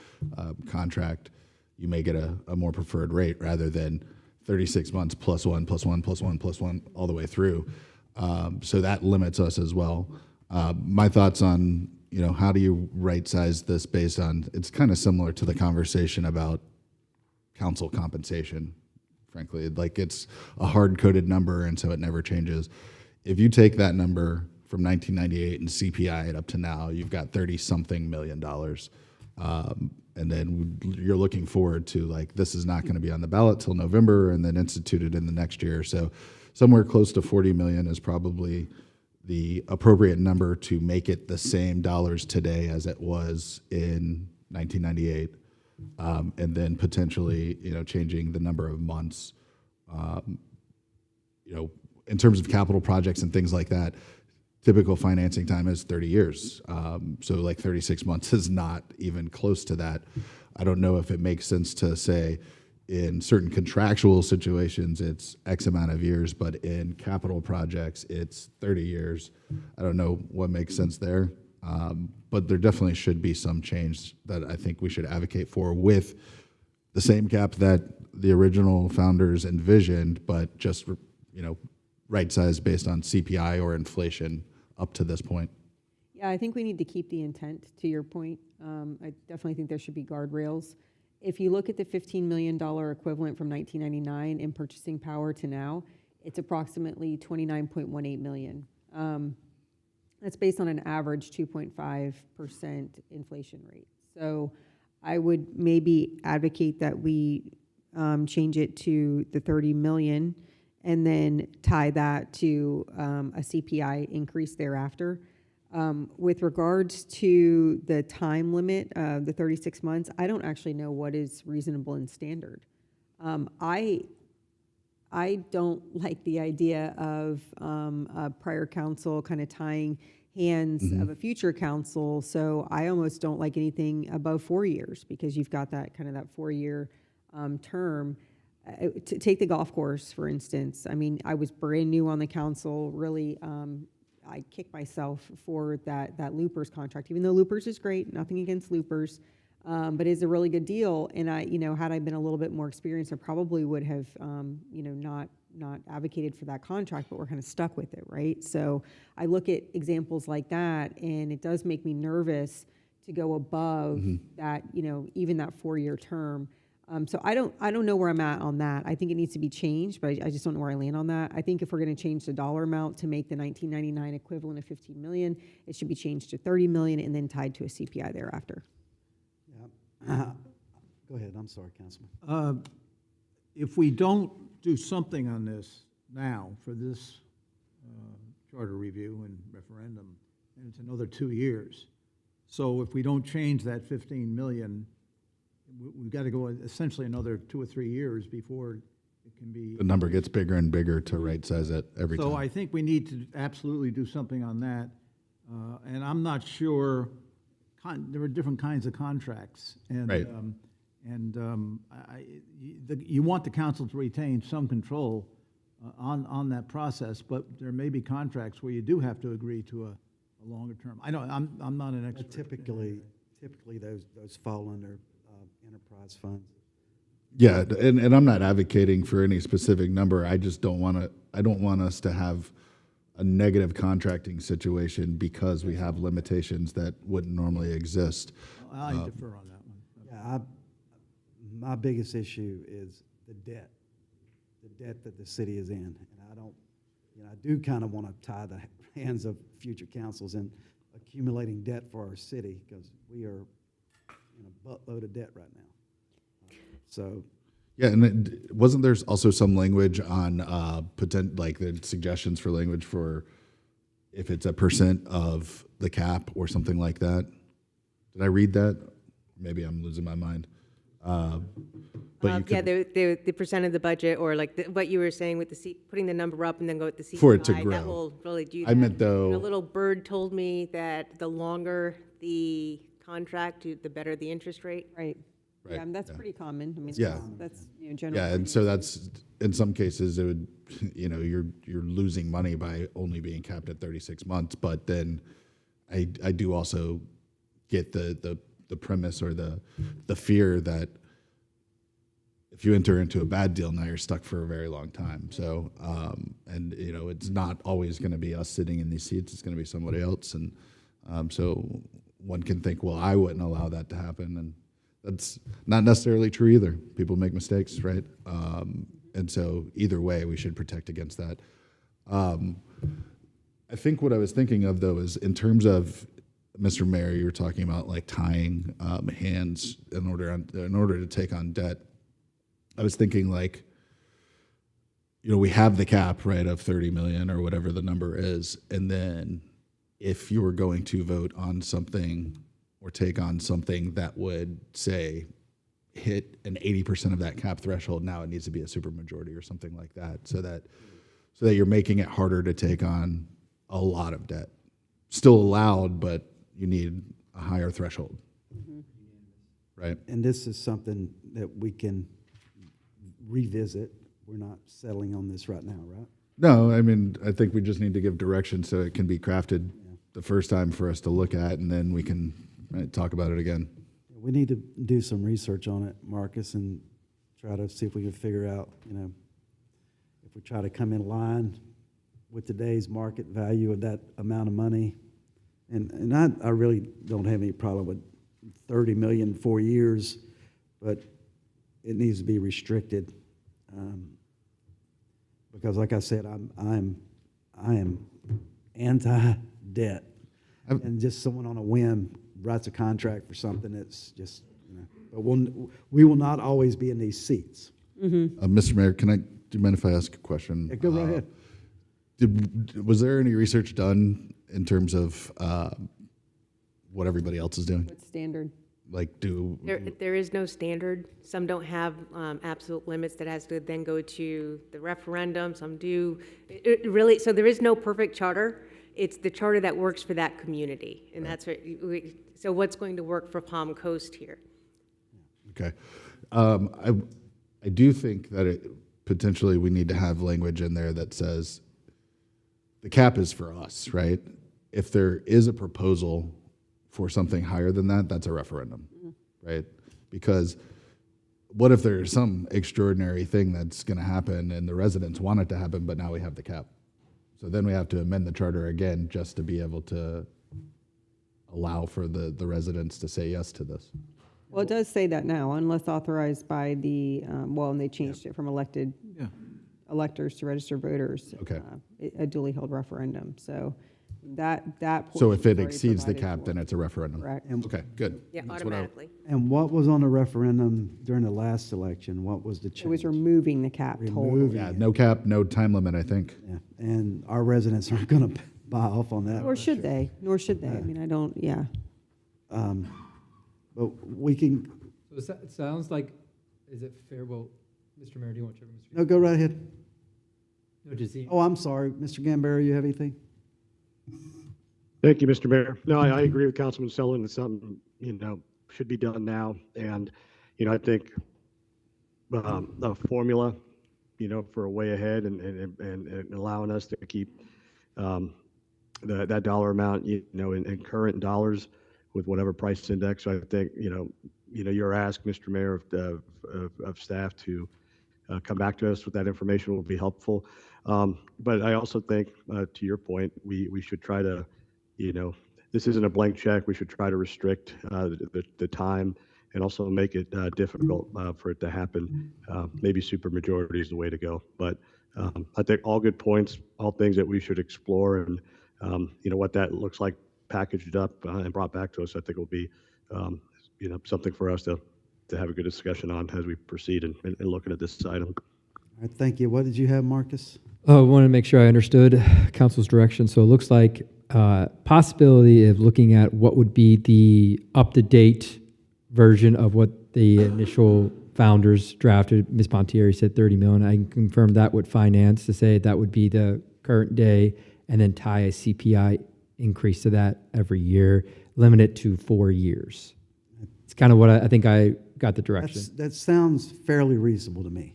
contract, you may get a more preferred rate rather than 36 months plus one, plus one, plus one, plus one, all the way through. So that limits us as well. My thoughts on, how do you right-size this based on, it's kind of similar to the conversation about council compensation, frankly. Like, it's a hard-coded number, and so it never changes. If you take that number from 1998 and CPI it up to now, you've got 30-something million dollars. And then you're looking forward to, like, this is not going to be on the ballot till November and then instituted in the next year. So somewhere close to 40 million is probably the appropriate number to make it the same dollars today as it was in 1998. And then potentially, changing the number of months. In terms of capital projects and things like that, typical financing time is 30 years. So like 36 months is not even close to that. I don't know if it makes sense to say in certain contractual situations, it's X amount of years, but in capital projects, it's 30 years. I don't know what makes sense there. But there definitely should be some change that I think we should advocate for with the same cap that the original founders envisioned, but just, right-sized based on CPI or inflation up to this point. Yeah, I think we need to keep the intent, to your point. I definitely think there should be guardrails. If you look at the $15 million equivalent from 1999 in purchasing power to now, it's approximately 29.18 million. That's based on an average 2.5% inflation rate. So I would maybe advocate that we change it to the 30 million and then tie that to a CPI increase thereafter. With regards to the time limit, the 36 months, I don't actually know what is reasonable and standard. I don't like the idea of a prior council kind of tying hands of a future council, so I almost don't like anything above 4 years because you've got that kind of that 4-year term. To take the golf course, for instance, I mean, I was brand new on the council, really, I kicked myself for that Loopers contract, even though Loopers is great, nothing against Loopers, but it's a really good deal. And had I been a little bit more experienced, I probably would have, not advocated for that contract, but we're kind of stuck with it, right? So I look at examples like that, and it does make me nervous to go above that, even that 4-year term. So I don't know where I'm at on that. I think it needs to be changed, but I just don't know where I land on that. I think if we're going to change the dollar amount to make the 1999 equivalent of 15 million, it should be changed to 30 million and then tied to a CPI thereafter. Yeah. Go ahead, I'm sorry, Councilman. If we don't do something on this now for this charter review and referendum, and it's another 2 years. So if we don't change that 15 million, we've got to go essentially another 2 or 3 years before it can be. The number gets bigger and bigger to right-size it every time. So I think we need to absolutely do something on that. And I'm not sure, there are different kinds of contracts. And, Right. You want the council to retain some control on that process, but there may be contracts where you do have to agree to a longer term. I know, I'm not an expert. Typically those fall under enterprise funds. Yeah, and I'm not advocating for any specific number. I just don't want us to have a negative contracting situation because we have limitations that wouldn't normally exist. I defer on that one. Yeah, my biggest issue is the debt that the city is in. And I do kind of want to tie the hands of future councils in accumulating debt for our city because we are in a buttload of debt right now. So. Yeah, and wasn't there also some language on like the suggestions for language for if it's a % of the cap or something like that? Did I read that? Maybe I'm losing my mind. But Yeah, the percent of the budget, or like what you were saying with the putting the number up and then go with the CPI. For it to That grow. will really do that. I meant though. A little bird told me that the longer the contract, the better the interest rate. Right. Right, Yeah, that's yeah. pretty common. I mean, Yeah. that's general. Yeah, and so that's, in some cases, it would, you're losing money by only being capped at 36 months, but then I do also get the premise or the fear that if you enter into a bad deal, now you're stuck for a very long time. So, and it's not always going to be us sitting in these seats, it's going to be somebody else. And so one can think, well, I wouldn't allow that to happen. And that's not necessarily true either. People make mistakes, right? And so either way, we should protect against that. I think what I was thinking of, though, is in terms of, Mr. Mayor, you were talking about like tying hands in order to take on debt. I was thinking like, we have the cap, right, of 30 million or whatever the number is. And then if you were going to vote on something or take on something that would, say, hit an 80% of that cap threshold, now it needs to be a supermajority or something like that, so that you're making it harder to take on a lot of debt. Still allowed, but you need a higher threshold, right? And this is something that we can revisit. We're not settling on this right now, right? No, I mean, I think we just need to give direction so it can be crafted the first time for us to look at, and then we can talk about it again. We need to do some research on it, Marcus, and try to see if we can figure out, if we try to come in line with today's market value of that amount of money. And I really don't have any problem with 30 million 4 years, but it needs to be restricted. Because like I said, I am anti-debt. And just someone on a whim writes a contract for something that's just, but we will not always be in these seats. Mr. Mayor, do you mind if I ask a question? Yeah, go right ahead. Was there any research done in terms of what everybody else is doing? What's standard? Like, There is no standard. Some don't have absolute limits that has to then go to the referendum. Some do. Really, so there is no perfect charter. It's the charter that works for that community, and that's what. So what's going to work for Palm Coast here? Okay, I do think that potentially we need to have language in there that says the cap is for us, right? If there is a proposal for something higher than that, that's a referendum, right? Because what if there's some extraordinary thing that's going to happen and the residents want it to happen, but now we have the cap? So then we have to amend the charter again just to be able to allow for the residents to say yes to this. Well, it does say that now, unless authorized by the, well, and they changed it from elected Yeah. electors to registered voters. Okay. A duly held referendum, so that So if portion's it already exceeds the provided cap, for. then it's a referendum? Correct. Okay, good. Yeah, That's what I- automatically. And what was on the referendum during the last election? What was the change? It was removing the cap totally. Removing Yeah, it. no cap, no time limit, I think. Yeah, and our residents aren't going to buy off on that. Nor should they, nor should they. I mean, I don't, yeah. But we can, So it sounds like, is it fair, well, Mr. Mayor, do you want to check with Mr.? no, go right ahead. No, does he? Oh, I'm sorry. Mr. Gambaro, you have anything? Thank you, Mr. Mayor. No, I agree with Councilman Sullivan. It's something, should be done now. And, I think a formula, for a way ahead and allowing us to keep that dollar amount, in current dollars with whatever price index. So I think, your ask, Mr. Mayor, of staff to come back to us with that information will be helpful. But I also think, to your point, we should try to, this isn't a blank check. We should try to restrict the time and also make it difficult for it to happen. Maybe supermajority is the way to go. But I think all good points, all things that we should explore, and what that looks like packaged up and brought back to us, I think will be something for us to have a good discussion on as we proceed in looking at this item. All right, thank you. What did you have, Marcus? I wanted to make sure I understood council's direction. So it looks like possibility of looking at what would be the up-to-date version of what the initial founders drafted. Ms. Pontieri said 30 million. I can confirm that with finance to say that would be the current day, and then tie a CPI increase to that every year, limit it to 4 years. It's kind of what I think I got the direction. That sounds fairly reasonable to me.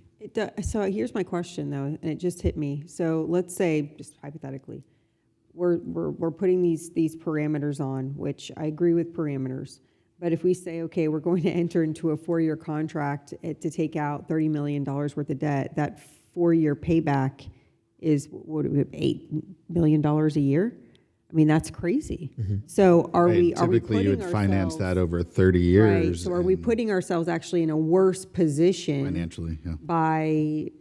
So here's my question though, and it just hit me. So let's say, just hypothetically, we're putting these parameters on, which I agree with parameters. But if we say, okay, we're going to enter into a 4-year contract to take out $30 million worth of debt, that 4-year payback is what, $8 million a year? I mean, that's crazy. So are we Typically, you would putting finance ourselves- that over 30 years. Right, so are we and putting ourselves actually in a worse position? Financially, yeah. I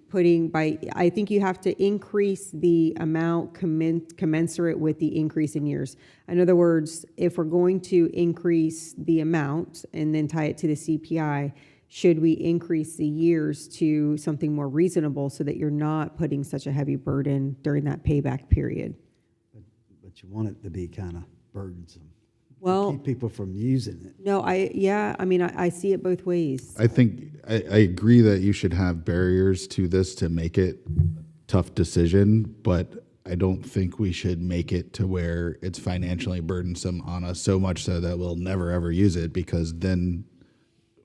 think you have to increase the amount commensurate with the increase in years. In other words, if we're going to increase the amount and then tie it to the CPI, should we increase the years to something more reasonable so that you're not putting such a heavy burden during that payback period? But you want it to be kind of burdensome. Well, Keep people from using it. no, I see it both ways. I think I agree that you should have barriers to this to make it a tough decision, but I don't think we should make it to where it's financially burdensome on us so much so that we'll never ever use it, because then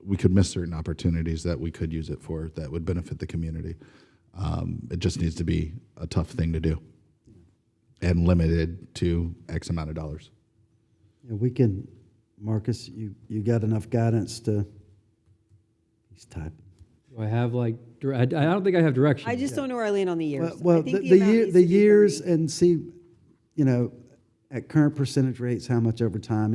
we could miss certain opportunities that we could use it for that would benefit the community. It just needs to be a tough thing to do and limited to X amount of dollars. Yeah, we can, Marcus, you got enough guidance to, he's typing. Do I have I don't think I have direction. I just don't know where I land on the years. Well, I think the amount year, needs the to be years 30. and see, at current percentage rates, how much over time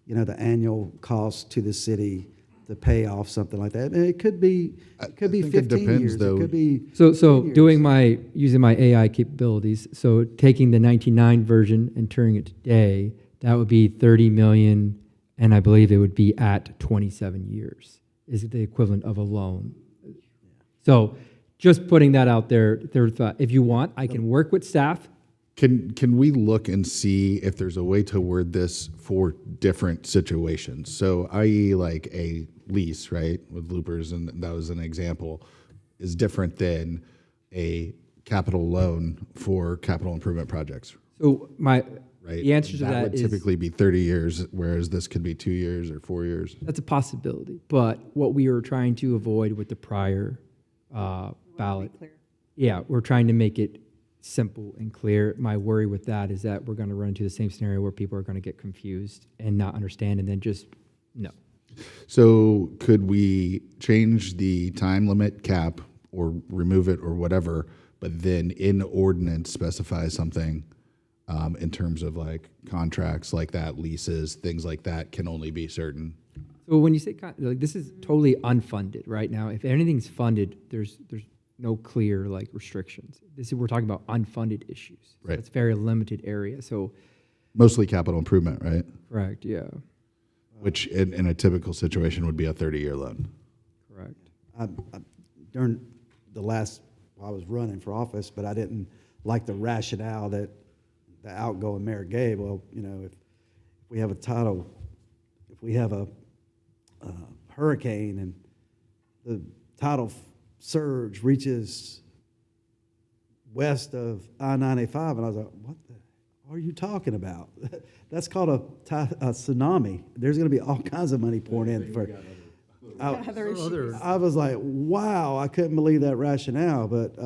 the annual cost to the city to pay off something like that. And it could be I think it 15 depends, years. though. It could be So 10 years. using my AI capabilities, so taking the 99 version and turning it to today, that would be 30 million, and I believe it would be at 27 years, is the equivalent of a loan. So just putting that out there, if you want, I can work with staff. Can we look and see if there's a way to word this for different situations? So, i.e., like a lease, right, with loopers, and that was an example, is different than a capital loan for capital improvement projects, So right? the answer to that would is typically be 30 years, whereas this could be 2 years or 4 years. that's a possibility. But what we were trying to avoid with the prior ballot, yeah, we're trying to make it simple and clear. My worry with that is that we're going to run into the same scenario where people are going to get confused and not understand, and then just no. So could we change the time limit cap or remove it or whatever, but then in ordinance specify something in terms of like contracts like that, leases, things like that can only be certain? So when you say, like, this is totally unfunded right now. If anything's funded, there's no clear, like, restrictions. We're talking about unfunded issues. So Right. it's very limited area, so, Mostly capital improvement, right? correct, yeah, Which in a typical situation would be a 30-year loan. correct. During the last, I was running for office, but I didn't like the rationale that the outgoing mayor gave. Well, you know, if we have a hurricane and the tidal surge reaches west of I-95, and I was like, what the are you talking about? That's called a tsunami. There's going to be all kinds of money pouring in for. I was like, wow, I couldn't believe that rationale, but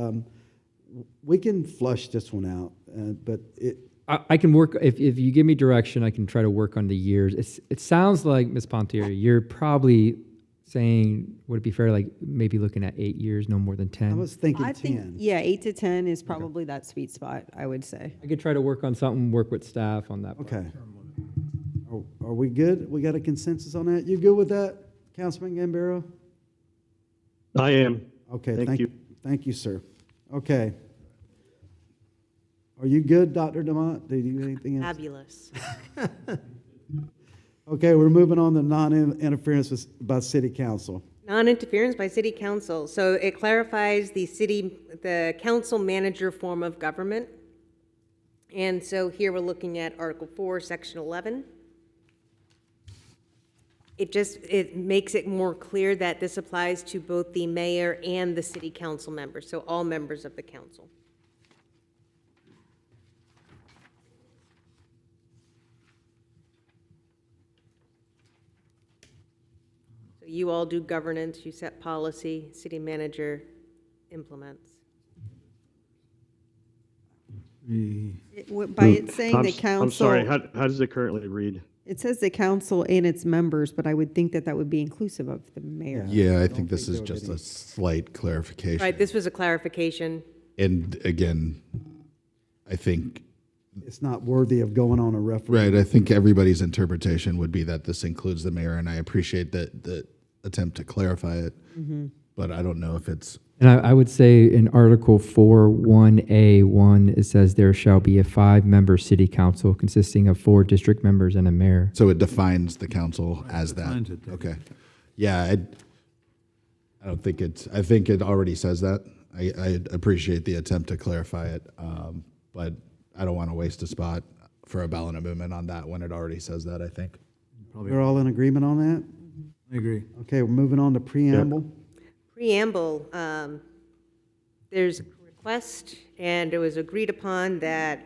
we can flush this one out. But I can work, if you give me direction, I can try to work on the years. It sounds like, Ms. Pontieri, you're probably saying, would it be fair, like, maybe looking at 8 years, no more than 10? I was thinking I 10. think, yeah, 8 to 10 is probably that sweet spot, I would say. I could try to work on something, work with staff on that. Okay. Are we good? We got a consensus on that? You good with that, Councilman Gambaro? I am. Okay, Thank you. Thank you, sir. Okay. Are you good, Dr. Demont? Do you have anything else? Fabulous. Okay, we're moving on to non-interference by city council. Non-interference by city council. So it clarifies the council manager form of government. And so here we're looking at Article 4, Section 11. It makes it more clear that this applies to both the mayor and the city council members, so all members of the council. So you all do governance, you set policy, city manager implements. By it saying the I'm sorry, council, how does it currently read? it says the council and its members, but I would think that would be inclusive of the mayor. Yeah, I don't think this think is there would just be a slight clarification. Right, this was a clarification. And again, I think, It's not worthy of going on a referendum. right, I think everybody's interpretation would be that this includes the mayor, and I appreciate the attempt to clarify it. But I don't know if it's, And I would say in Article 4, 1A1, it says there shall be a 5-member city council consisting of 4 district members and a mayor. so it defines the council as that. defines it there. Okay. Yeah, I don't think I think it already says that. I appreciate the attempt to clarify it, but I don't want to waste a spot for a ballot amendment on that when it already says that, I think. We're all in agreement on that? I agree. Okay, we're moving on to preamble. Preamble, there's a request, and it was agreed upon that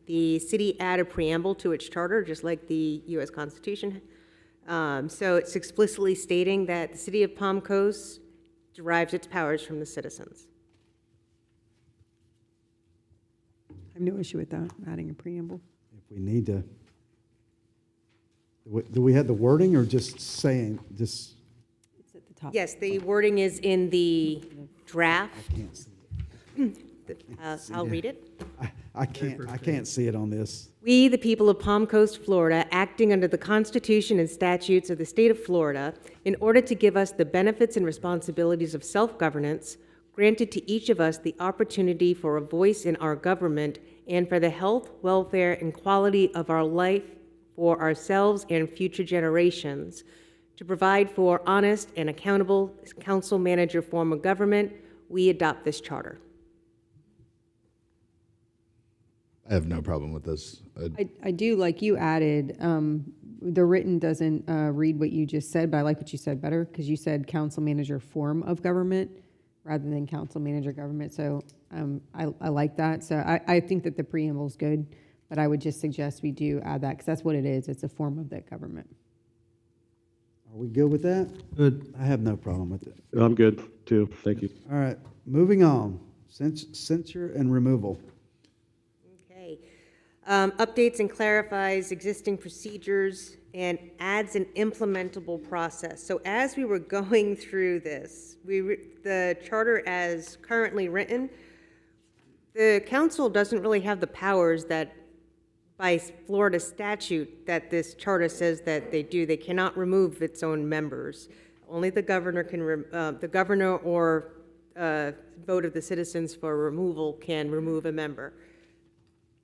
the city add a preamble to its charter, just like the U.S. Constitution. So it's explicitly stating that the city of Palm Coast derives its powers from the citizens. I have no issue with that, adding a preamble. If we need to. Do we have the wording or just saying, just, It's at the top. Yes, the wording is in the draft. can't see it. I'll read it. I can't see it on this. We, the people of Palm Coast, Florida, acting under the Constitution and statutes of the state of Florida, in order to give us the benefits and responsibilities of self-governance, granted to each of us the opportunity for a voice in our government and for the health, welfare, and quality of our life for ourselves and future generations, to provide for honest and accountable council manager form of government, we adopt this charter. I have no problem with this. I do, like you added, the written doesn't read what you just said, but I like what you said better, because you said council manager form of government rather than council manager government, so I like that. So I think that the preamble's good, but I would just suggest we do add that, because that's what it is, it's a form of that government. Are we good with that? Good. I have no problem with it. I'm good, too. Thank you. All right, moving on. Censure and removal. Okay. Updates and clarifies existing procedures and adds an implementable process. So as we were going through this, the charter as currently written, the council doesn't really have the powers that by Florida statute that this charter says that they cannot remove its own members. Only the governor can, the governor or vote of the citizens for removal can remove a member.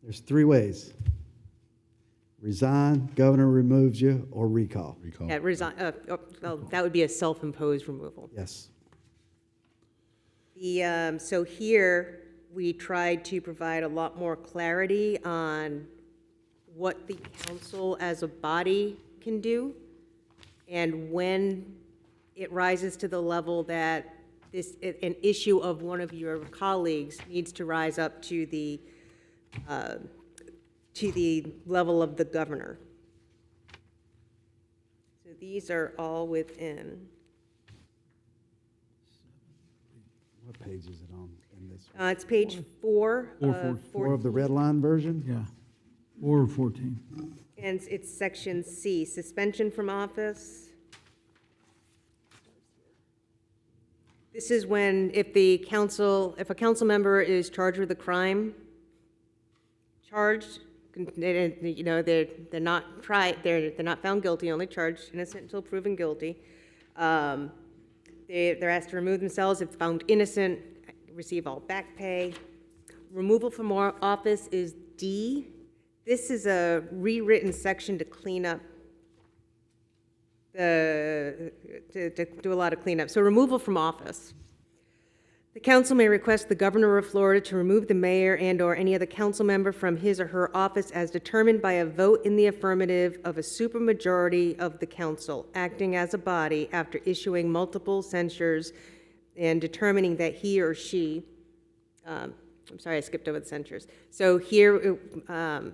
There's three ways: resign, governor removes you, or recall. Recall. Yeah, well, that would be a self-imposed removal. Yes. So here, we tried to provide a lot more clarity on what the council as a body can do, and when it rises to the level that an issue of one of your colleagues needs to rise up to the level of the governor. So these are all within. What page is it on in this? It's page 4 of 4 of the red line version? Yeah, or 14. And it's section C, suspension from office. This is when, if a council member is charged with a crime, they're not found guilty, only charged, innocent until proven guilty. They're asked to remove themselves. If found innocent, receive all back pay. Removal from office is D. This is a rewritten section to clean up to do a lot of cleanup. So removal from office. The council may request the governor of Florida to remove the mayor and/or any other council member from his or her office as determined by a vote in the affirmative of a supermajority of the council, acting as a body after issuing multiple censures and determining that he or she, I'm sorry, I skipped over the censures. So here, let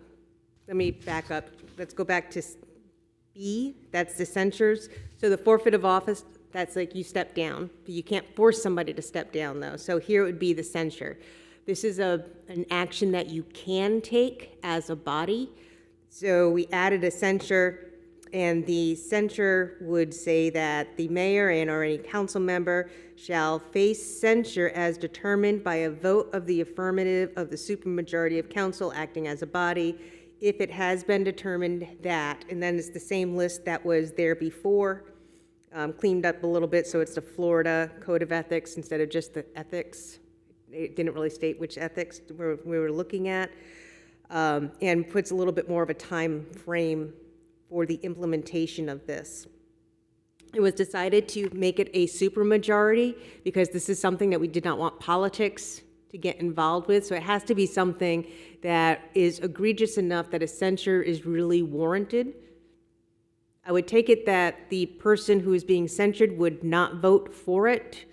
me back up. Let's go back to B, that's the censures. So the forfeit of office, that's like you step down. You can't force somebody to step down, though. So here it would be the censure. This is an action that you can take as a body. So we added a censure, and the censure would say that the mayor and/or any council member shall face censure as determined by a vote of the affirmative of the supermajority of council acting as a body, if it has been determined that, and then it's the same list that was there before, cleaned up a little bit, so it's the Florida Code of Ethics instead of just the ethics. It didn't really state which ethics we were looking at, and puts a little bit more of a time frame for the implementation of this. It was decided to make it a supermajority because this is something that we did not want politics to get involved with, so it has to be something that is egregious enough that a censure is really warranted. I would take it that the person who is being censured would not vote for it,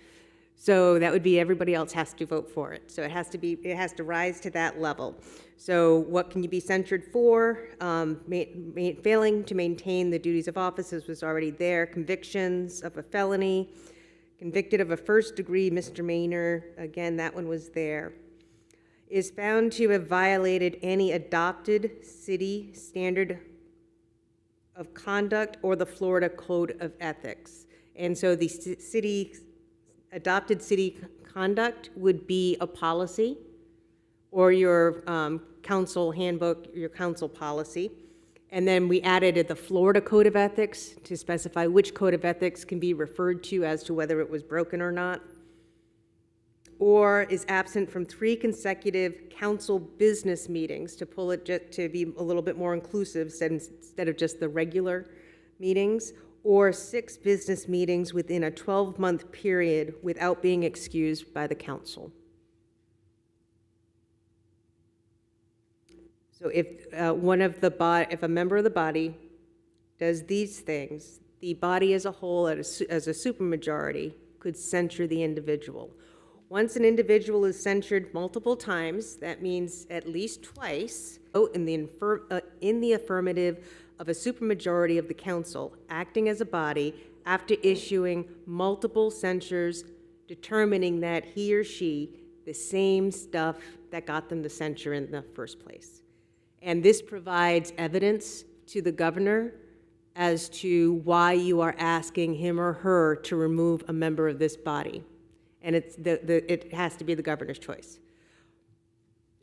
so that would be everybody else has to vote for it. So it has to rise to that level. So what can you be censured for? Failing to maintain the duties of office, as was already there, convictions of a felony, convicted of a first-degree misdemeanor, again, that one was there, is found to have violated any adopted city standard of conduct or the Florida Code of Ethics. And so the adopted city conduct would be a policy or your council handbook, your council policy. And then we added the Florida Code of Ethics to specify which Code of Ethics can be referred to as to whether it was broken or not. Or is absent from 3 consecutive council business meetings, to pull it to be a little bit more inclusive instead of just the regular meetings, or 6 business meetings within a 12-month period without being excused by the council. So if if a member of the body does these things, the body as a whole, as a supermajority, could censure the individual. Once an individual is censured multiple times, that means at least twice, vote in the affirmative of a supermajority of the council, acting as a body after issuing multiple censures, determining that he or she, the same stuff that got them the censure in the first place. And this provides evidence to the governor as to why you are asking him or her to remove a member of this body. And it has to be the governor's choice.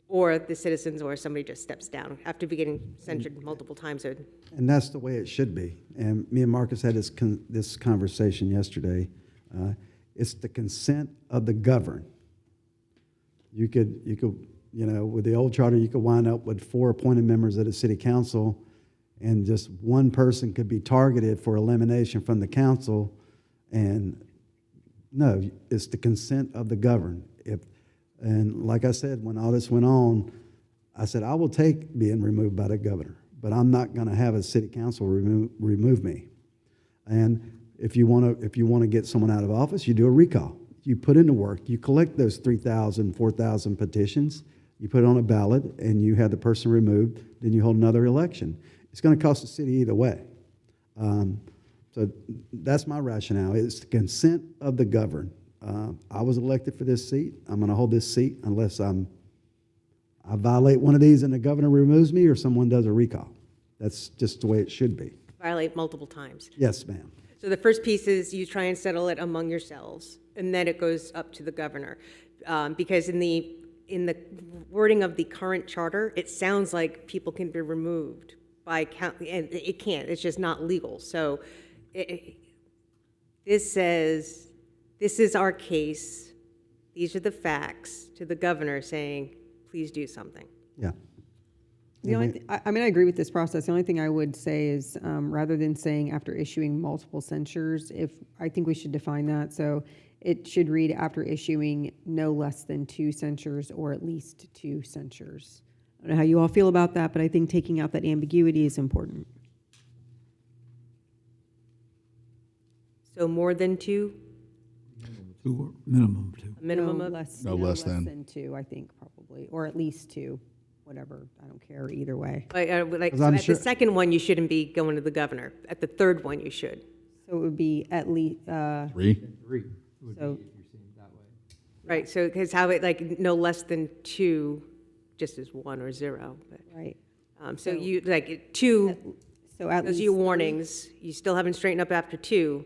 or the citizens, or somebody just steps down after getting censured multiple times. So And that's the way it should be. And me and Marcus had this conversation yesterday. It's the consent of the governed. You could, with the old charter, you could wind up with 4 appointed members of the city council, and just one person could be targeted for elimination from the council. And no, it's the consent of the governed. And like I said, when all this went on, I said, I will take being removed by the governor, but I'm not going to have a city council remove me. And if you want to get someone out of office, you do a recall. You put in the work. You collect those 3,000, 4,000 petitions. You put it on a ballot, and you have the person removed. Then you hold another election. It's going to cost the city either way. So that's my rationale. It's the consent of the governed. I was elected for this seat. I'm going to hold this seat unless I violate one of these and the governor removes me, or someone does a recall. That's just the way it should be. violate multiple times. Yes, ma'am. So the first piece is you try and settle it among yourselves, and then it goes up to the governor. Because in the wording of the current charter, it sounds like people can be removed by county, and it can't. It's just not legal. So this says, this is our case. These are the facts to the governor saying, please do something. Yeah. The only, I mean, I agree with this process. The only thing I would say is, rather than saying after issuing multiple censures, I think we should define that. So it should read after issuing no less than 2 censures or at least 2 censures. I don't know how you all feel about that, but I think taking out that ambiguity is important. So more than 2? Minimum 2. A minimum No of? No less than. 2, I think, probably, or at least 2, whatever. I don't care either way. Like, 'Cause so I'm at sure- the second one, you shouldn't be going to the governor. At the third one, you should. So it would be at least, 3? so, Right, so, because how it, like, no less than 2, just as 1 or 0. But, right. so you, like, 2, So at those least. are your warnings. You still haven't straightened up after 2.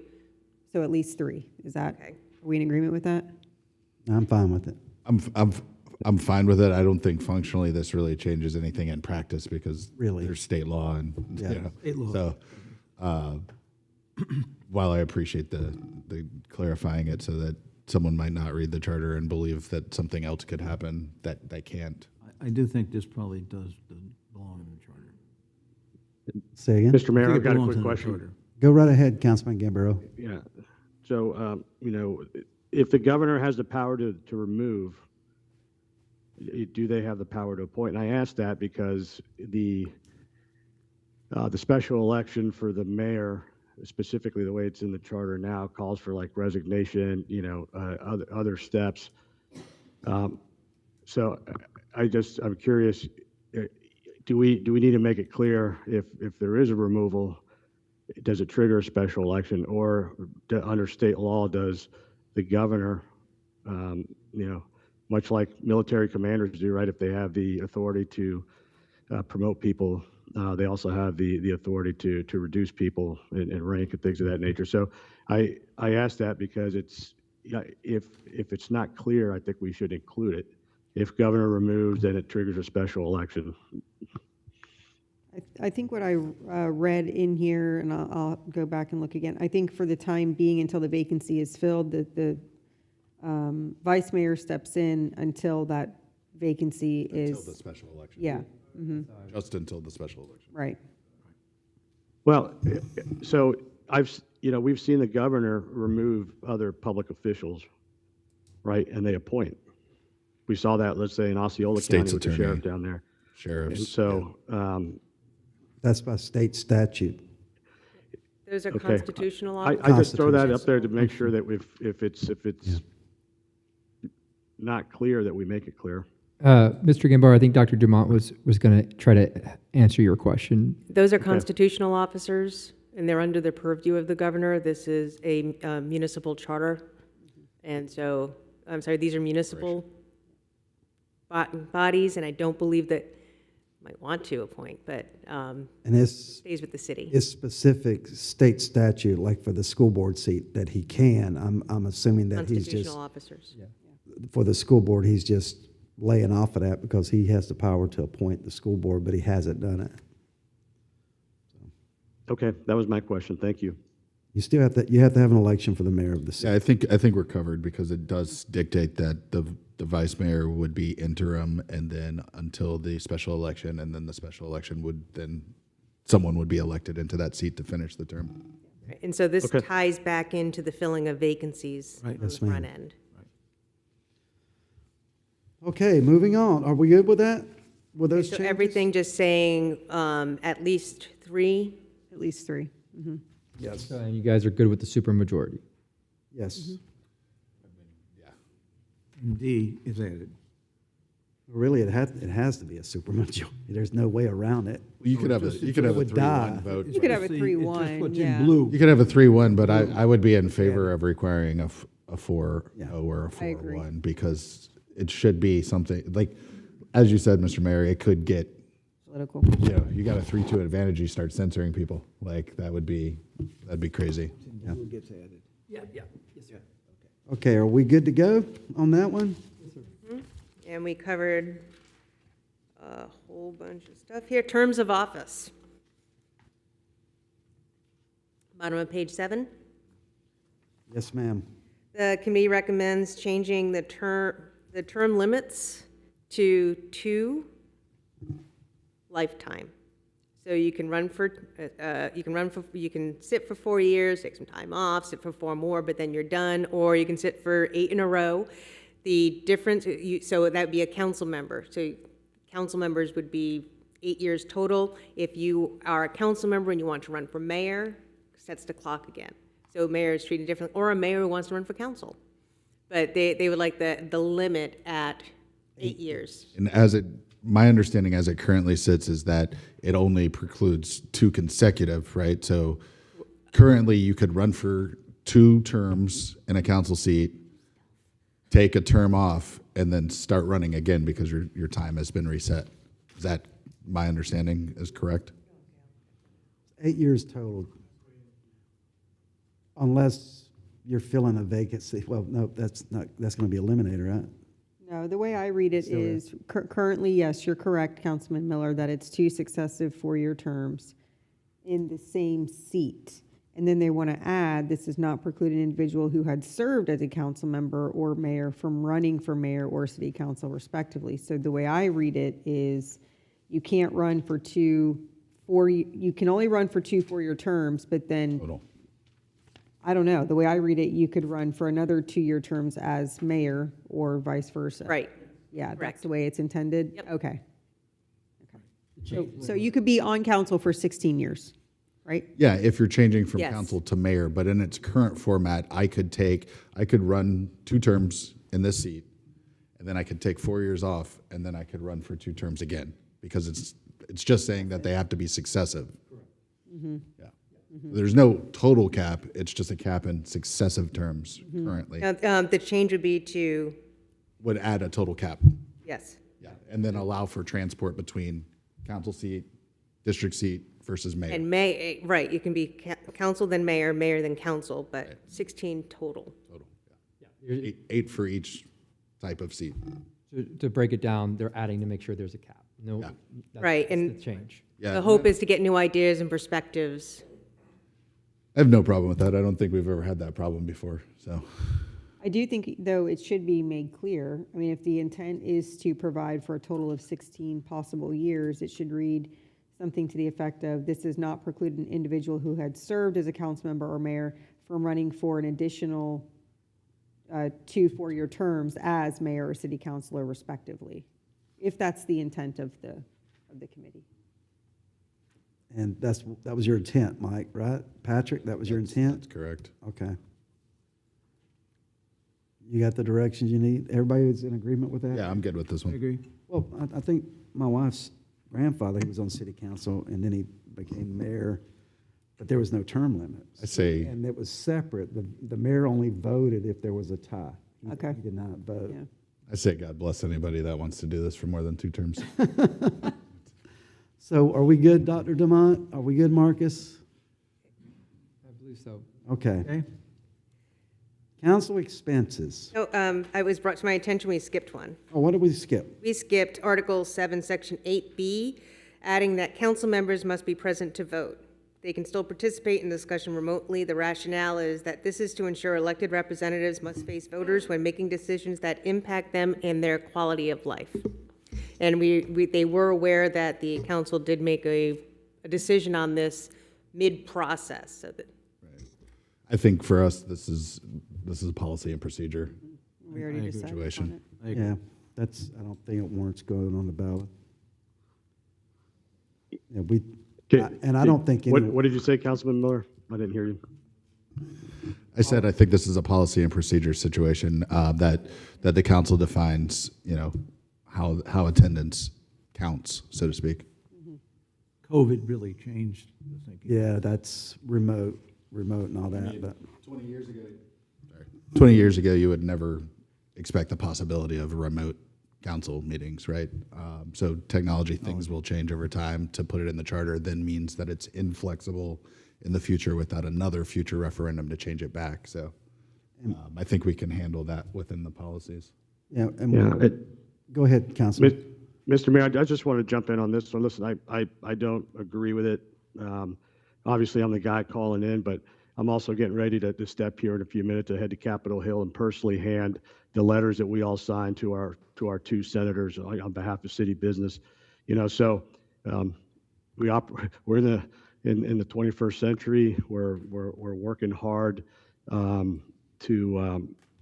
So at least 3. Is that, Okay. are we in agreement with that? I'm fine with it. I'm fine with it. I don't think functionally this really changes anything in practice because Really? there's state law and Yeah. you know. State law. So while I appreciate the clarifying it so that someone might not read the charter and believe that something else could happen that they can't. I do think this probably doesn't belong in the charter. Say again? Mr. Mayor, I think I've it got a belongs quick in the question. charter. Go right ahead, Councilman Gambaro. Yeah. So, if the governor has the power to remove, do they have the power to appoint? And I ask that because the special election for the mayor, specifically the way it's in the charter now, calls for like resignation, other steps. So I'm curious, do we need to make it clear if there is a removal, does it trigger a special election, or under state law, does the governor, much like military commanders do, right? If they have the authority to promote people, they also have the authority to reduce people in rank and things of that nature. So I ask that because if it's not clear, I think we should include it. If governor removes, then it triggers a special election. I think what I read in here, and I'll go back and look again, I think for the time being, until the vacancy is filled, the vice mayor steps in until that vacancy is. Until the special election. Yeah, mhm, Just until the special election. right. Well, so we've seen the governor remove other public officials, right? And they appoint. We saw that, let's say, in Osceola State's County with the attorney. sheriff down there. Sheriffs. And so, That's by state statute. Those are Okay. constitutional I officers. just throw that up there to make sure that if it's not clear, that we make it clear. Mr. Gambar, I think Dr. Dumont was going to try to answer your question. Those are constitutional officers, and they're under the purview of the governor. This is a municipal charter. And so, I'm sorry, these are municipal bodies, and I don't believe that might want to appoint, but And it's stays with the city. specific state statute, like for the school board seat, that he can. I'm assuming that he's just, Constitutional officers. for the school board, he's just laying off of that because he has the power to appoint the school board, but he hasn't done it. Okay, that was my question. Thank you. You still have to, you have to have an election for the mayor of the city. Yeah, I think we're covered because it does dictate that the vice mayor would be interim and then until the special election, and then the special election would then, someone would be elected into that seat to finish the term. And so this Okay. ties back into the filling of vacancies Right. on the Yes, ma'am. front end. Okay, moving on. Are we good with that? With those So changes? everything just saying at least 3? At least 3. Yes, And you guys are good with the supermajority. yes. And D is added. Really, it has to be a supermajority. There's no way around it. You could have a, you could have a would die. 3-1 vote. You could have a It's 3-1, just what's yeah. in blue. You could have a 3-1, but I would be in favor of requiring a 4-0 Yeah. or a I agree. 4-1 because it should be something, like, as you said, Mr. Mayor, it could get, Political. you know, you got a 3-2 advantage, you start censoring people. Like, that'd be crazy. Blue gets added. Okay, are we good to go on that one? And we covered a whole bunch of stuff here. Terms of office. Bottom of page 7. Yes, ma'am. The committee recommends changing the term limits to 2 lifetime. So you can you can sit for 4 years, take some time off, sit for 4 more, but then you're done, or you can sit for 8 in a row. The difference, so that would be a council member. So council members would be 8 years total. If you are a council member and you want to run for mayor, sets the clock again. So mayor is treated differently, or a mayor who wants to run for council. But they would like the limit at 8 years. And my understanding as it currently sits is that it only precludes 2 consecutive, right? So currently you could run for 2 terms in a council seat, take a term off, and then start running again because your time has been reset. Is that my understanding is correct? 8 years total. Unless you're filling a vacancy. Well, no, that's going to be eliminated, right? No, the way I read it is, currently, yes, you're correct, Councilman Miller, that it's 2 successive 4-year terms in the same seat. And then they want to add, this does not preclude an individual who had served as a council member or mayor from running for mayor or city council respectively. So the way I read it is, you can't run for you can only run for 2 4-year terms, but then, Total. I don't know, the way I read it, you could run for another 2-year terms as mayor or vice versa. Right. Yeah, that's Correct. the way it's intended? Yep. Okay. So you could be on council for 16 years, right? Yeah, if you're changing from Yes. council to mayor, but in its current format, I could run 2 terms in this seat, and then I could take 4 years off, and then I could run for 2 terms again, because it's just saying that they have to be successive. Yeah. There's no total cap, it's just a cap in successive terms currently. Now, the change would be to, Would add a total cap, yes, yeah, and then allow for transport between council seat, district seat versus mayor. and right, you can be council then mayor, mayor then council, but 16 total. Total, yeah. Eight for each type of seat. To break it down, they're adding to make sure there's a cap. No, Yeah. Right, that's and- the change. Yeah. The hope is to get new ideas and perspectives. I have no problem with that. I don't think we've ever had that problem before, so. I do think, though, it should be made clear. I mean, if the intent is to provide for a total of 16 possible years, it should read something to the effect of, this does not preclude an individual who had served as a council member or mayor from running for an additional 2 4-year terms as mayor or city councilor respectively, if that's the intent of the committee. And that was your intent, Mike, right? Patrick, that was your intent? That's correct. Okay. You got the directions you need? Everybody is in agreement with that? Yeah, I'm good with this I one. agree. Well, I think my wife's grandfather, he was on city council, and then he became mayor, but there was no term limit. I say, And it was separate. The mayor only voted if there was a tie. Okay. He did not vote. Yeah. I say God bless anybody that wants to do this for more than 2 terms. So are we good, Dr. Demont? Are we good, Marcus? I believe so. Okay. Okay? Council expenses. So, it was brought to my attention, we skipped one. Oh, what did we skip? We skipped Article 7, Section 8B, adding that council members must be present to vote. They can still participate in discussion remotely. The rationale is that this is to ensure elected representatives must face voters when making decisions that impact them and their quality of life. And they were aware that the council did make a decision on this mid-process, so that. I think for us, this is a policy and procedure We already decided on situation. it. Yeah, I don't think it warrants going on the ballot. Yeah, I don't think any. What did you say, Councilman Miller? I didn't hear you. I said, I think this is a policy and procedure situation that the council defines, how attendance counts, so to speak. COVID really changed the thinking. Yeah, that's remote and all that, but. 20 years ago, you would never expect the possibility of remote council meetings, right? So technology, things will change over time. To put it in the charter then means that it's inflexible in the future without another future referendum to change it back. So I think we can handle that within the policies. Yeah, Yeah, go ahead, Councilman. Mr. Mayor, I just want to jump in on this one. Listen, I don't agree with it. Obviously, I'm the guy calling in, but I'm also getting ready to step here in a few minutes to head to Capitol Hill and personally hand the letters that we all signed to our two senators on behalf of city business. So we're in the 21st century. We're working hard to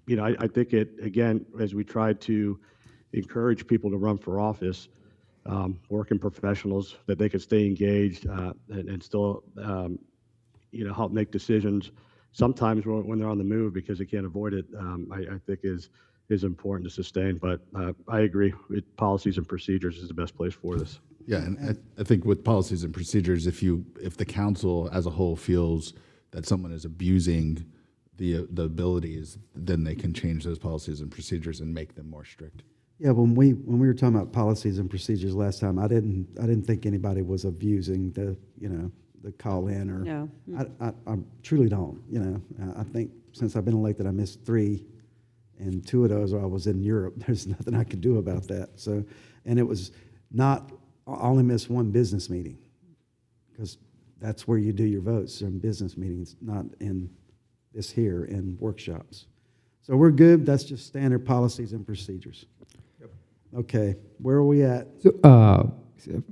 I think again, as we try to encourage people to run for office, working professionals, that they can stay engaged and still help make decisions sometimes when they're on the move, because they can't avoid it. I think is important to sustain. But I agree, policies and procedures is the best place for this. Yeah, and I think with policies and procedures, if the council as a whole feels that someone is abusing the abilities, then they can change those policies and procedures and make them more strict. Yeah, when we were talking about policies and procedures last time, I didn't think anybody was abusing the call in or. No. I truly don't. I think since I've been elected, I missed 3, and 2 of those I was in Europe. There's nothing I could do about that. So, and it was not. I only missed 1 business meeting, because that's where you do your votes, in business meetings, not in this here in workshops. So we're good. That's just standard policies and procedures. Okay, where are we at? So,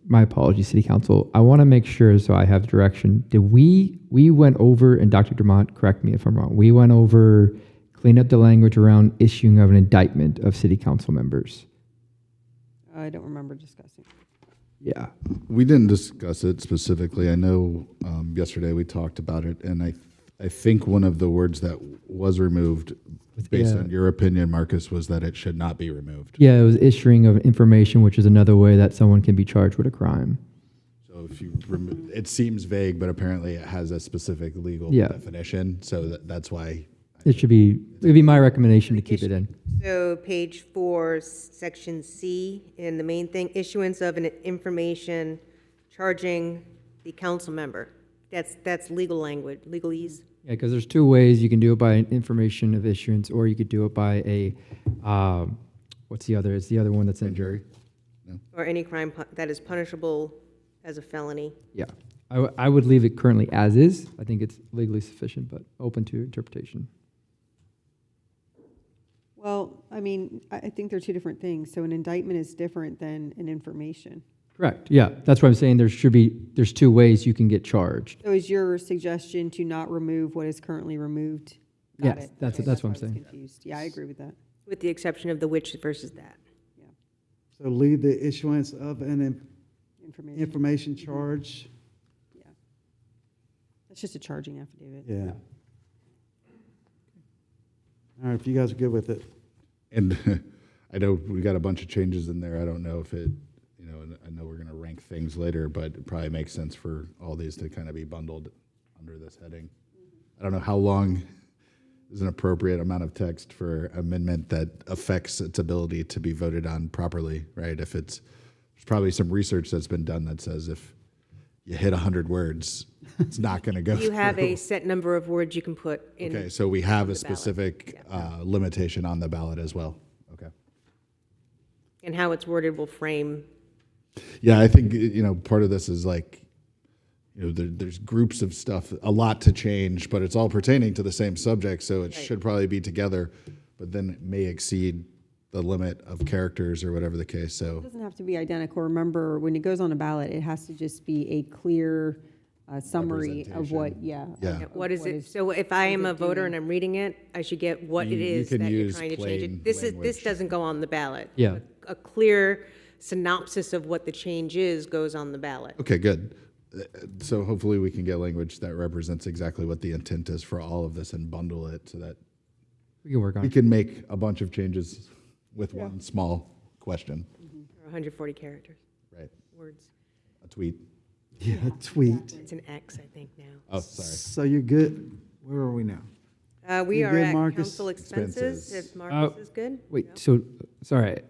my apologies, City Council. I want to make sure, so I have direction. Did we went over, and Dr. Dumont, correct me if I'm wrong, we went over, clean up the language around issuing of an indictment of City Council members. I don't remember discussing. Yeah. We didn't discuss it specifically. I know yesterday we talked about it, and I think one of the words that was removed, based on your opinion, Marcus, was that it should not be removed. Yeah, it was issuing of information, which is another way that someone can be charged with a crime. So if you remove, it seems vague, but apparently it has a specific legal definition. So that's why It'd be my recommendation to keep it in. So page 4, section C, in the main thing, issuance of an information charging the council member. That's legal language, legalese. Yeah, because there's 2 ways. You can do it by an information of issuance, or you could do it by a, what's the other? It's the other one that's in jury. Or any crime that is punishable as a felony. Yeah. I would leave it currently as is. I think it's legally sufficient, but open to interpretation. Well, I mean, I think they're 2 different things. So an indictment is different than an information. Correct. Yeah, that's what I'm saying. There's 2 ways you can get charged. So is your suggestion to not remove what is currently removed? Got Yes, it. that's Okay, what I'm why I was saying. confused. Yeah, I agree with that. With the exception of the which versus that. So leave the issuance of an Information. information charge. Yeah. That's just a charging affidavit. Yeah. All right, if you guys are good with it. And I know we got a bunch of changes in there. I don't know if it, and I know we're going to rank things later, but it probably makes sense for all these to kind of be bundled under this heading. I don't know how long is an appropriate amount of text for amendment that affects its ability to be voted on properly, right? There's probably some research that's been done that says if you hit 100 words, it's not going to go You have a through. set number of words you can put in. Okay, so we have a the ballot. specific limitation on the ballot as well. Okay. And how it's worded will frame. Yeah, I think, part of this is like, there's groups of stuff, a lot to change, but it's all pertaining to the same subject, so it should probably be together, but then it may exceed the limit of characters or whatever the case, so. It doesn't have to be identical. Remember, when it goes on a ballot, it has to just be a clear summary of what, Yeah. What is it? So if I am a voter and I'm reading it, I should get what it You is can that you're use trying to change plain it. This language. doesn't go on the ballot. Yeah. A clear synopsis of what the change is goes on the ballot. Okay, good. So hopefully we can get language that represents exactly what the intent is for all of this and bundle it so that We can work on we it. can make a bunch of changes with one small question, Or 140 characters, right? words. A tweet. Yeah, tweet. It's an X, I think, now. Oh, sorry. So you're good? Where are we now? We You are good, at Marcus? council expenses. Expenses. If Marcus is good? Wait, so, sorry,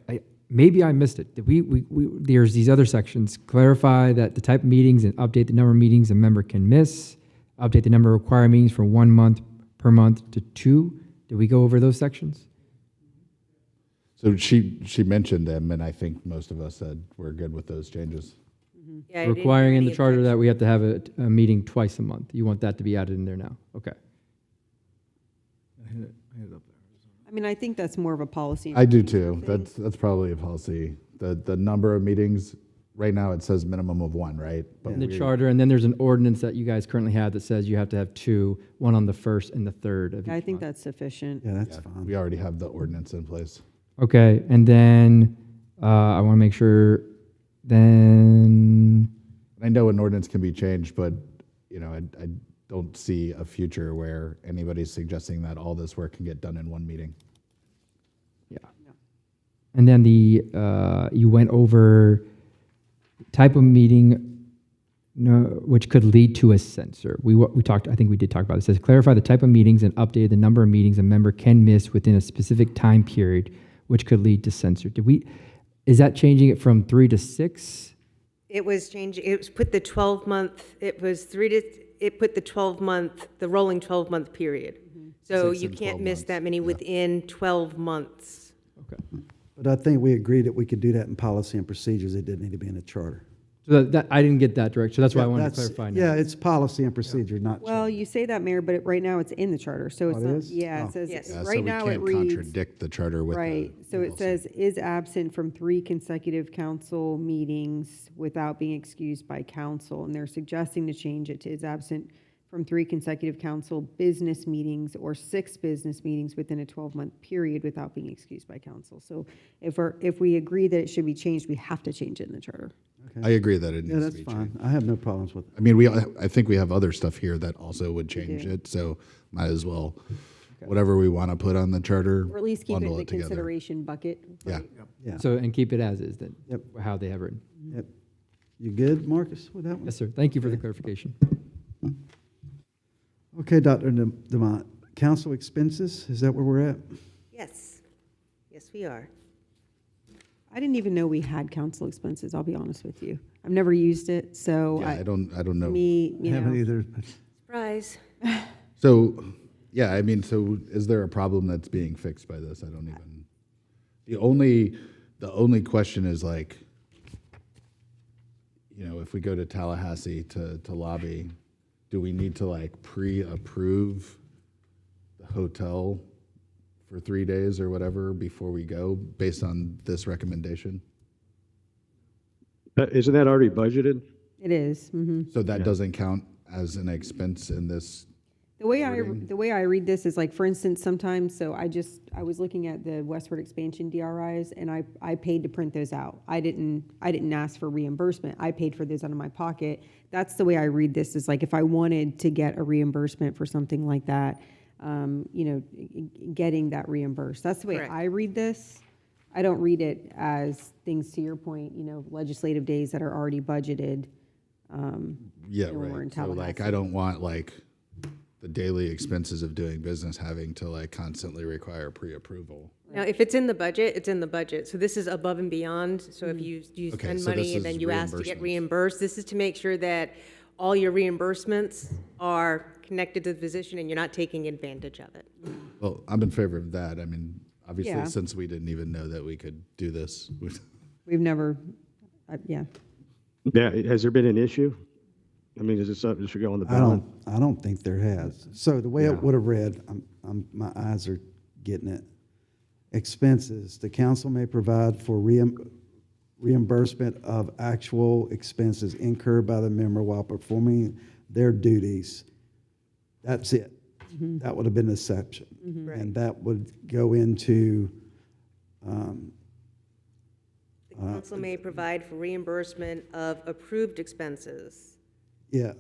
maybe I missed it. Did we, there's these other sections, clarify that the type of meetings and update the number of meetings a member can miss, update the number of required meetings from 1 month per month to 2. Did we go over those sections? So she mentioned them, and I think most of us said we're good with those changes. Yeah, I didn't hear Requiring in any the charter that objection. we have to have a meeting twice a month. You want that to be added in there now? Okay. I had it up there. I mean, I think that's more of a policy. I do too. thing. That's probably a policy. The number of meetings, right now it says minimum of 1, right? But In the we- charter, and then there's an ordinance that you guys currently have that says you have to have 2, one on the 1st and the 3rd of each I think month. that's sufficient. Yeah, that's Yeah, fine. we already have the ordinance in place. Okay, and then I want to make sure, then, I know an ordinance can be changed, but, I don't see a future where anybody's suggesting that all this work can get done in one meeting. yeah. And then you went over type of meeting, no, which could lead to a censor. We talked, I think we did talk about this. It says clarify the type of meetings and update the number of meetings a member can miss within a specific time period, which could lead to censor. Is that changing it from 3 to 6? It was changed, it was put the 12-month, it was it put the 12-month, the rolling 12-month period. So 6 you and can't 12 miss months, that many yeah. within 12 months. Okay. But I think we agreed that we could do that in policy and procedures. It didn't need to be in a charter. So that I didn't get that direct, so that's why I wanted to That's- clarify now. Yeah, it's policy and procedure, not Well, charter. you say that, Mayor, but right now it's in the charter, so it's it not, is? yeah, Oh. it says, Yes. Yeah, so right we now it can't reads. contradict the charter with the Right, so it policy. says, is absent from 3 consecutive council meetings without being excused by council. And they're suggesting to change it to is absent from 3 consecutive council business meetings or 6 business meetings within a 12-month period without being excused by council. So if we agree that it should be changed, we have to change it in the charter. I agree that it Yeah, needs that's to be fine. changed. I have no problems with it. I mean, I think we have other stuff here that also would change do. it, so might as well, whatever we want to put on the charter, Or at least keep it in bundle the it together. consideration bucket. Yeah. right? Yeah. So, and keep it as is then, Yep. how they have written. Yep. You good, Marcus, with that one? Yes, sir. Thank you for the clarification. Okay, Dr. Demont, council expenses, is that where we're at? Yes, yes, we are. I didn't even know we had council expenses, I'll be honest with you. I've never used it, so Yeah, I don't know. me, you Haven't know. either. Surprise. So, yeah, I mean, so is there a problem that's being fixed by this? I don't even, the only question is like, if we go to Tallahassee to lobby, do we need to like pre-approve the hotel for 3 days or whatever before we go, based on this recommendation? Isn't that already budgeted? It is, mhm. So that doesn't count as an expense in this? The way wording? the way I read this is like, for instance, sometimes, so I was looking at the westward expansion DRIs, and I paid to print those out. I didn't ask for reimbursement. I paid for those out of my pocket. That's the way I read this, is like, if I wanted to get a reimbursement for something like that, getting that reimbursed. That's the way Correct. I read this. I don't read it as things, to your point, legislative days that are already budgeted. Yeah, when we're in right. So like, Tallahassee. I don't want like the daily expenses of doing business having to like constantly require pre-approval. Now, if it's in the budget, it's in the budget. So this is above and beyond. So if you Okay, spend so this money and then is you ask to get reimbursements. reimbursed, this is to make sure that all your reimbursements are connected to the physician and you're not taking advantage of it. Well, I'm in favor of that. I mean, obviously, Yeah. since we didn't even know that we could do this. We've never, yeah. Yeah, has there been an issue? I mean, is it something that should go on the I ballot? don't think there has. So the way it would have read, my eyes are getting it. Expenses, the council may provide for reimbursement of actual expenses incurred by the member while performing their duties. That's it. That would have been the section. And that would go into, The council may provide for reimbursement of approved expenses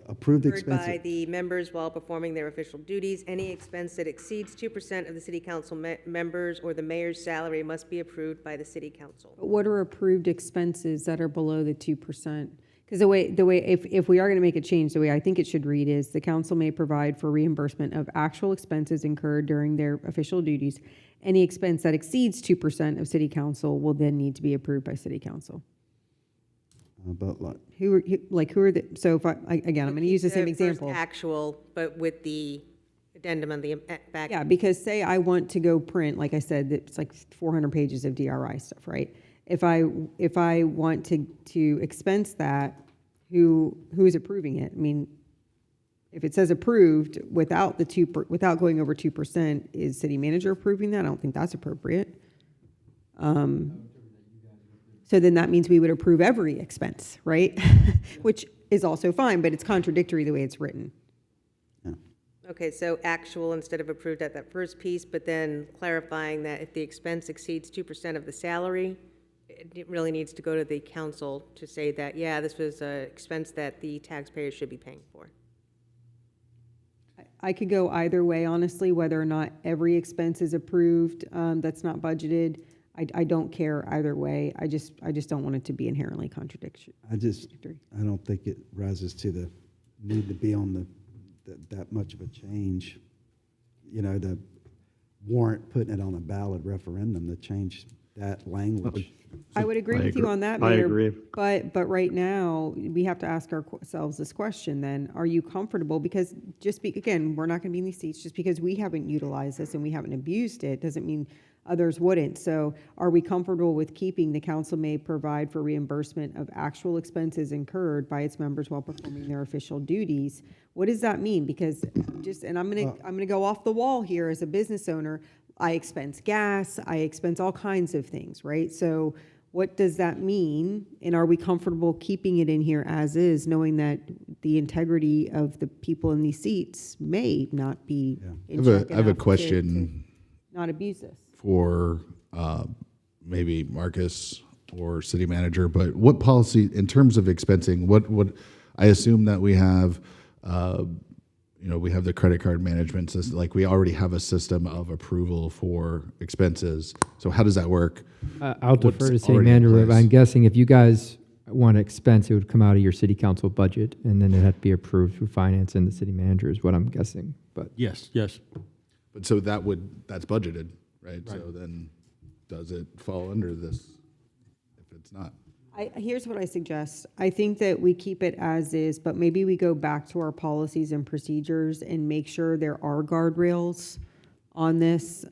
approved incurred by expenses. the members while performing their official duties. Any expense that exceeds 2% of the city council members or the mayor's salary must be approved by the city council. But what are approved expenses that are below the 2%? Because the way, if we are going to make a change, the way I think it should read is, the council may provide for reimbursement of actual expenses incurred during their official duties. Any expense that exceeds 2% of city council will then need to be approved by city council. But like, Who are the, so if again, I'm going to use the same First example. actual, but with the addendum on the back. Yeah, because say I want to go print, like I said, it's like 400 pages of DRI stuff, right? If I want to expense that, who is approving it? I mean, if it says approved without without going over 2%, is city manager approving that? I don't think that's appropriate. So then that means we would approve every expense, right? Which is also fine, but it's contradictory the way it's written. Okay, so actual instead of approved at that first piece, but then clarifying that if the expense exceeds 2% of the salary, it really needs to go to the council to say that, yeah, this was an expense that the taxpayers should be paying for. I could go either way, honestly, whether or not every expense is approved, that's not budgeted. I don't care either way. I just don't want it to be inherently contradictory. I don't think it rises to the need to be on that much of a change. You know, the warrant putting it on a ballot referendum to change that language. I would agree with you on that, I Mayor. agree. But right now, we have to ask ourselves this question then. Are you comfortable? Because again, we're not going to be in these seats. Just because we haven't utilized this and we haven't abused it doesn't mean others wouldn't. So are we comfortable with keeping the council may provide for reimbursement of actual expenses incurred by its members while performing their official duties? What does that mean? Because and I'm gonna go off the wall here as a business owner. I expense gas, I expense all kinds of things, right? So what does that mean? And are we comfortable keeping it in here as is, knowing that the integrity of the people in these seats may not be in check I have a enough question to not abuse this? for maybe Marcus or city manager, but what policy, in terms of expensing, what I assume that we have, we have the credit card management system, like we already have a system of approval for expenses. So how does that work? I'll defer to What's city already in manager, but place? I'm guessing if you guys want to expense, it would come out of your city council budget, and then it'd have to be approved through finance and the city manager is what I'm guessing, but. Yes, yes. But so that's budgeted, right? So then does it fall under this if it's not? Here's what I suggest. I think that we keep it as is, but maybe we go back to our policies and procedures and make sure there are guardrails on this.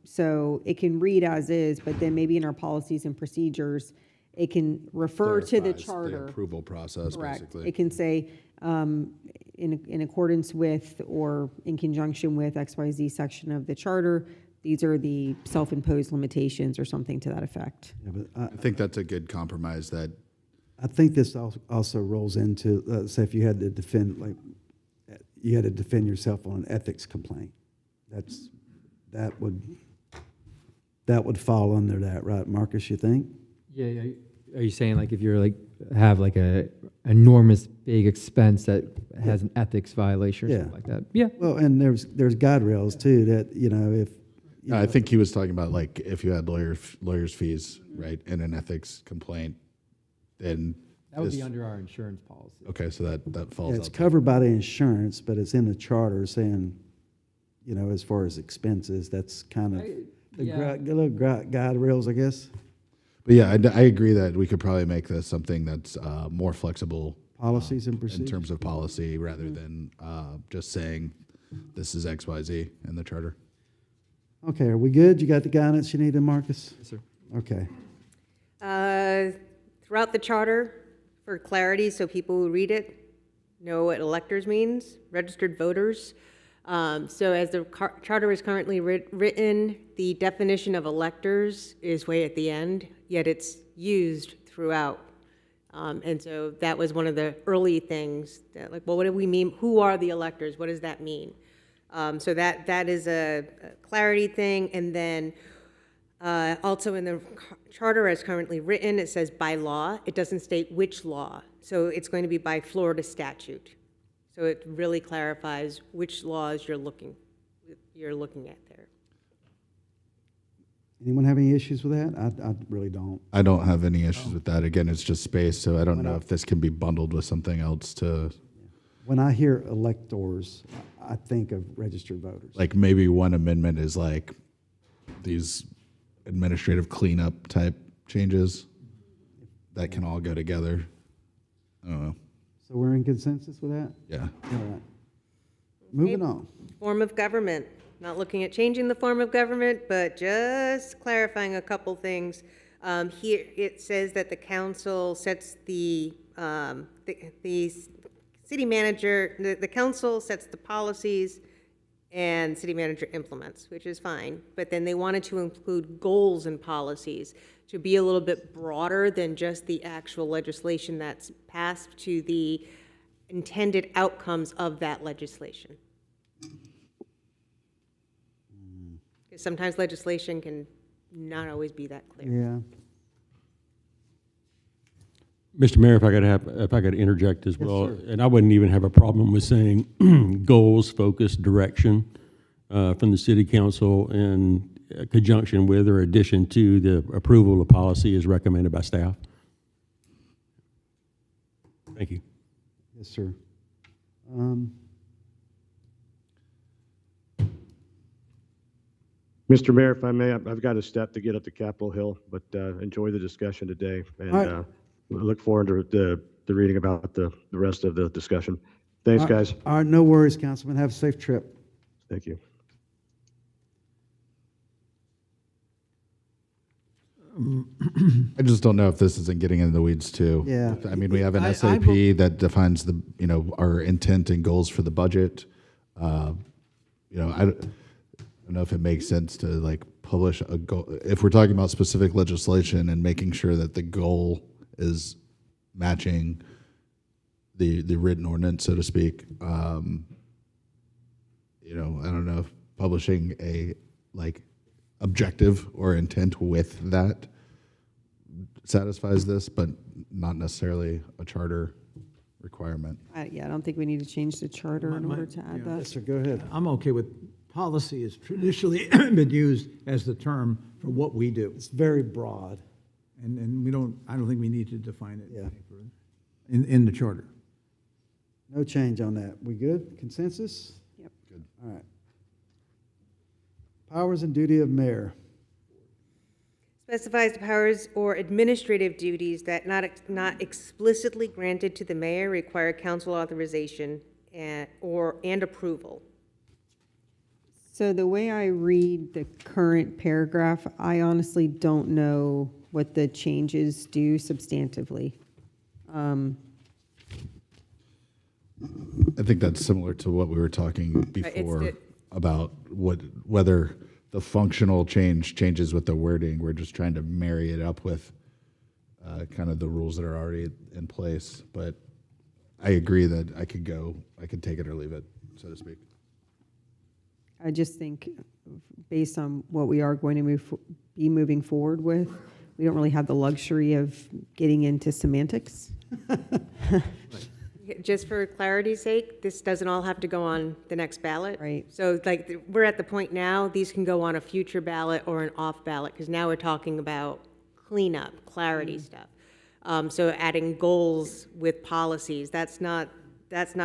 So it can read as is, but then maybe in our policies and procedures, it can refer to the Clarifies charter. The approval process, Correct. basically. It can say, in accordance with or in conjunction with XYZ section of the charter, these are the self-imposed limitations or something to that effect. Yeah, but I think that's a good compromise that, I think this also rolls into, say if you had to defend, you had to defend yourself on an ethics complaint. That would fall under that, right, Marcus, you think? Yeah. Are you saying like if you're like, have like a enormous big expense that has an ethics violation or Yeah. something like that? Yeah. Well, and there's guardrails too that, if. I think he was talking about like if you had lawyers' fees, right, in an ethics complaint, then That would be This- under our insurance policy. Okay, so that falls Yeah, out. it's covered by the insurance, but it's in the charter saying, you know, as far as expenses, that's kind of the little guide rails, I guess. But yeah, I agree that we could probably make this something that's more flexible Policies and in procedures. terms of policy rather than just saying this is X, Y, Z in the charter. Okay, are we good? You got the guidance you needed, Marcus? Yes, sir. Okay. Throughout the charter, for clarity, so people who read it know what electors means, registered voters. So as the charter is currently written, the definition of electors is way at the end, yet it's used throughout. And so that was one of the early things that, like, well, what do we mean? Who are the electors? What does that mean? So that is a clarity thing. And then also in the charter as currently written, it says by law. It doesn't state which law. So it's going to be by Florida statute. So it really clarifies which laws you're looking at there. Anyone have any issues with that? I really don't. I don't have any issues with that. Again, it's just space, so I don't know if this can be bundled with something else to, When I hear electors, I think of registered voters. like, maybe one amendment is like these administrative cleanup type changes that can all go together. I don't know. So we're in consensus with that? Yeah. All right. Moving on. Form of government, not looking at changing the form of government, but just clarifying a couple things. Here, it says that the council sets the city manager, the council sets the policies and city manager implements, which is fine. But then they wanted to include goals and policies to be a little bit broader than just the actual legislation that's passed to the intended outcomes of that legislation. Because sometimes legislation can not always be that clear. Yeah. Mr. Mayor, if I could interject as Yes, well, sir. and I wouldn't even have a problem with saying goals, focus, direction from the city council in conjunction with or addition to the approval of policy as recommended by staff. Thank you. Yes, sir. Mr. Mayor, if I may, I've got a step to get up to Capitol Hill, but enjoy the discussion today. And All right. look forward to the reading about the rest of the discussion. Thanks, guys. All right, no worries, Councilman. Have a safe trip. Thank you. I just don't know if this isn't getting in the weeds too. Yeah. I mean, we have an I SAP that defines the, our intent and goals for the budget. I don't know if it makes sense to like publish a goal. If we're talking about specific legislation and making sure that the goal is matching the written ordinance, so to speak. I don't know if publishing a like objective or intent with that satisfies this, but not necessarily a charter requirement. I don't think we need to change the charter in order to add Yes, that. sir, go ahead. I'm okay with policy has traditionally been used as the term for what we do. It's very broad. And I don't think we need to define it Yeah. any further in the charter. No change on that. We good? Consensus? Yep. Good. All right. Powers and duty of mayor. Specifies the powers or administrative duties that not explicitly granted to the mayor require council authorization and approval. So the way I read the current paragraph, I honestly don't know what the changes do substantively. I think that's similar to what we were talking before it- about whether the functional changes with the wording. We're just trying to marry it up with kind of the rules that are already in place. But I agree that I could take it or leave it, so to speak. I just think, based on what we are going to be moving forward with, we don't really have the luxury of getting into semantics. Just for clarity's sake, this doesn't all have to go on the next ballot. Right. So like, we're at the point now, these can go on a future ballot or an off ballot, because now we're talking about cleanup, clarity stuff. So adding goals with policies, that's not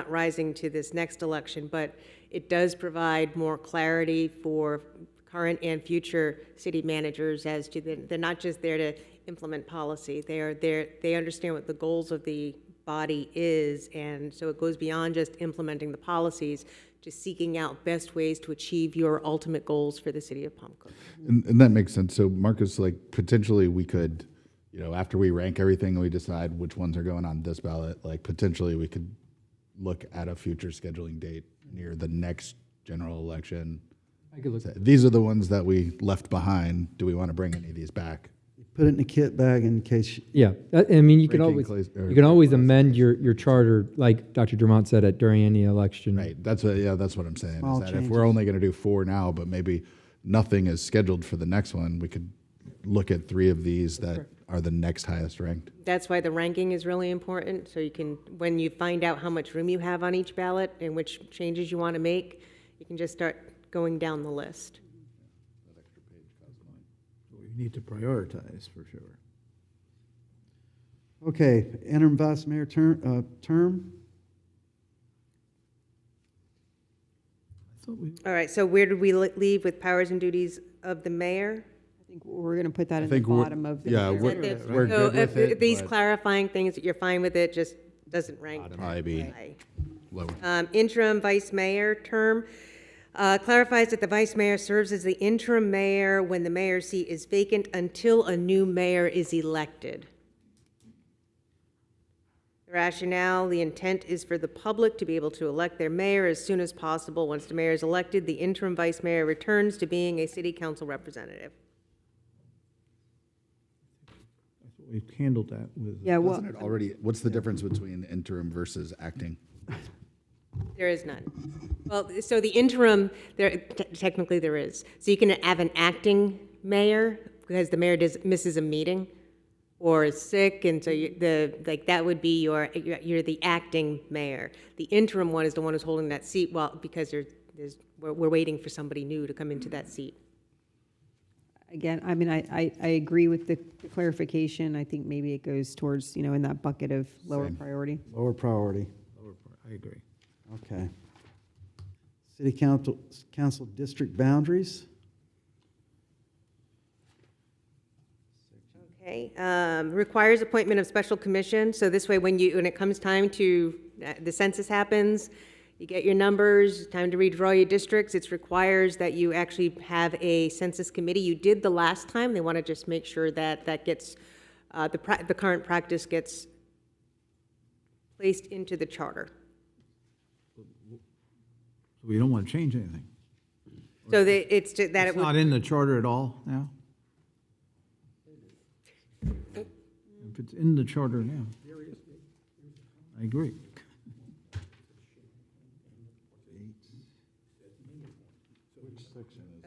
rising to this next election, but it does provide more clarity for current and future city managers as to they're not just there to implement policy. They understand what the goals of the body is, and so it goes beyond just implementing the policies to seeking out best ways to achieve your ultimate goals for the city of Palm Coast. And that makes sense. So Marcus, like potentially we could, after we rank everything and we decide which ones are going on this ballot, like potentially we could look at a future scheduling date near the next general election. I could look Say, these are the ones that we left behind. Do we want to bring any of these back? Put it in a kit bag in case. Yeah, I mean, you can Ranking always, class- or- you can always amend your charter, like Dr. Dumont said, during any election. Right. That's what I'm saying. Small Is that if changes. we're only going to do 4 now, but maybe nothing is scheduled for the next one, we could look at 3 of these that are the next highest ranked. That's why the ranking is really important, so you can, when you find out how much room you have on each ballot and which changes you want to make, you can just start going down the list. We need to prioritize for sure. Okay, interim vice mayor term. I thought we, All right, so where did we leave with powers and duties of the mayor? I think we're going to put that I in the think we're- bottom of the. yeah, Is we're- that the- we're so good with if it, these but- clarifying things, that you're fine with it, just doesn't rank. Probably be high. lower. Interim vice mayor term clarifies that the vice mayor serves as the interim mayor when the mayor's seat is vacant until a new mayor is elected. The rationale, the intent is for the public to be able to elect their mayor as soon as possible. Once the mayor is elected, the interim vice mayor returns to being a city council representative. we handled that with. Yeah, well, Wasn't it already, what's the difference between interim versus acting? There is none. Well, so the interim, technically there is. So you can have an acting mayor because the mayor misses a meeting or is sick, and so that would be you're the acting mayor. The interim one is the one who's holding that seat, because we're waiting for somebody new to come into that seat. again, I mean, I agree with the clarification. I think maybe it goes towards, in that bucket of lower Same. priority. Lower priority. I agree. Okay. City council district boundaries. Okay, requires appointment of special commission, so this way when it comes time to, the census happens, you get your numbers, time to redraw your districts, it requires that you actually have a census committee. You did the last time, they want to just make sure that that gets, the current practice gets placed into the charter. We don't want to change anything. So it's that it It's would. not in the charter at all now? If it's in the charter now. I agree.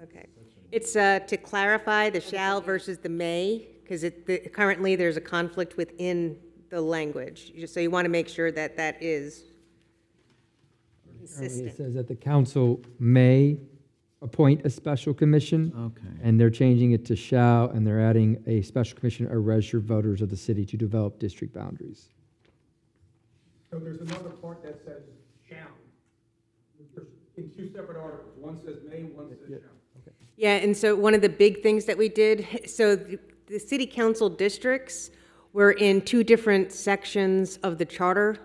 Okay. It's to clarify the shall versus the may, because currently there's a conflict within the language. So you want to make sure that that is Currently, it consistent. says that the council may appoint a special commission. Okay. And they're changing it to shall, and they're adding a special commission or registered voters of the city to develop district boundaries. So there's another part that says shall. There's in two separate articles. One says may, one says shall. Yeah, and so one of the big things that we did, so the city council districts were in two different sections of the charter.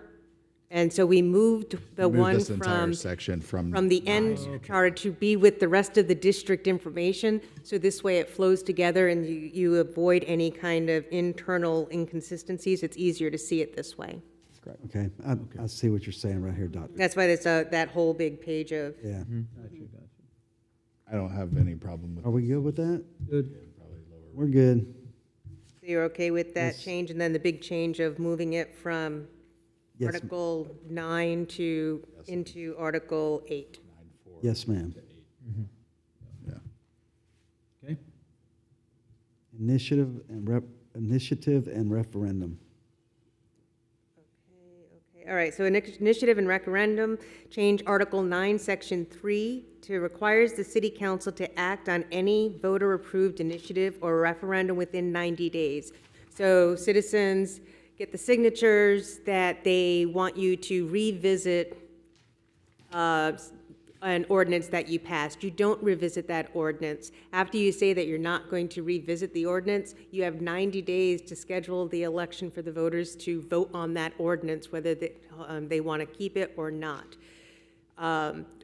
And so we moved the Move one this entire from section from the end charter to be with the rest of the district information. So this way it flows together and you avoid any kind of internal inconsistencies. It's easier to see it this way. Okay, I see what you're saying right here, Doctor. That's why there's that whole big page of, Yeah. I don't have any problem with Are we good with that? Good. We're good. so you're okay with that Yes. change? And then the big change of moving it from Yes, Article 9 into Article 8. yes, ma'am. Yeah. Okay. Initiative and referendum. Okay, all right, so initiative and referendum, change Article 9, Section 3 to requires the city council to act on any voter-approved initiative or referendum within 90 days. So citizens get the signatures, that they want you to revisit an ordinance that you passed. You don't revisit that ordinance. After you say that you're not going to revisit the ordinance, you have 90 days to schedule the election for the voters to vote on that ordinance, whether they want to keep it or not.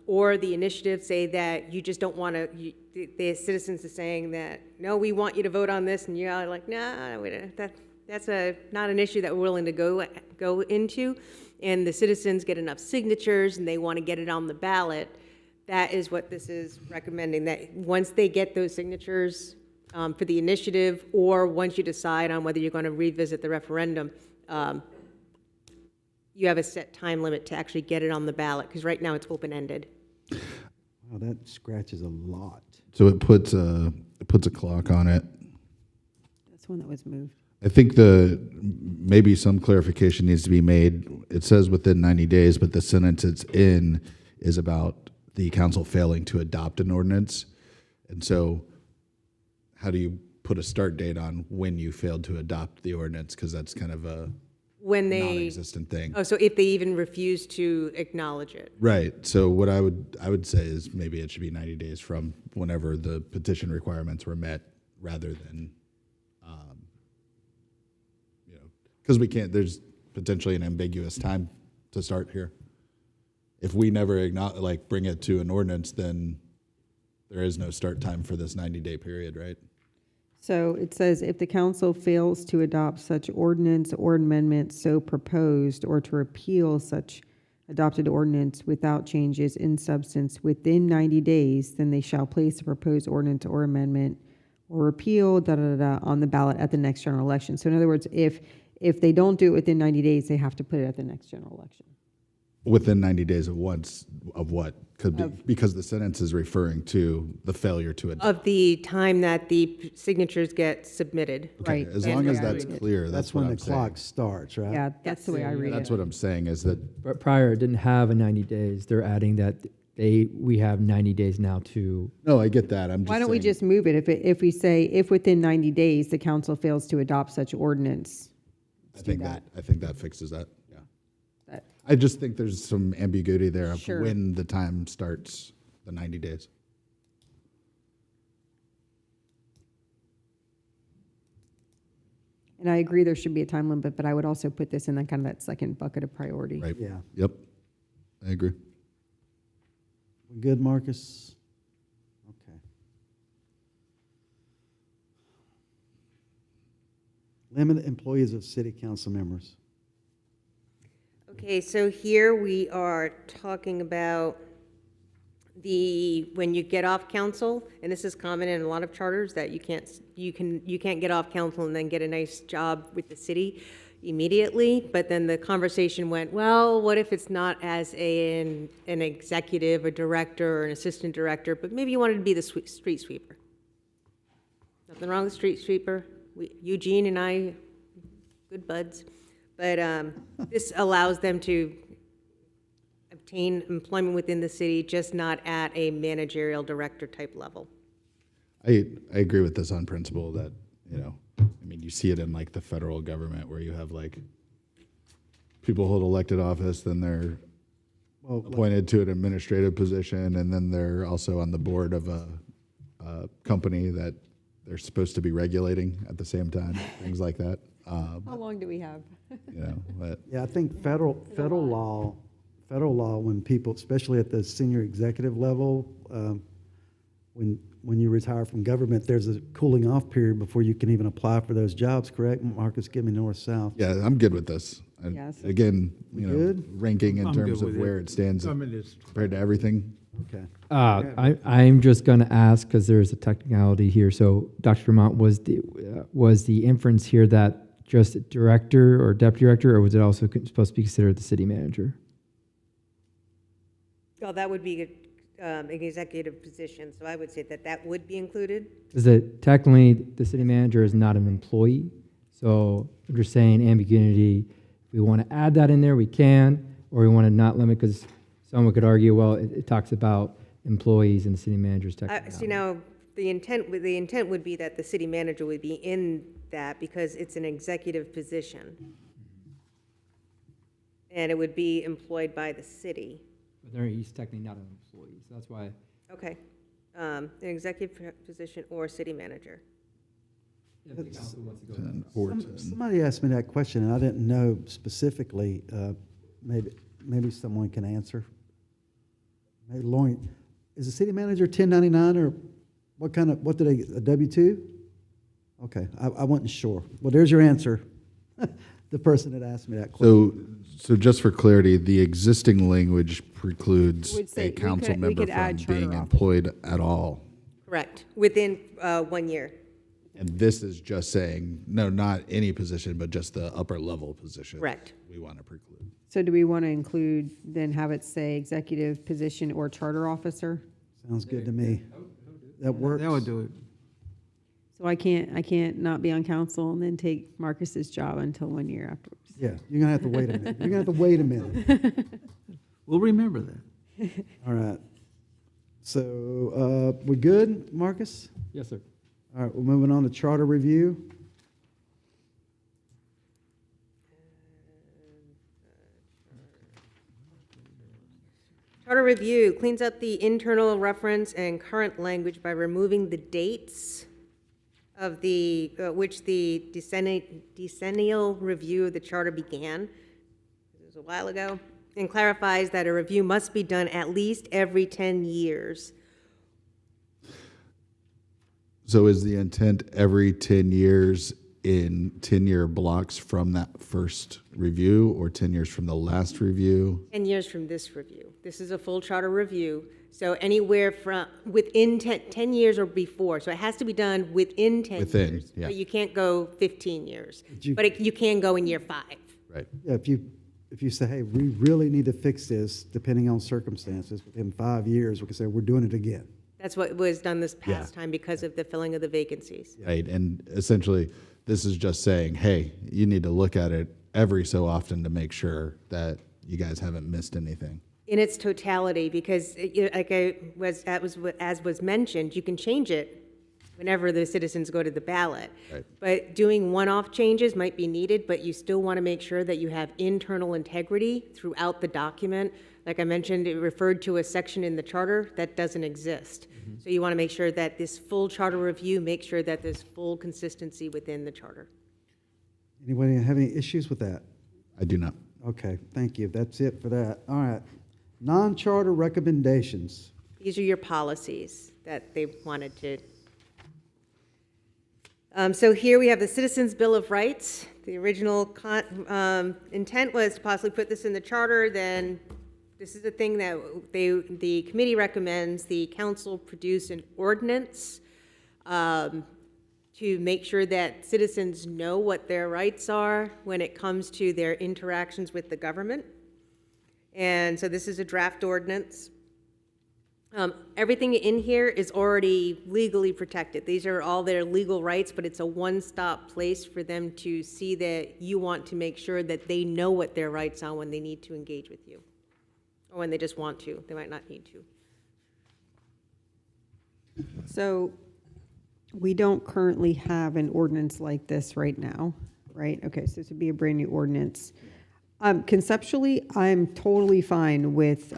Or the initiative say that you just don't want to, the citizens are saying that, no, we want you to vote on this, and you're like, nah, that's not an issue that we're willing to go into, and the citizens get enough signatures and they want to get it on the ballot. That is what this is recommending, that once they get those signatures for the initiative, or once you decide on whether you're going to revisit the referendum, you have a set time limit to actually get it on the ballot, because right now it's open-ended. Wow, that scratches a lot. So it puts a clock on it. That's one that was moved. I think maybe some clarification needs to be made. It says within 90 days, but the sentence it's in is about the council failing to adopt an ordinance. And so how do you put a start date on when you failed to adopt the ordinance? Because that's kind of a non-existent thing. Oh, so if they even refuse to acknowledge it. Right. So what I would say is maybe it should be 90 days from whenever the petition requirements were met, rather than, because we can't. There's potentially an ambiguous time to start here. If we never bring it to an ordinance, then there is no start time for this 90-day period, right? So it says, if the council fails to adopt such ordinance or amendment so proposed, or to repeal such adopted ordinance without changes in substance within 90 days, then they shall place the proposed ordinance or amendment or repeal on the ballot at the next general election. So in other words, if they don't do it within 90 days, they have to put it at the next general election. Within 90 days of what? Because the sentence is referring to the failure to adopt. Of the time that the signatures get submitted. Right. As long as that's clear, that's what when I'm the clock saying. starts, right? Yeah, that's the way I read it. That's what I'm saying is that But prior, it didn't have a 90 days. They're adding that we have 90 days now to. no, I get that. I'm just Why don't we saying- just move it? If we say, if within 90 days the council fails to adopt such ordinance, I think that fixes that. Yeah. that, I just think there's some ambiguity there of Sure. when the time starts, the 90 days. and I agree there should be a time limit, but I would also put this in that second bucket of priority. Right. Yeah. Yep. I agree. We good, Marcus? Okay. Limit employees of city council members. Okay, so here we are talking about when you get off council, and this is common in a lot of charters, that you can't get off council and then get a nice job with the city immediately. But then the conversation went, well, what if it's not as an executive, a director, or an assistant director, but maybe you wanted to be the street sweeper. Nothing wrong with street sweeper. Eugene and I, good buds. But this allows them to obtain employment within the city, just not at a managerial director type level. I agree with this on principle that, you see it in the federal government where you have people hold elected office, then they're appointed to an administrative position, and then they're also on the board of a company that they're supposed to be regulating at the same time, things like that. How long do we have? But Yeah, I think federal law, when people, especially at the senior executive level, when you retire from government, there's a cooling off period before you can even apply for those jobs, correct? Marcus, give me north-south. yeah, I'm good with this. And Yes. again, good? ranking in I'm terms good of with where it. it stands compared to everything. Okay. I'm just going to ask, because there's a technicality here. So, Dr. Vermont, was the inference here that just director or deputy director, or was it also supposed to be considered the city manager? Well, that would be an executive position, so I would say that would be included. Because technically, the city manager is not an employee. So I'm just saying ambiguity. If we want to add that in there, we can, or we want to not limit, because someone could argue, well, it talks about employees and the city manager's technicality. See, now, the intent would be that the city manager would be in that because it's an executive position. and it would be employed by the city. But there, he's technically not an employee, so that's why. Okay. An executive position or city manager. If the council wants to go. 10 or 10. Somebody asked me that question, and I didn't know specifically. Maybe someone can answer. Maybe Lauren, is the city manager 1099 or what do they, a W-2? Okay, I wasn't sure. Well, there's your answer. The person that asked me that question. So just for clarity, the existing language precludes Would say a council we member could add from being charter employed at all. Correct. Within 1 year. And this is just saying, no, not any position, but just the upper level position. Correct. We want to preclude. So do we want to include, then have it say executive position or charter officer? Sounds good to me. That works. That would do it. So I can't not be on council and then take Marcus's job until 1 year afterwards. Yeah, you're gonna have to wait a minute. You're gonna have to wait a minute. We'll remember that. All right. So, we good, Marcus? Yes, sir. All right, we're moving on to charter review. Charter review cleans up the internal reference and current language by removing the dates of the, which the decennial review of the charter began. This was a while ago, and clarifies that a review must be done at least every 10 years. So is the intent every 10 years in 10-year blocks from that first review or 10 years from the last review? 10 years from this review. This is a full charter review, so anywhere from, within 10 years or before. So it has to be done within 10 Within, years. yeah. But you can't go 15 years. you- But you can go in year 5. Right. Yeah, if you say, hey, we really need to fix this, depending on circumstances, within 5 years, we can say, we're doing it again. That's what was done this past Yeah. time because of the filling of the vacancies. Right. And essentially, this is just saying, hey, you need to look at it every so often to make sure that you guys haven't missed anything. In its totality, because as was mentioned, you can change it whenever the citizens go to the ballot. Right. But doing one-off changes might be needed, but you still want to make sure that you have internal integrity throughout the document. Like I mentioned, it referred to a section in the charter that doesn't exist. So you want to make sure that this full charter review makes sure that there's full consistency within the charter. Anybody have any issues with that? I do not. Okay, thank you. That's it for that. All right. Non-charter recommendations. These are your policies that they wanted to. So here we have the Citizens Bill of Rights. The original intent was to possibly put this in the charter, then this is the thing that the committee recommends the council produce an ordinance to make sure that citizens know what their rights are when it comes to their interactions with the government. And so this is a draft ordinance. Everything in here is already legally protected. These are all their legal rights, but it's a one-stop place for them to see that you want to make sure that they know what their rights are when they need to engage with you. Or when they just want to. They might not need to. So we don't currently have an ordinance like this right now, right? Okay, so this would be a brand-new ordinance. Conceptually, I'm totally fine with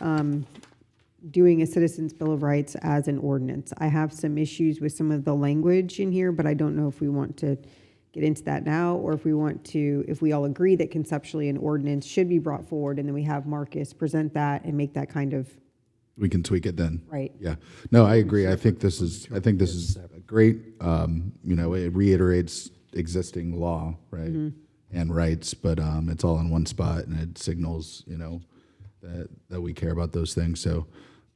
doing a Citizens Bill of Rights as an ordinance. I have some issues with some of the language in here, but I don't know if we want to get into that now, or if we want to, if we all agree that conceptually an ordinance should be brought forward, and then we have Marcus present that and make that kind of, We can tweak it then. right? Yeah. No, I agree. I think this is great. It reiterates existing law, right? And rights, but it's all in one spot and it signals, that we care about those things. So,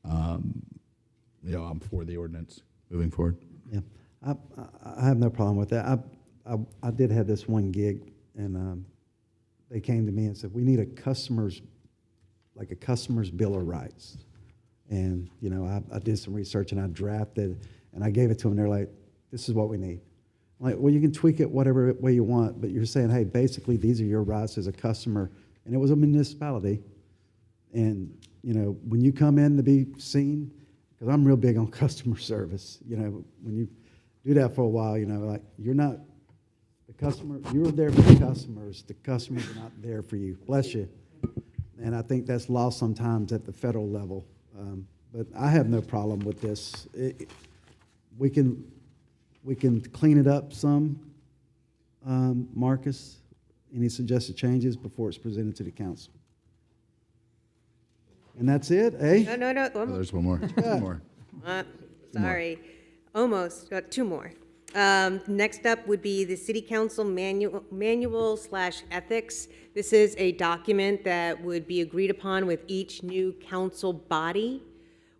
I'm for the ordinance moving forward. Yeah, I have no problem with that. I did have this one gig, and they came to me and said, we need a customer's bill of rights. And, I did some research and I drafted, and I gave it to them. They're like, this is what we need. I'm like, well, you can tweak it whatever way you want, but you're saying, hey, basically, these are your rights as a customer. And it was a municipality. And, when you come in to be seen, because I'm real big on customer service, when you do that for a while, like, you're not the customer, you're there for the customers. The customers are not there for you. Bless you. And I think that's lost sometimes at the federal level. But I have no problem with this. We can clean it up some. Marcus, any suggested changes before it's presented to the council? And that's it, eh? No, Oh, there's one more. One more. sorry, almost, got two more. Next up would be the city council manual/ethics. This is a document that would be agreed upon with each new council body,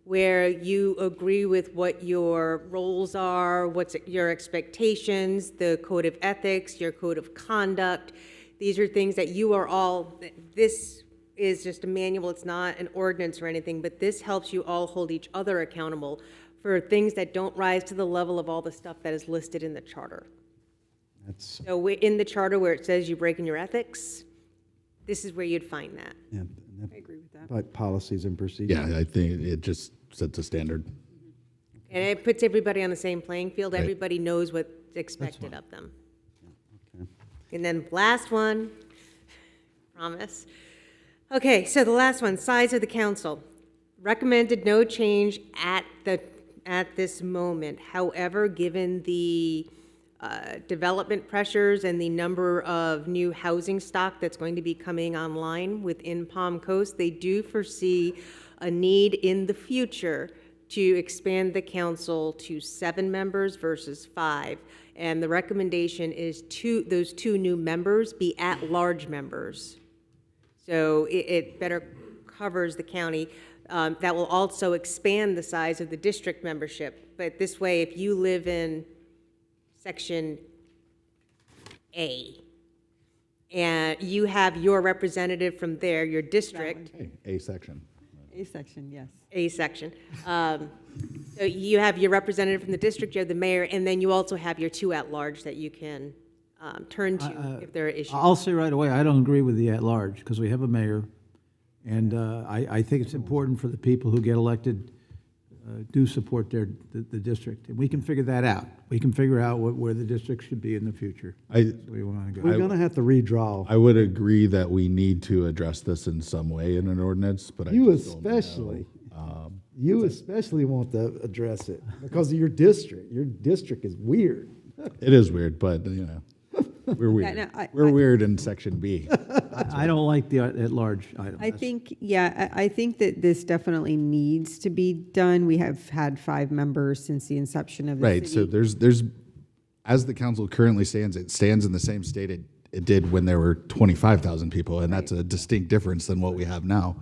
where you agree with what your roles are, what's your expectations, the code of ethics, your code of conduct. These are things that you are all, this is just a manual, it's not an ordinance or anything, but this helps you all hold each other accountable for things that don't rise to the level of all the stuff that is listed in the charter. So in the charter where it says you're breaking your ethics, this is where you'd find that. Yeah, I agree with that. like policies and procedures. Yeah, I think it just sets a standard. And it puts everybody on the same playing field. Right. Everybody knows what's expected of them. And then last one, promise. Okay, so the last one, size of the council. Recommended no change at this moment. However, given the development pressures and the number of new housing stock that's going to be coming online within Palm Coast, they do foresee a need in the future to expand the council to 7 members versus 5. And the recommendation is those 2 new members be at-large members. So it better covers the county. That will also expand the size of the district membership. But this way, if you live in Section A, and you have your representative from there, your district, A section. A section, yes. A section. So you have your representative from the district, you have the mayor, and then you also have your 2 at-large that you can turn to if there are issues. I'll say right away, I don't agree with the at-large, because we have a mayor, and I think it's important for the people who get elected do support the district. And we can figure that out. We can figure out where the district should be in the future. I We want to go. We're going to have to redraw. I would agree that we need to address this in some way in an ordinance, but I You just don't know. especially. You especially want to address it because of your district. Your district is weird. It is weird, but we're weird. no, We're weird in Section B. I don't like the at-large item. I think, yeah, I think that this definitely needs to be done. We have had 5 members since the inception of the Right, so city. there's, as the council currently stands, it stands in the same state it did when there were 25,000 people, and that's a distinct difference than what we have now.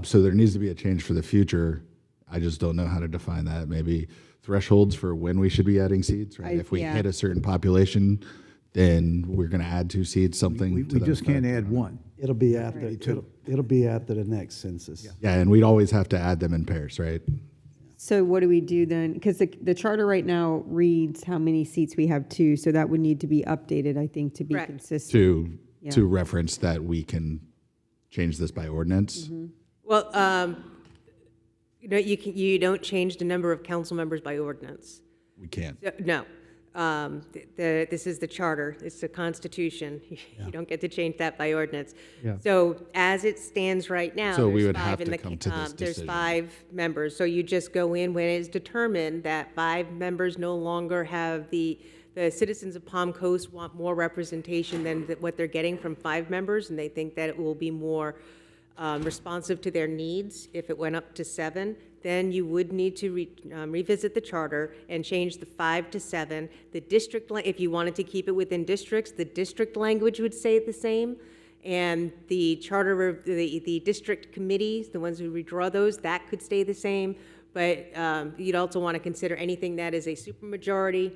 So there needs to be a change for the future. I just don't know how to define that. Maybe thresholds for when we should be adding seats, right? If we yeah. hit a certain population, then we're going to add 2 seats, something We to that just can't effect. add one. It'll be after, it'll be after the next census. Yeah, and we'd always have to add them in pairs, right? So what do we do then? Because the charter right now reads how many seats we have 2, so that would need to be updated, I think, to be Correct. consistent. To reference that we can change this by ordinance. Well, you don't change the number of council members by ordinance. We can't. No. This is the charter, it's the Constitution. You don't get to change that by ordinance. Yeah. So as it stands right now, So we there's would 5 have in to the come to this there's decision. 5 members. So you just go in when it's determined that 5 members no longer have the citizens of Palm Coast want more representation than what they're getting from 5 members, and they think that it will be more responsive to their needs if it went up to 7, then you would need to revisit the charter and change the 5 to 7. The district, if you wanted to keep it within districts, the district language would stay the same. And the charter, the district committees, the ones who redraw those, that could stay the same. But you'd also want to consider anything that is a supermajority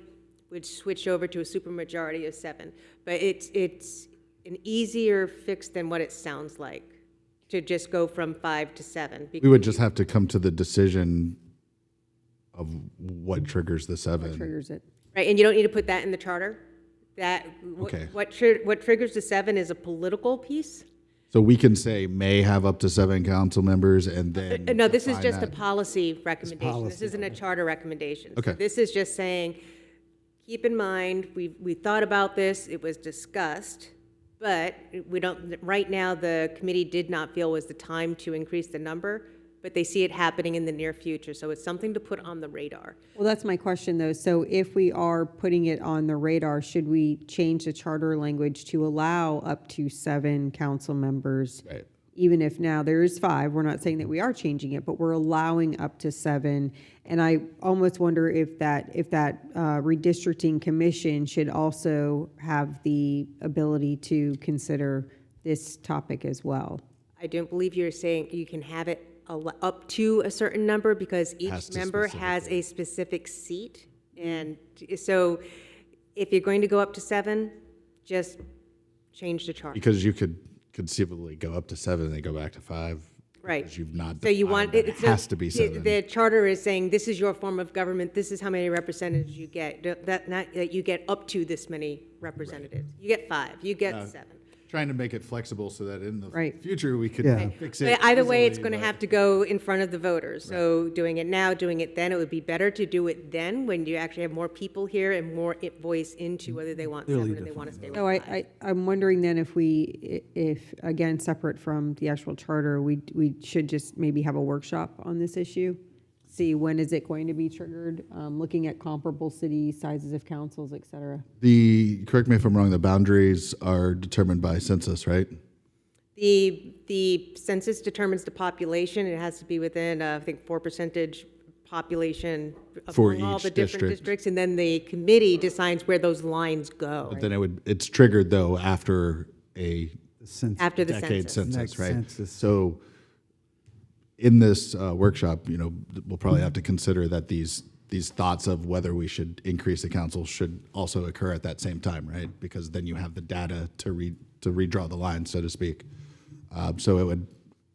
would switch over to a supermajority of 7. But it's an easier fix than what it sounds like, to just go from 5 to 7. We would just have to come to the decision of what triggers the 7. Triggers it. Right, and you don't need to put that in the charter? That, Okay. what triggers the 7 is a political piece? So we can say may have up to 7 council members and then. No, this is define just a that. policy recommendation. This policy, isn't a charter recommendation. Okay. So this is just saying, keep in mind, we thought about this, it was discussed, But we don't, right now, the committee did not feel was the time to increase the number, but they see it happening in the near future, so it's something to put on the radar. Well, that's my question, though. So if we are putting it on the radar, should we change the charter language to allow up to 7 council members? Right. Even if now there is 5, we're not saying that we are changing it, but we're allowing up to 7. And I almost wonder if that redistricting commission should also have the ability to consider this topic as well. I don't believe you're saying you can have it up to a certain number, because Has each to member has a specific seat. And so if you're going to go up to 7, just change the charter. Because you could conceivably go up to 7 and then go back to 5. Right. Because you've not So you want, defined that it so has to be 7. The charter is saying, this is your form of government, this is how many representatives you get. Not that you get up to this many representatives. You get 5, you get 7. Trying to make it flexible so that in the Right. future we could Yeah. fix it. But either way, it's easily, going to but- have to go in front of the voters. So doing it now, doing it then, it would be better to do it then, when you actually have more people here and more voice into whether they want 7 or they want to stay with So 5. I'm wondering then if, again, separate from the actual charter, we should just maybe have a workshop on this issue? See, when is it going to be triggered? Looking at comparable city sizes of councils, et cetera. Correct me if I'm wrong, the boundaries are determined by census, right? The census determines the population. It has to be within, I think, 4% population For among all each the different district. districts, and then the committee decides where those lines go But then it's triggered though after a after the decade census. census, Next right? census. So in this workshop, we'll probably have to consider that these thoughts of whether we should increase the council should also occur at that same time, right? Because then you have the data to redraw the line, so to speak. So it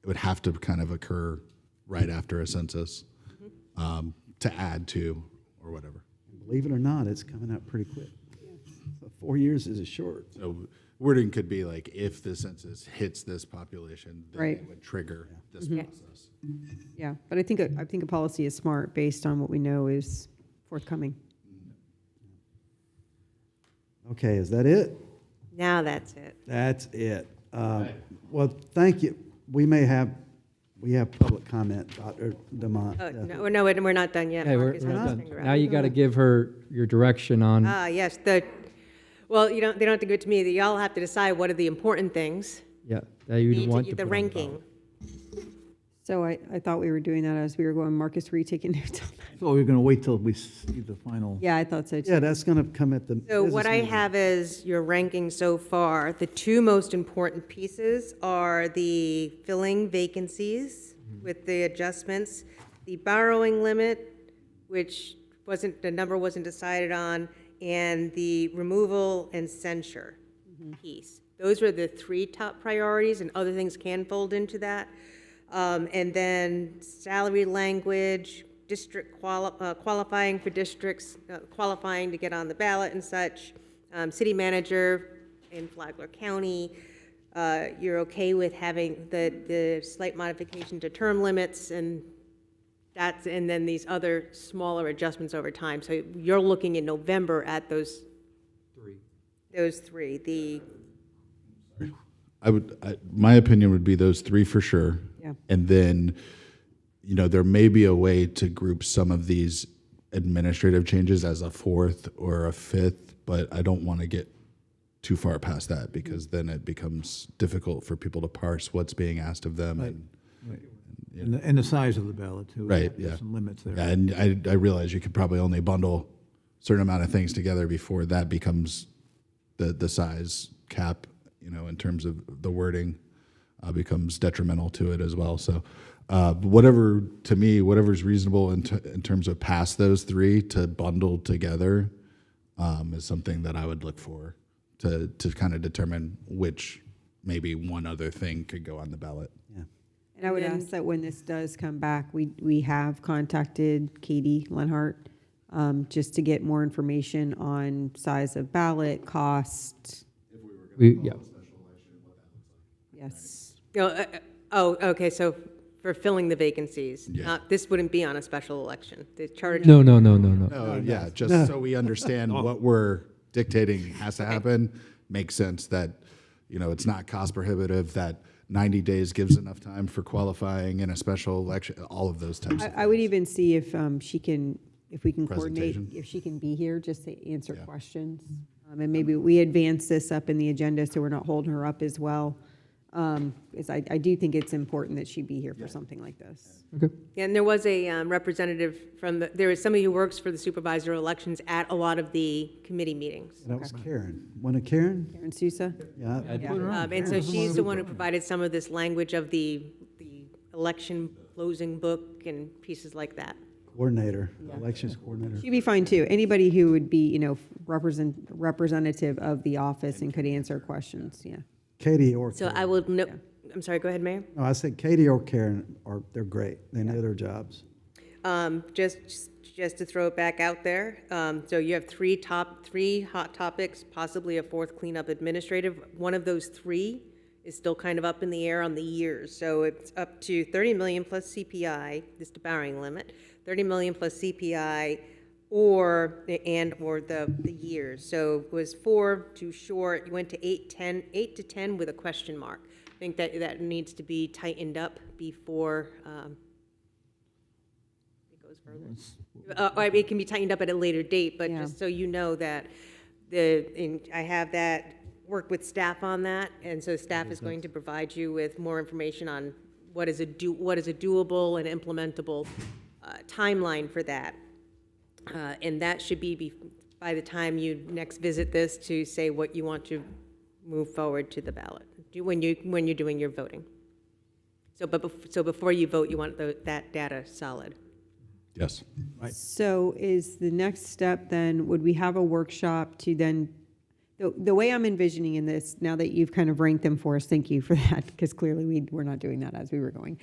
would have to kind of occur right after a census to add to or whatever. Believe it or not, it's coming up pretty quick. So 4 years is short. So wording could be like, if the census hits this population, then Right. it would trigger this Yeah. process. Yeah, but I think a policy is smart based on what we know is forthcoming. Okay, is that it? Now that's it. That's it. Well, thank you. We have public comment, Dr. Demont. Oh, no, we're not done yet. Okay, Marcus we're has not his done. finger Now out. you got to give her your direction on. Yes, well, they don't have to give it to me. Y'all have to decide what are the important things. Yeah, that you Need to- want to the put on ranking. ballot. So I thought we were doing that as we were going. Marcus, were you taking notes on that? So we're going to wait till we see the final. Yeah, I thought so too. Yeah, that's going to come at the. So business what I meeting. have is your ranking so far. The 2 most important pieces are the filling vacancies with the adjustments, the borrowing limit, which the number wasn't decided on, and the removal and censure piece. Those are the 3 top priorities, and other things can fold into that. And then salary language, district qualifying for districts, qualifying to get on the ballot and such, city manager in Flagler County. You're okay with having the slight modification to term limits, and then these other smaller adjustments over time. So you're looking in November at those 3. Those 3, My opinion would be those 3 for sure. Yeah. And then, there may be a way to group some of these administrative changes as a 4th or a 5th, but I don't want to get too far past that, because then it becomes difficult for people to parse what's being asked of them. Right. And, And the size of the ballot, too. Right, There's yeah. some limits there. Yeah, and I realize you could probably only bundle a certain amount of things together before that becomes the size cap, in terms of the wording, becomes detrimental to it as well. So whatever's reasonable in terms of past those 3 to bundle together is something that I would look for to kind of determine which maybe one other thing could go on the ballot. Yeah. And I would ask that when this does come back, we have contacted Katie Lenhart just to get more information on size of ballot, cost. Yeah. Yes. okay, so for filling the vacancies. Yeah. This wouldn't be on a special election. The charter. No. Oh, yeah, just so we understand what we're dictating has to happen, makes sense that, it's not cost prohibitive, that 90 days gives enough time for qualifying in a special election, all of those types of I would things. even see if if we can coordinate, Presentation. if she can be here just to answer questions. And maybe we advance this up in the agenda so we're not holding her up as well. Because I do think it's important that she be here for something like this. Okay. And there was a representative there is somebody who works for the supervisor elections at a lot of the committee meetings. That was Karen. Wasn't it Karen? Karen Sousa? Yeah. And so she's the one who provided some of this language of the election closing book and pieces like that. Coordinator, elections coordinator. She'd be fine too. Anybody who would be, representative of the office and could answer questions, yeah. Katie or So Karen. I will, I'm sorry, go ahead, Mayor. No, I said Katie or Karen they're great. They know their jobs. Just to throw it back out there, so you have three hot topics, possibly a fourth cleanup administrative. One of those three is still kind of up in the air on the years. So it's up to 30 million plus CPI, this is the borrowing limit, 30 million plus CPI, or the years. So it was 4 too short, you went to 8 to 10 with a question mark. I think that needs to be tightened up before it goes further. It can be tightened up at a later date, but just so you know that I have that, work with staff on that, and so staff is going to provide you with more information on what is a doable and implementable timeline for that. And that should be by the time you next visit this to say what you want to move forward to the ballot when you're doing your voting. So before you vote, you want that data solid. Yes. So is the next step then, would we have a workshop to then, the way I'm envisioning in this, now that you've kind of ranked them for us, thank you for that, because clearly we're not doing that as we were going.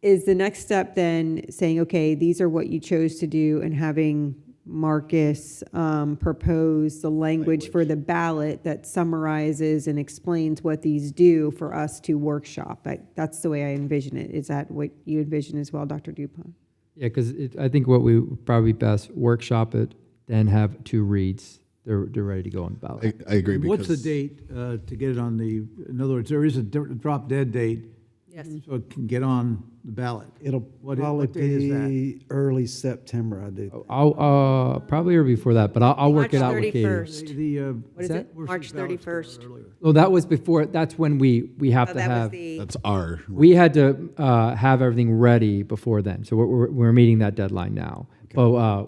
Is the next step then saying, okay, these are what you chose to do, and having Marcus propose the language for the ballot that summarizes and explains what these do for us to workshop? That's the way I envision it. Is that what you envision as well, Dr. Dupont? Yeah, because I think what we would probably best workshop it, then have 2 reads. They're ready to go on the ballot. I agree. What's the because- date to get it on in other words, there is a drop dead date, Yes. so it can get on the ballot. It'll What probably date is that? be early September, I do. I'll probably or before that, but I'll work March it out with Katie. 31st. What is it? March 31st. Well, that was before. That's when we have Oh, to that was have. the, That's our, We had to have everything ready before then, so we're meeting that deadline now. But I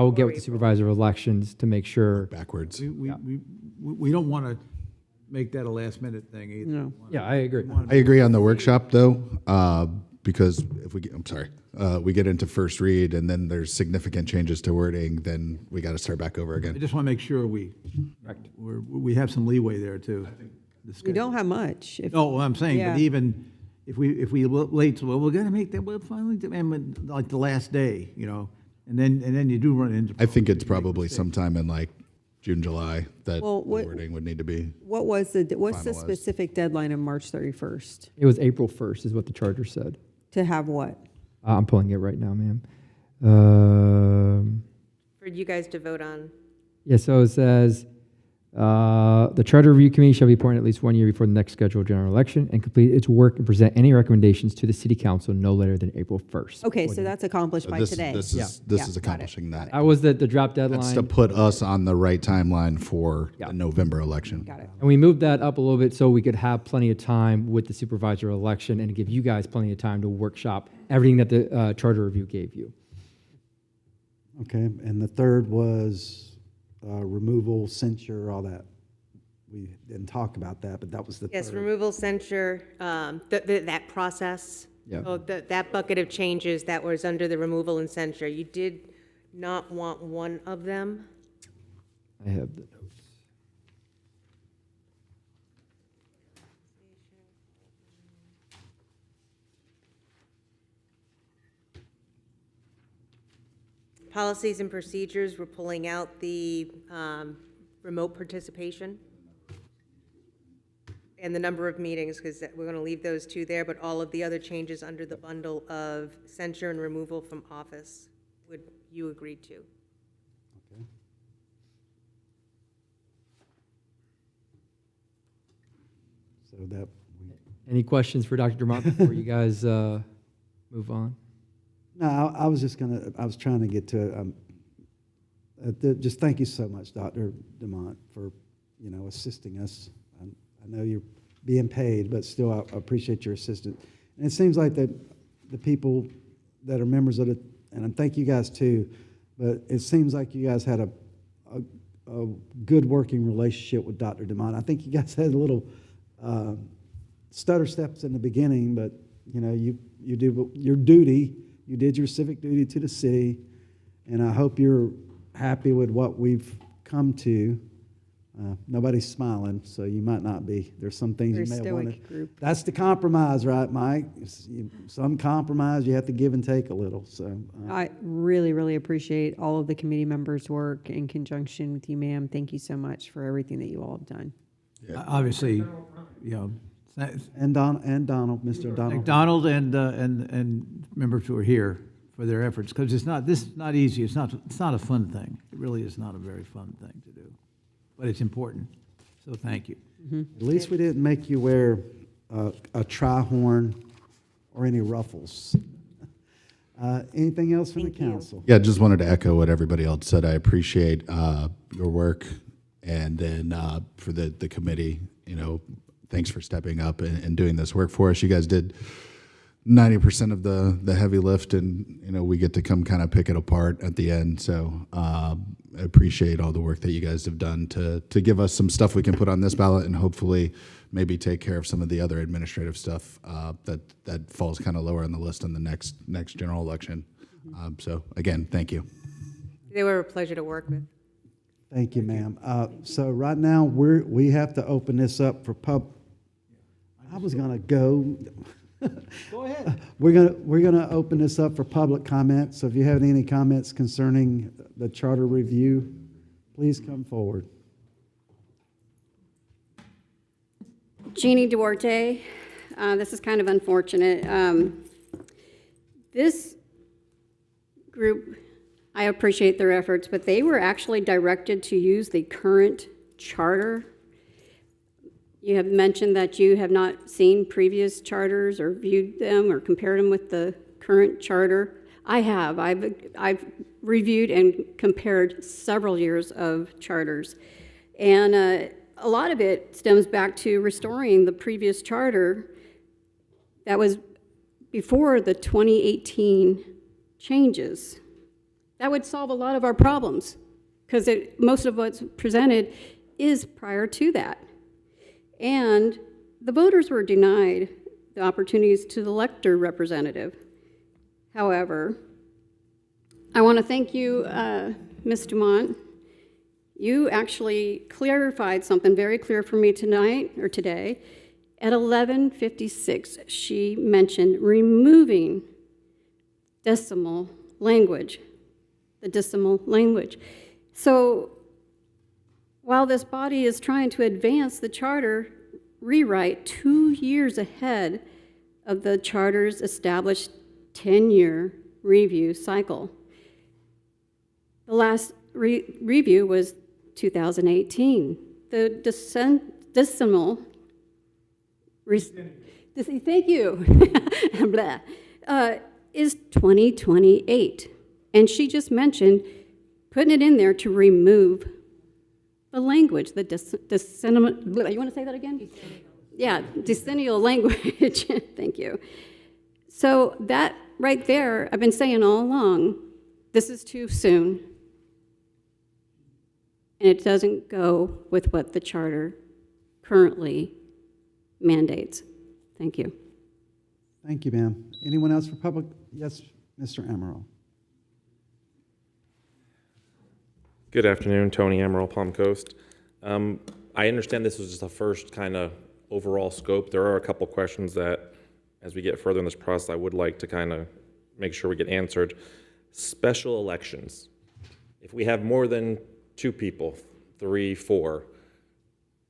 will get with the supervisor of elections to make sure. backwards. We don't want to make that a last minute thing either. No. Yeah, I agree. I agree on the workshop though, because if we get into first read and then there's significant changes to wording, then we got to start back over I again. just want to make sure we have some leeway there too. We don't have much. If- No, I'm saying, Yeah. but even if we wait, well, we're going to make that, we'll finally, and like the last day, and then you do run into. I think it's probably sometime in like June, July that the Well, what- wording would need to be. what's the Finalized. specific deadline of March 31st? It was April 1st, is what the charter said. To have what? I'm pulling it right now, ma'am. for you guys to vote on. Yeah, so it says, the Charter Review Committee shall be appointed at least 1 year before the next scheduled general election and complete its work and present any recommendations to the city council no later than April 1st. Okay, so that's accomplished by This today. is Yeah, is got it. accomplishing that. That was the drop That's to deadline. put us on the right timeline for Yeah. the November election. Got it. And we moved that up a little bit so we could have plenty of time with the supervisor election and give you guys plenty of time to workshop everything that the Charter Review gave you. Okay, and the third was removal, censure, all that. We didn't talk about that, but that was the third. Yes, removal, censure, that process. Yeah. So that bucket of changes that was under the removal and censure, you did not want one of them. I have the notes. Policies and procedures, we're pulling out the remote participation and the number of meetings, because we're going to leave those two there, but all of the other changes under the bundle of censure and removal from office, would you agree to? Okay. So that, Any questions for Dr. Dumont before you guys move on? no, I was just gonna, I was trying to get to, just thank you so much, Dr. Dumont, for, assisting us. I know you're being paid, but still, I appreciate your assistance. And it seems like that the people that are members of it, and I thank you guys too, but it seems like you guys had a good working relationship with Dr. Dumont. I think you guys had a little stutter steps in the beginning, but you do your duty. You did your civic duty to the city, and I hope you're happy with what we've come to. Nobody's smiling, so you might not be. There's some things Very you may have stoic wanted. group. That's the compromise, right, Mike? Some compromise, you have to give and take a little. So I really, really appreciate all of the committee members' work in conjunction with you, ma'am. Thank you so much for everything that you all have done. Obviously, and Donald, Mr. Donald. McDonald and members who are here for their efforts, because this is not easy. It's not a fun thing. It really is not a very fun thing to do, but it's important. So thank you. At least we didn't make you wear a tri-horn or any ruffles. Anything else from the council? Yeah, just wanted to echo what everybody else said. I appreciate your work, and then for the committee, thanks for stepping up and doing this work for us. You guys did 90% of the heavy lift, and we get to come kind of pick it apart at the end. So I appreciate all the work that you guys have done to give us some stuff we can put on this ballot, and hopefully maybe take care of some of the other administrative stuff that falls kind of lower on the list in the next general election. So again, thank you. They were a pleasure to work with. Thank you, ma'am. So right now, we have to open this up for I was gonna go. Go ahead. We're gonna open this up for public comment. So if you have any comments concerning the charter review, please come forward. Jeannie Duarte. This is kind of unfortunate. This group, I appreciate their efforts, but they were actually directed to use the current charter. You have mentioned that you have not seen previous charters or viewed them or compared them with the current charter. I have. I've reviewed and compared several years of charters. And a lot of it stems back to restoring the previous charter that was before the 2018 changes. That would solve a lot of our problems, because most of what's presented is prior to that. And the voters were denied the opportunities to elect their representative. However, I want to thank you, Ms. Dumont. You actually clarified something very clear for me tonight, or today. At 11:56, she mentioned removing decimal language, the decimal language. So while this body is trying to advance the charter rewrite 2 years ahead of the charter's established 10-year review cycle. The last review was 2018. The decimal, thank you, blah, is 2028. And she just mentioned putting it in there to remove the language, the decennial, you want to say that again? Yeah, decennial language. Thank you. So that right there, I've been saying all along, this is too soon. And it doesn't go with what the charter currently mandates. Thank you. Thank you, ma'am. Anyone else for public? Yes, Mr. Amaral. Good afternoon, Tony Amaral, Palm Coast. I understand this was just the first kind of overall scope. There are a couple questions that, as we get further in this process, I would like to kind of make sure we get answered. Special elections. If we have more than 2 people, 3, 4,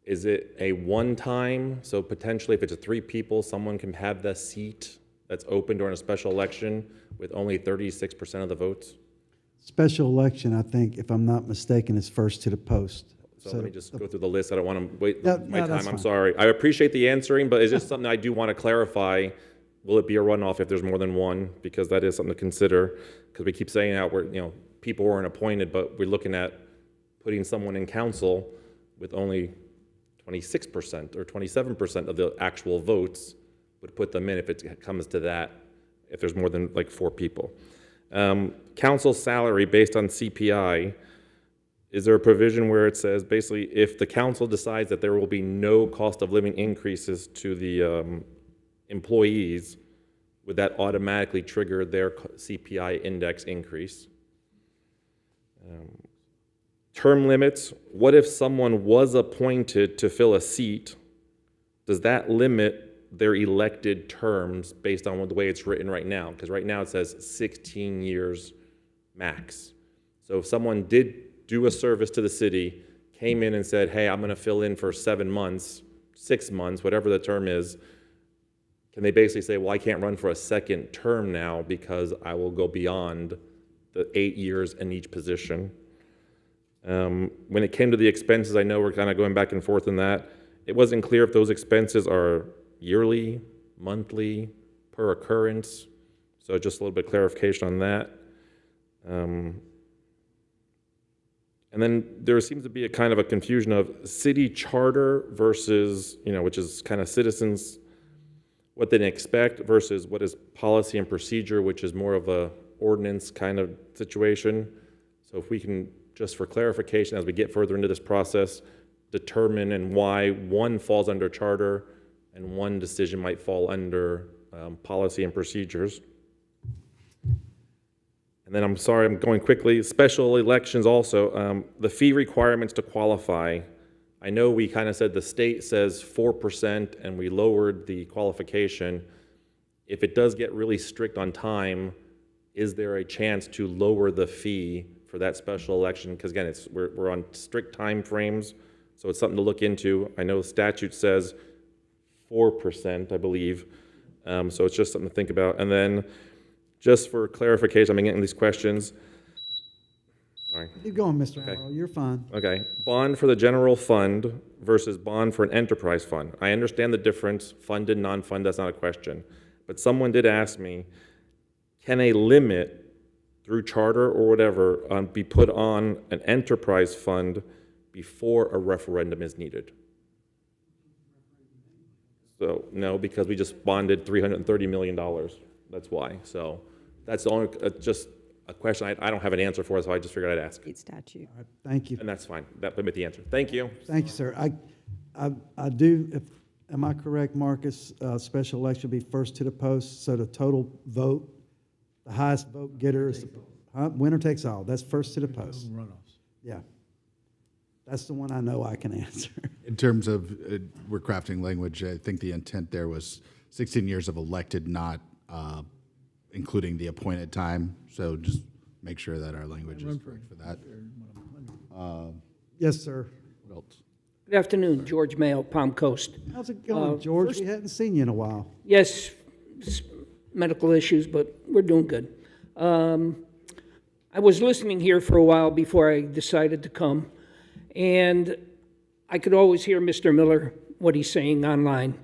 is it a one-time? So potentially if it's 3 people, someone can have the seat that's open during a special election with only 36% of the votes? Special election, I think, if I'm not mistaken, is first to the post. So So let me just go through the list. I don't want to wait No, my no, that's time. I'm fine. sorry. I appreciate the answering, but it's just something I do want to clarify. Will it be a runoff if there's more than one? Because that is something to consider. Because we keep saying out where, people weren't appointed, but we're looking at putting someone in council with only 26% or 27% of the actual votes would put them in if it comes to that, if there's more than like 4 people. Council salary based on CPI, is there a provision where it says basically if the council decides that there will be no cost of living increases to the employees, would that automatically trigger their CPI index increase? Term limits, what if someone was appointed to fill a seat? Does that limit their elected terms based on the way it's written right now? Because right now it says 16 years max. So if someone did do a service to the city, came in and said, hey, I'm going to fill in for 7 months, 6 months, whatever the term is, can they basically say, well, I can't run for a second term now because I will go beyond the 8 years in each position? When it came to the expenses, I know we're kind of going back and forth in that. It wasn't clear if those expenses are yearly, monthly, per occurrence. So just a little bit of clarification on that. And then there seems to be a kind of a confusion of city charter versus, which is kind of citizens, what they expect versus what is policy and procedure, which is more of a ordinance kind of situation. So if we can, just for clarification, as we get further into this process, determine and why one falls under charter and one decision might fall under policy and procedures. And then I'm sorry, I'm going quickly. Special elections also, the fee requirements to qualify. I know we kind of said the state says 4% and we lowered the qualification. If it does get really strict on time, is there a chance to lower the fee for that special election? Because again, we're on strict time frames, so it's something to look into. I know the statute says 4%, I believe, so it's just something to think about. And then, just for clarification, I've been getting these questions. Sorry. Keep going, Mr. Okay. Arrow, you're fine. Okay, bond for the general fund versus bond for an enterprise fund. I understand the difference, funded, non-fund, that's not a question. But someone did ask me, can a limit through charter or whatever be put on an enterprise fund before a referendum is needed? So no, because we just bonded $330 million. That's why. So that's the only, just a question I don't have an answer for, so I just figured I'd ask. State statute. All right, thank you. And that's fine. That would be the answer. Thank you. Thank you, sir. I do, am I correct, Marcus? Special election will be first to the post, so the total vote, the highest vote getter is, winner takes all. That's first to the post. Runoffs. Yeah. That's the one I know I can answer. In terms of, we're crafting language, I think the intent there was 16 years of elected, not including the appointed time. So just make sure that our language is correct for that. Yes, sir. What else? Good afternoon, George Mayo, Palm Coast. How's it going, George? We hadn't seen you in a while. Yes, medical issues, but we're doing good. I was listening here for a while before I decided to come, and I could always hear Mr. Miller, what he's saying online.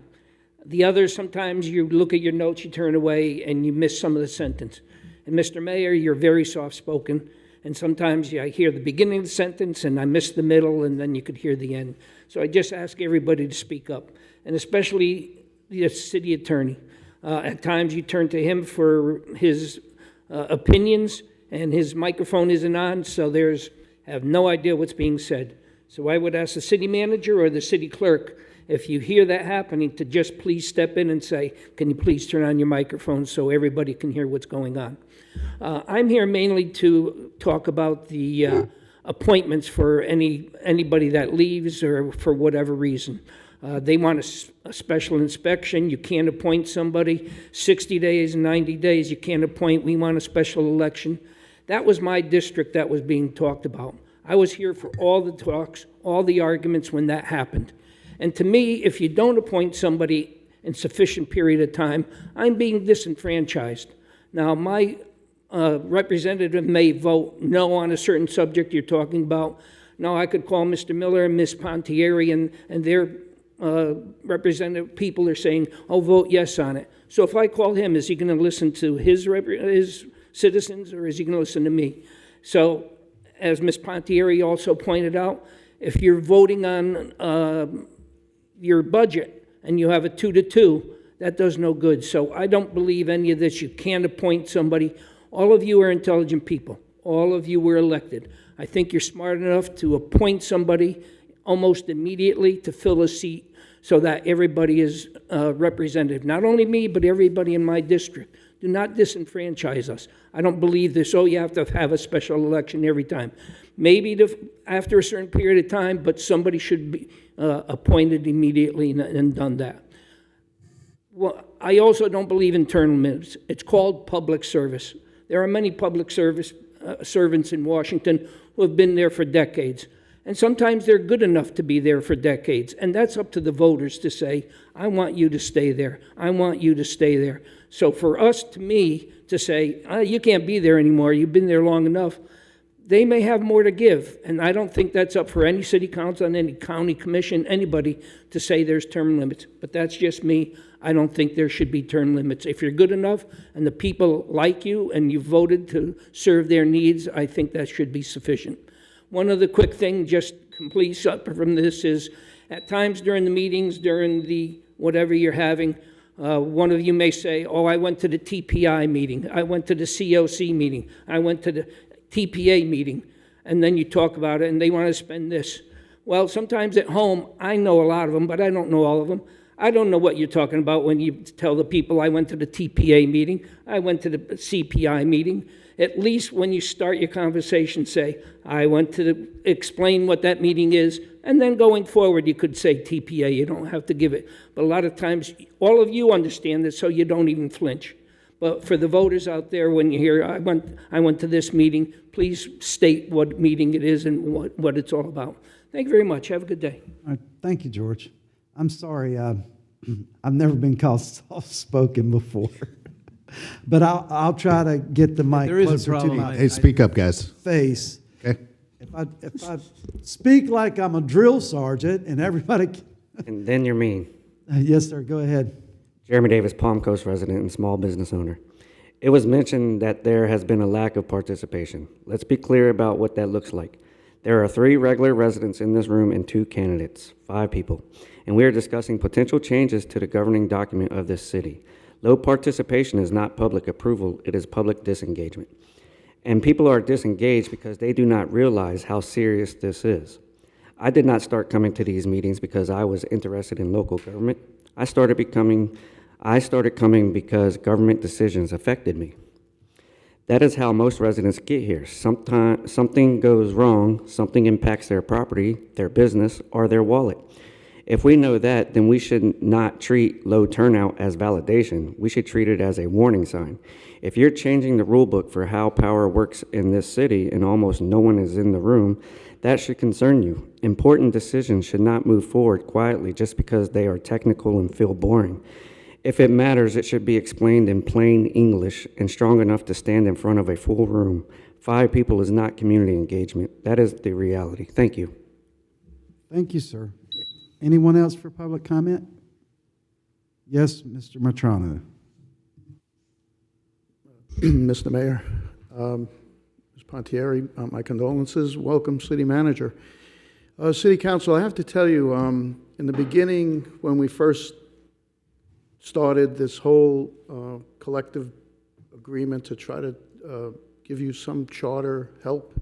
The others, sometimes you look at your notes, you turn away, and you miss some of the sentence. And Mr. Mayor, you're very soft-spoken, and sometimes I hear the beginning of the sentence, and I miss the middle, and then you could hear the end. So I just ask everybody to speak up, and especially the city attorney. At times, you turn to him for his opinions, and his microphone isn't on, so have no idea what's being said. So I would ask the city manager or the city clerk, if you hear that happening, to just please step in and say, can you please turn on your microphone so everybody can hear what's going on? I'm here mainly to talk about the appointments for anybody that leaves or for whatever reason. They want a special inspection. You can't appoint somebody 60 days, 90 days. You can't appoint. We want a special election. That was my district that was being talked about. I was here for all the talks, all the arguments when that happened. And to me, if you don't appoint somebody in sufficient period of time, I'm being disenfranchised. Now, my representative may vote no on a certain subject you're talking about. Now, I could call Mr. Miller and Ms. Pontieri, and their representative people are saying, "Oh, vote yes on it." So if I call him, is he going to listen to his citizens, or is he going to listen to me? So, as Ms. Pontieri also pointed out, if you're voting on your budget and you have a 2-2, that does no good. So I don't believe any of this. You can't appoint somebody. All of you are intelligent people. All of you were elected. I think you're smart enough to appoint somebody almost immediately to fill a seat so that everybody is represented. Not only me, but everybody in my district. Do not disenfranchise us. I don't believe this, oh, you have to have a special election every time. Maybe after a certain period of time, but somebody should be appointed immediately and done that. Well, I also don't believe in term limits. It's called public service. There are many public service servants in Washington who have been there for decades. And sometimes they're good enough to be there for decades. And that's up to the voters to say, I want you to stay there. I want you to stay there. So for us, to me, to say, you can't be there anymore, you've been there long enough, they may have more to give. And I don't think that's up for any city council and any county commission, anybody, to say there's term limits. But that's just me. I don't think there should be term limits. If you're good enough and the people like you and you voted to serve their needs, I think that should be sufficient. One other quick thing, just complete up from this, is at times during the meetings, during the whatever you're having, one of you may say, oh, I went to the TPI meeting, I went to the COC meeting, I went to the TPA meeting, and then you talk about it and they want to spend this. Well, sometimes at home, I know a lot of them, but I don't know all of them. I don't know what you're talking about when you tell the people I went to the TPA meeting, I went to the CPI meeting. At least when you start your conversation, say, I went to explain what that meeting is, and then going forward, you could say TPA. You don't have to give it. But a lot of times, all of you understand this, so you don't even flinch. But for the voters out there, when you hear, I went to this meeting, please state what meeting it is and what it's all about. Thank you very much. Have a good day. All right, thank you, George. I'm sorry, I've never been called soft-spoken before. But I'll try to get the mic There is a closer to problem. my Hey, speak up, guys. face. Okay. If I speak like I'm a drill sergeant and everybody, And then you're mean. yes, sir, go ahead. Jeremy Davis, Palm Coast resident and small business owner. It was mentioned that there has been a lack of participation. Let's be clear about what that looks like. There are 3 regular residents in this room and 2 candidates, 5 people, and we are discussing potential changes to the governing document of this city. Low participation is not public approval, it is public disengagement. And people are disengaged because they do not realize how serious this is. I did not start coming to these meetings because I was interested in local government. I started coming because government decisions affected me. That is how most residents get here. Something goes wrong, something impacts their property, their business, or their wallet. If we know that, then we should not treat low turnout as validation. We should treat it as a warning sign. If you're changing the rule book for how power works in this city and almost no one is in the room, that should concern you. Important decisions should not move forward quietly just because they are technical and feel boring. If it matters, it should be explained in plain English and strong enough to stand in front of a full room. 5 people is not community engagement. That is the reality. Thank you. Thank you, sir. Anyone else for public comment? Yes, Mr. Matrano. Mr. Mayor, Ms. Pontieri, my condolences. Welcome, City Manager. City Council, I have to tell you, in the beginning, when we first started this whole collective agreement to try to give you some charter help,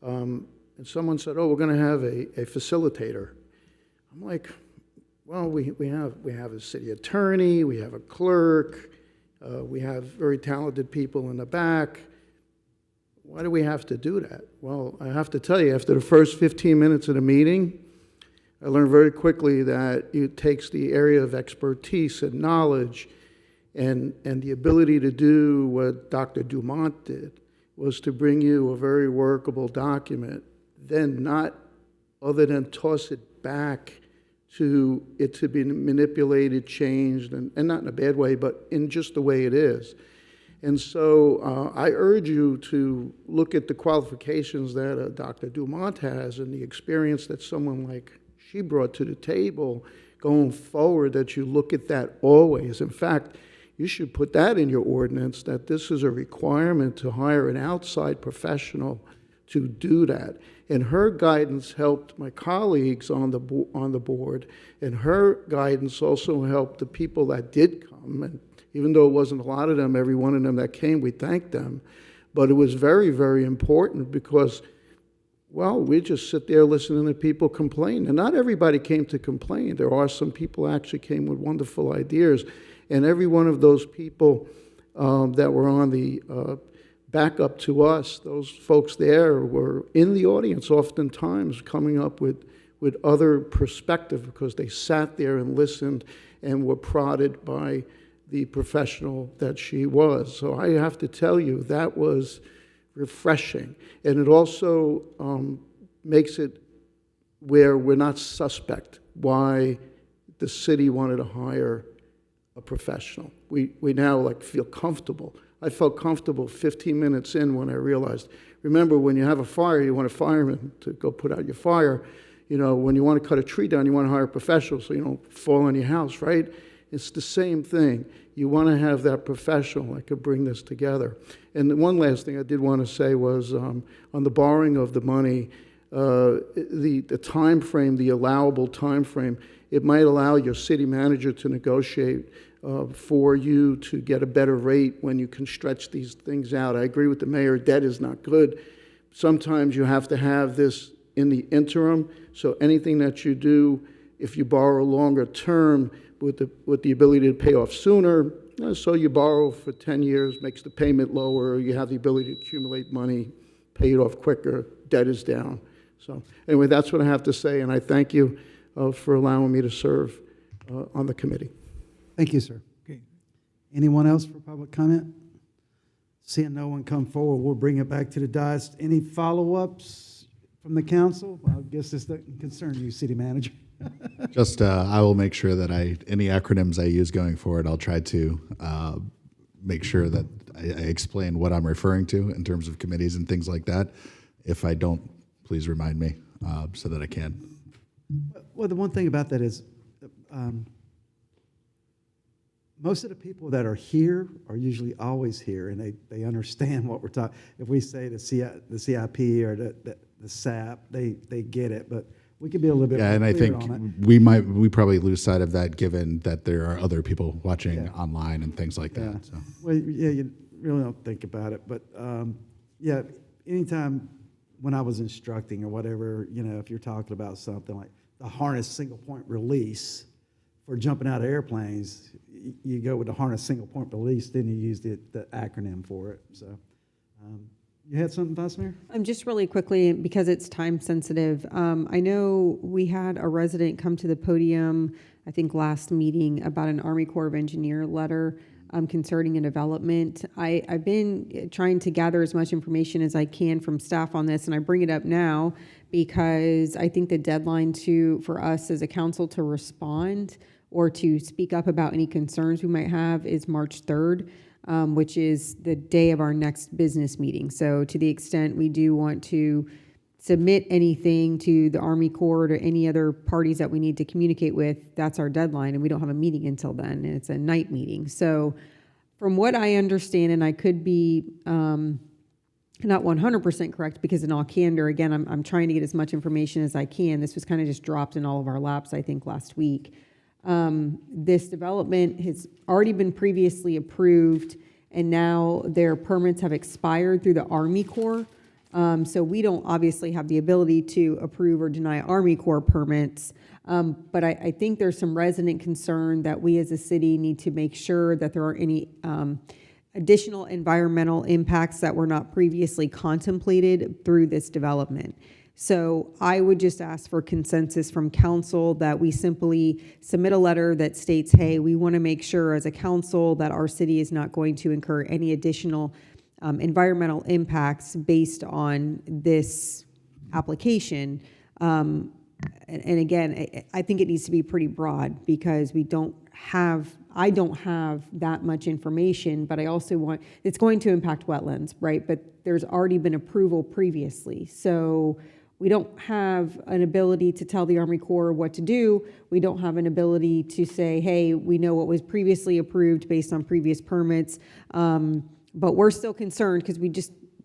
and someone said, oh, we're going to have a facilitator. I'm like, well, we have a city attorney, we have a clerk, we have very talented people in the back. Why do we have to do that? Well, I have to tell you, after the first 15 minutes of the meeting, I learned very quickly that it takes the area of expertise and knowledge and the ability to do what Dr. Dumont did, was to bring you a very workable document, then not other than toss it back to it to be manipulated, changed, and not in a bad way, but in just the way it is. And so I urge you to look at the qualifications that Dr. Dumont has and the experience that someone like she brought to the table going forward, that you look at that always. In fact, you should put that in your ordinance, that this is a requirement to hire an outside professional to do that. And her guidance helped my colleagues on the board, and her guidance also helped the people that did come. And even though it wasn't a lot of them, every one of them that came, we thanked them. But it was very, very important because, well, we just sit there listening to people complain. And not everybody came to complain. There are some people actually came with wonderful ideas. And every one of those people that were on the backup to us, those folks there were in the audience oftentimes coming up with other perspective because they sat there and listened and were prodded by the professional that she was. So I have to tell you, that was refreshing. And it also makes it where we're not suspect why the city wanted to hire a professional. We now feel comfortable. I felt comfortable 15 minutes in when I realized, remember, when you have a fire, you want a fireman to go put out your fire. You know, when you want to cut a tree down, you want to hire a professional so you don't fall on your house, right? It's the same thing. You want to have that professional that could bring this together. And the one last thing I did want to say was on the borrowing of the money, the time frame, the allowable time frame, it might allow your city manager to negotiate for you to get a better rate when you can stretch these things out. I agree with the mayor, debt is not good. Sometimes you have to have this in the interim, so anything that you do, if you borrow longer term with the ability to pay off sooner, so you borrow for 10 years, makes the payment lower, you have the ability to accumulate money, pay it off quicker, debt is down. So anyway, that's what I have to say, and I thank you for allowing me to serve on the committee. Thank you, sir. Okay. Anyone else for public comment? Seeing no one come forward, we'll bring it back to the dais. Any follow-ups from the council? I guess this doesn't concern you, city manager. Just, I will make sure that any acronyms I use going forward, I'll try to make sure that I explain what I'm referring to in terms of committees and things like that. If I don't, please remind me so that I can. Well, the one thing about that is most of the people that are here are usually always here, and they understand what we're talking. If we say the CIP or the SAP, they get it, but we could be a little bit more and I clear think on we probably lose sight of that given that there are other people watching online and things like Yeah. that. So. Well, yeah, you really don't think about it, but yeah, anytime when I was instructing or whatever, if you're talking about something like the harness single point release for jumping out of airplanes, you go with the harness single point release, then you use the acronym for it. So you had something, Vice Mayor? Just really quickly, because it's time sensitive, I know we had a resident come to the podium, I think last meeting, about an Army Corps of Engineer letter concerning a development. I've been trying to gather as much information as I can from staff on this, and I bring it up now because I think the deadline for us as a council to respond or to speak up about any concerns we might have is March 3rd. Which is the day of our next business meeting. So to the extent we do want to submit anything to the Army Corps or any other parties that we need to communicate with, that's our deadline, and we don't have a meeting until then, and it's a night meeting. So from what I understand, and I could be not 100% correct, because in all candor, again, I'm trying to get as much information as I can. This was kind of just dropped in all of our laps, I think, last week. This development has already been previously approved, and now their permits have expired through the Army Corps. So we don't obviously have the ability to approve or deny Army Corps permits. But I think there's some resident concern that we as a city need to make sure that there aren't any additional environmental impacts that were not previously contemplated through this development. So I would just ask for consensus from council that we simply submit a letter that states, hey, we want to make sure as a council that our city is not going to incur any additional environmental impacts based on this application. and again, I think it needs to be pretty broad because I don't have that much information, but I also want, it's going to impact wetlands, right? But there's already been approval previously. So we don't have an ability to tell the Army Corps what to do. We don't have an ability to say, hey, we know what was previously approved based on previous permits. But we're still concerned because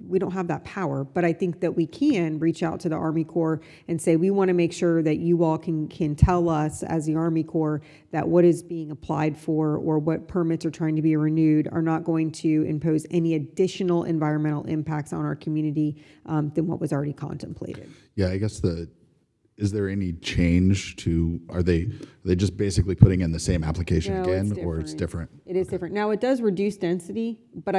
we don't have that power. But I think that we can reach out to the Army Corps and say, we want to make sure that you all can tell us as the Army Corps that what is being applied for or what permits are trying to be renewed are not going to impose any additional environmental impacts on our community than what was already contemplated. Yeah, I guess is there any change to, are they just basically putting in the same application No, again, it's or it's different? It is different. Now, it does reduce density, but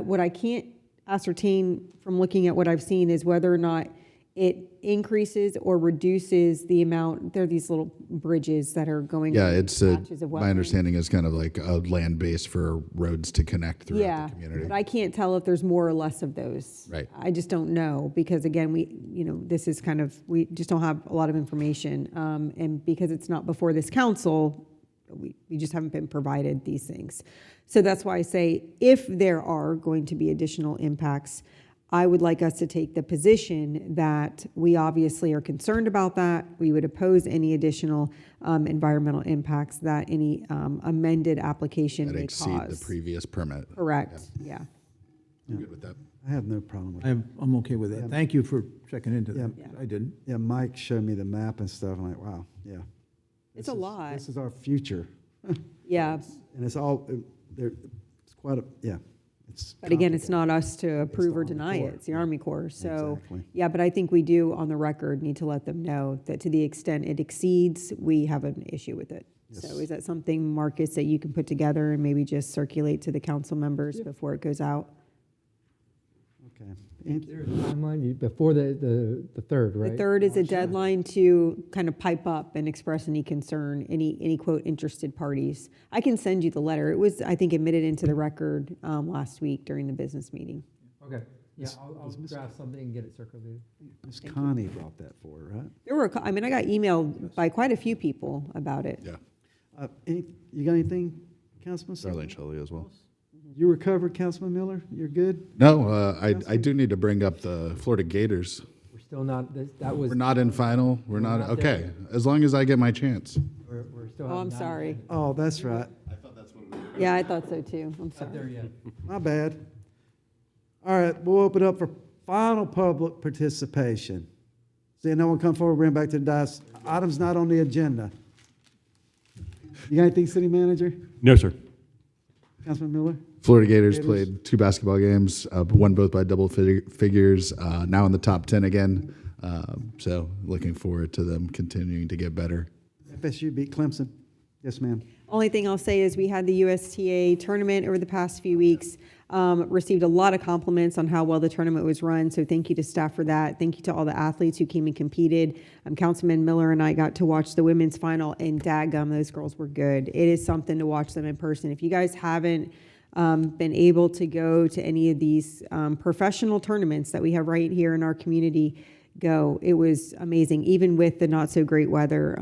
what I can't ascertain from looking at what I've seen is whether or not it increases or reduces the amount. There are these little bridges that are going. Yeah, over it's patches of my wetland. understanding is kind of like a land base for roads to connect throughout the community. But I can't tell if there's more or less of those. Right. I just don't know because again, this is kind of, we just don't have a lot of information. And because it's not before this council, we just haven't been provided these things. So that's why I say if there are going to be additional impacts, I would like us to take the position that we obviously are concerned about that. We would oppose any additional environmental impacts that any amended application That may exceed cause. the previous permit. Correct, yeah. I'm good with that. I have no problem with that. I'm okay with that. Thank you for checking into that. Yeah. I didn't. Yeah, Mike showed me the map and stuff. I'm like, wow, yeah. It's a lot. This is our future. Yeah, And it's all, it's quite a, yeah. It's but again, it's complicated. not us to approve or Army deny Corps. it. It's the Army Corps. So, Exactly. yeah, but I think we do, on the record, need to let them know that to the extent it exceeds, we have an issue with it. So Yes. is that something, Marcus, that you can put together and maybe just circulate to the council members before it goes out? Okay. There's a timeline before the third, right? The third is a deadline to kind of pipe up and express any concern, any quote, interested parties. I can send you the letter. It was, I think, admitted into the record last week during the business meeting. Okay. Yeah, I'll draft something and get it circulated. Miss Connie brought that forward, right? There were, I mean, I got emailed by quite a few people about it. Yeah. You got anything, Councilman? Darlene Shelley as well. You recovered, Councilman Miller? You're good? No, I do need to bring up the Florida Gators. We're still not, that was. We're not in final. We're not, not okay. there. As long as I get my chance. We're still. Oh, I'm sorry. Oh, that's right. Yeah, I thought so too. I'm Not there sorry. yet. My bad. All right, we'll open up for final public participation. See, no one come forward, bring it back to the dais. Item's not on the agenda. You got anything, City Manager? No, sir. Councilman Miller? Florida Gators Gators. played 2 basketball games, won both by double figures, now in the top 10 again. So looking forward to them continuing to get better. FSU beat Clemson. Yes, ma'am. Only thing I'll say is we had the USTA tournament over the past few weeks. Received a lot of compliments on how well the tournament was run. So thank you to staff for that. Thank you to all the athletes who came and competed. Councilman Miller and I got to watch the women's final, and daggum, those girls were good. It is something to watch them in person. If you guys haven't been able to go to any of these professional tournaments that we have right here in our community, go. It was amazing, even with the not so great weather.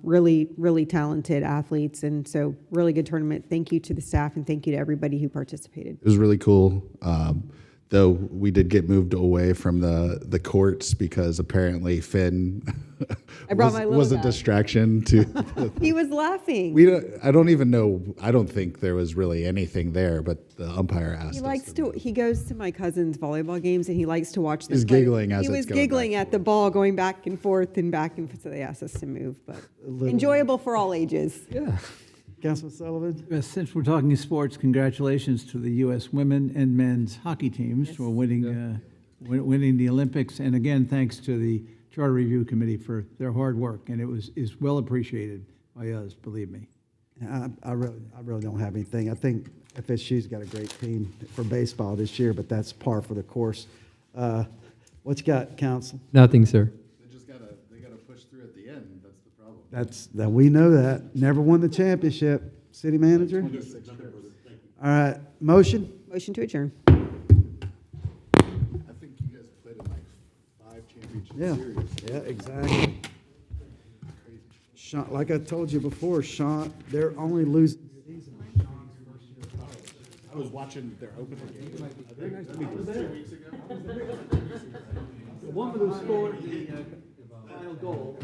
Really, really talented athletes, and so really good tournament. Thank you to the staff, and thank you to everybody who participated. It was really cool. Though we did get moved away from the courts because apparently Finn I brought my little was a guy. distraction to. He was laughing. I don't even know. I don't think there was really anything there, but the umpire asked. He us likes to. He goes to my cousin's volleyball games, and he likes to watch them. He's play. giggling as he it's was going giggling back at the ball going back and forth and back and forth. So they asked us to move, but enjoyable for all ages. Yeah. Councilman Sullivan? Since we're talking sports, congratulations to the U.S. women and men's hockey teams for winning the Olympics. And again, thanks to the Charter Review Committee for their hard work. And is well appreciated by us, believe me. I really don't have anything. I think FSU's got a great team for baseball this year, but that's par for the course. What you got, Council? Nothing, sir. They gotta push through at the end. That's the problem. That we know that. Never won the championship. City Manager? All right, motion? Motion to adjourn. I think you guys played in like 5 championship Yeah, series. yeah, exactly. Sean, like I told you before, Sean, they're only losing. I was watching their opening game. Very nice to meet you. 2 weeks ago. The woman who scored the final goal.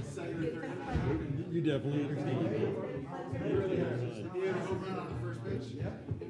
You definitely understand. You really have. You had a home run on the first pitch? Yep.